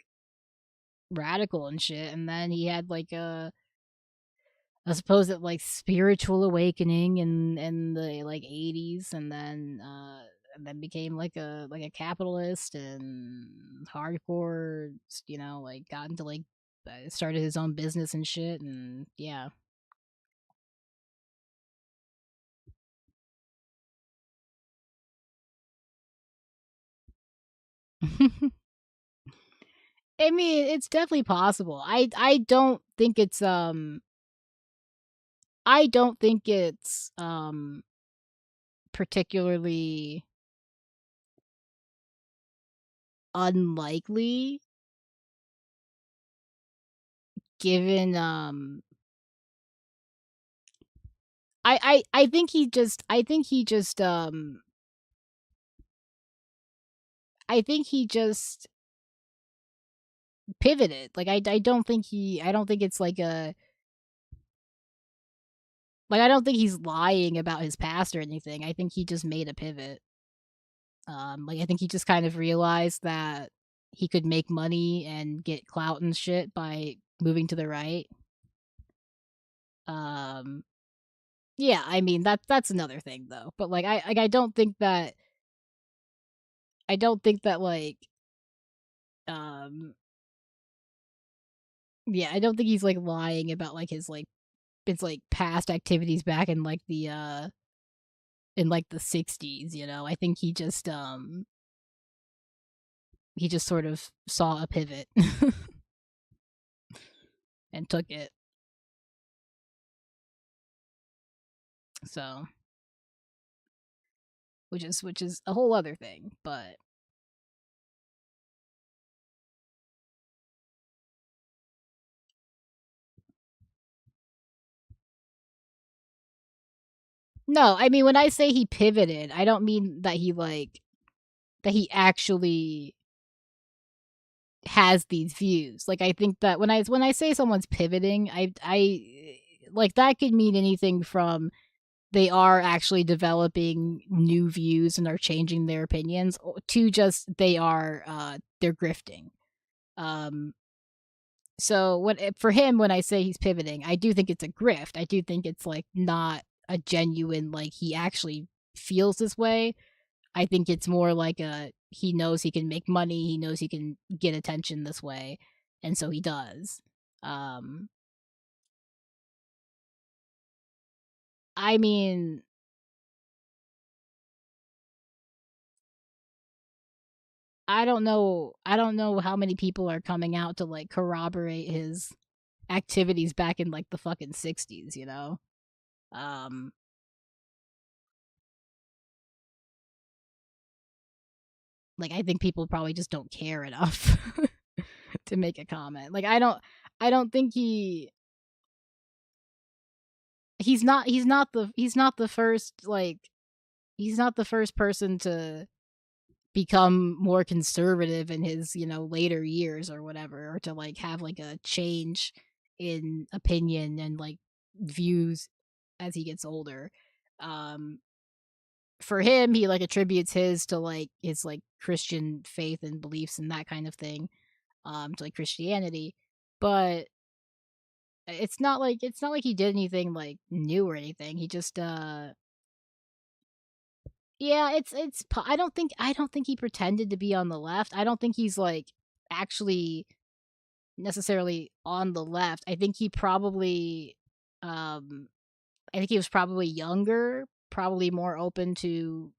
radical and shit, and then he had like a supposed like spiritual awakening in the like 80s, and then became like a capitalist and hardcore, like got into like started his own business and shit, and yeah. I mean, it's definitely possible. I don't think it's particularly unlikely given I think he just I think he just pivoted. Like I don't think it's like I don't think he's lying about his past or anything. I think he just made a pivot. Like I think he just kind of realized that he could make money and get clout and shit by moving to the right. Um yeah, I mean that's another thing though. But like I don't think that like um yeah, I don't think he's like lying about like his like past activities back in like the 60s, you know. I think he just sort of saw a pivot and took it. So, which is a whole other thing, but no, I mean when I say he pivoted, I don't mean that he actually has these views. Like I think that when I say someone's pivoting, I like that could mean anything from they are actually developing new views and are changing their opinions to just they're grifting. So for him, when I say he's pivoting, I do think it's a grift. I do think it's like not a genuine like he actually feels this way. I think it's more like he knows he can make money, he knows he can get attention this way, and so he does. I mean, I don't know how many people are coming out to like corroborate his activities back in like the fucking 60s, you know? Like I think people probably just don't care enough to make a comment. Like I don't think he's not the first like he's not the first person to become more conservative in his, you know, later years or whatever, or to like have like a change in opinion and like views as he gets older. For him, he like attributes his to like his like Christian faith and beliefs and that kind of thing, to like Christianity. But it's not like he did anything like new or anything. He just yeah, I don't think he pretended to be on the left. I don't think he's like actually necessarily on the left. I think he probably I think he was probably younger, probably more open to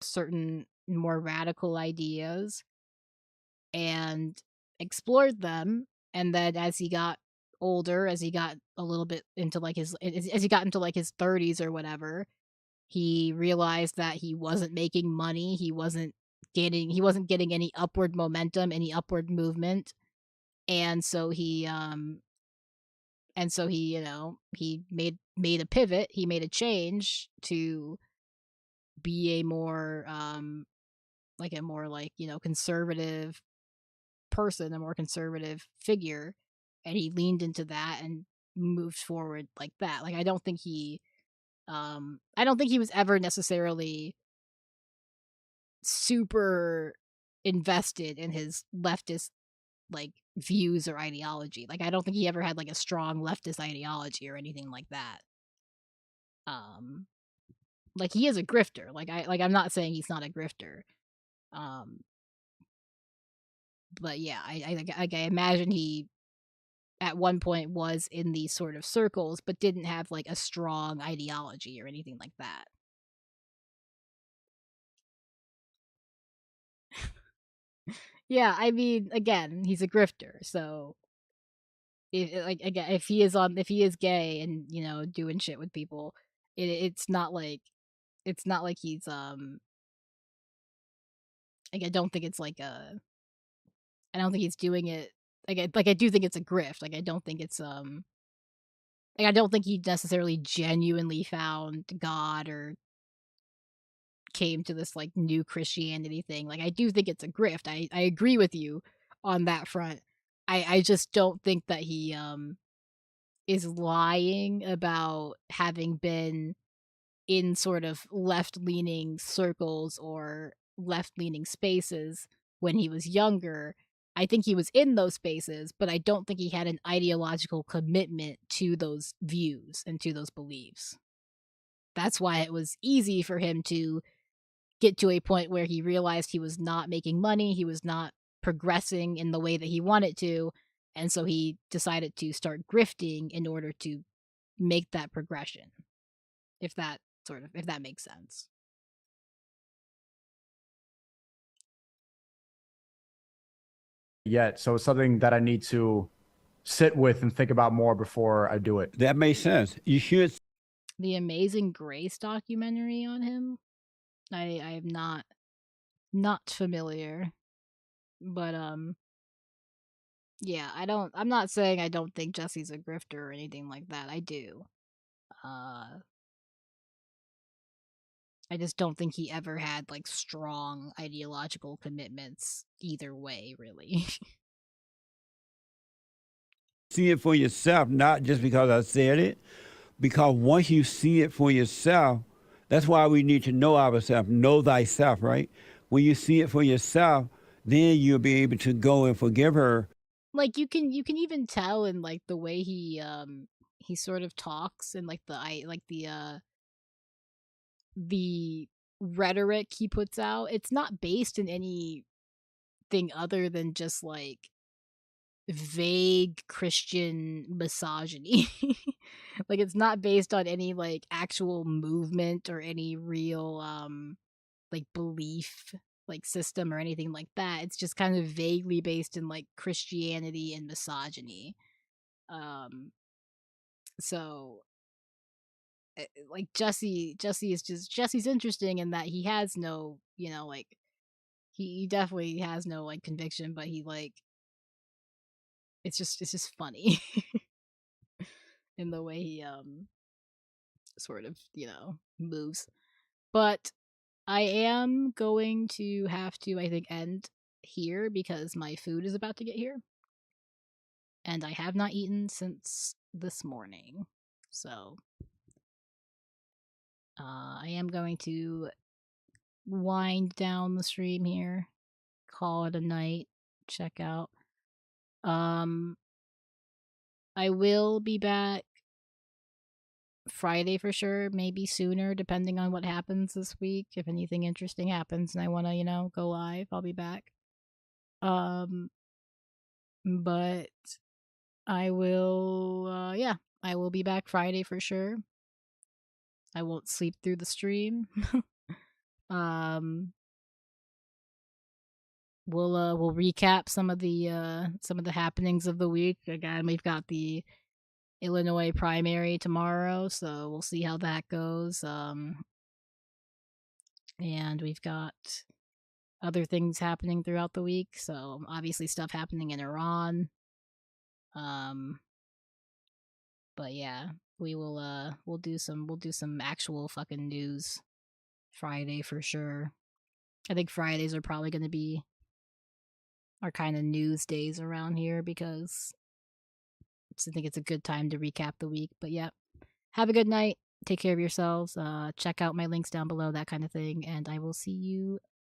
certain more radical ideas and explored them. And then as he got older, as he got a little bit into like as he got into like his 30s or whatever, he realized that he wasn't making money, he wasn't getting any upward momentum, any upward movement. And so he, you know, he made a pivot, he made a change to be a more you know, conservative person, a more conservative figure, and he leaned into that and moved forward like that. Like I don't think he was ever necessarily super invested in his leftist like views or ideology. Like I don't think he ever had like a strong leftist ideology or anything like that. Um like he is a grifter. I'm not saying he's not a grifter. Um but yeah, I imagine he at one point was in these sort of circles but didn't have like a strong ideology or anything like that. Yeah, I mean, again, he's a grifter, so like again, if he is gay and you know doing shit with people, it's not like he's like I don't think it's like a I don't think he's doing it like I do think it's a grift. Like I don't think it's like I don't think he necessarily genuinely found God or came to this like new Christianity thing. Like I do think it's a grift. I agree with you on that front. I just don't think that he is lying about having been in sort of left-leaning circles or left-leaning spaces when he was younger. I think he was in those spaces, but I don't think he had an ideological commitment to those views and to those beliefs. That's why it was easy for him to get to a point where he realized he was not making money, he was not progressing in the way that he wanted to, and so he decided to start grifting in order to make that progression, if that makes sense. Yet, so it's something that I need to sit with and think about more before I do it. That makes sense. You should. The Amazing Grace documentary on him, I am not familiar, but yeah, I'm not saying I don't think Jesse's a grifter or anything like that. I do. I just don't think he ever had like strong ideological commitments either way, really. See it for yourself, not just because I said it, because once you see it for yourself, that's why we need to know ourselves, know thyself, right? When you see it for yourself, then you'll be able to go and forgive her. Like you can even tell in like the way he sort of talks and like the rhetoric he puts out. It's not based in anything other than just like vague Christian misogyny. Like it's not based on any like actual movement or any real like belief like system or anything like that. It's just kind of vaguely based in like Christianity and misogyny. So like Jesse's interesting in that he has no, like he definitely has no like conviction, but he like it's just funny in the way he sort of, moves. But I am going to have to, I think, end here because my food is about to get here. And I have not eaten since this morning. So I am going to wind down the stream here, call it a night, check out. I will be back Friday for sure, maybe sooner, depending on what happens this week. If anything interesting happens and I want to, go live, I'll be back. But I will, I will be back Friday for sure. I won't sleep through the stream. We'll recap some of the happenings of the week. Again, we've got the Illinois primary tomorrow, so we'll see how that goes. And we've got other things happening throughout the week. So obviously stuff happening in Iran. But yeah, we'll do some actual fucking news Friday for sure. I think Fridays are probably going to be our kind of news days around here because I think it's a good time to recap the week. But yeah, have a good night. Take care of yourselves. Check out my links down below, that kind of thing. And I will see you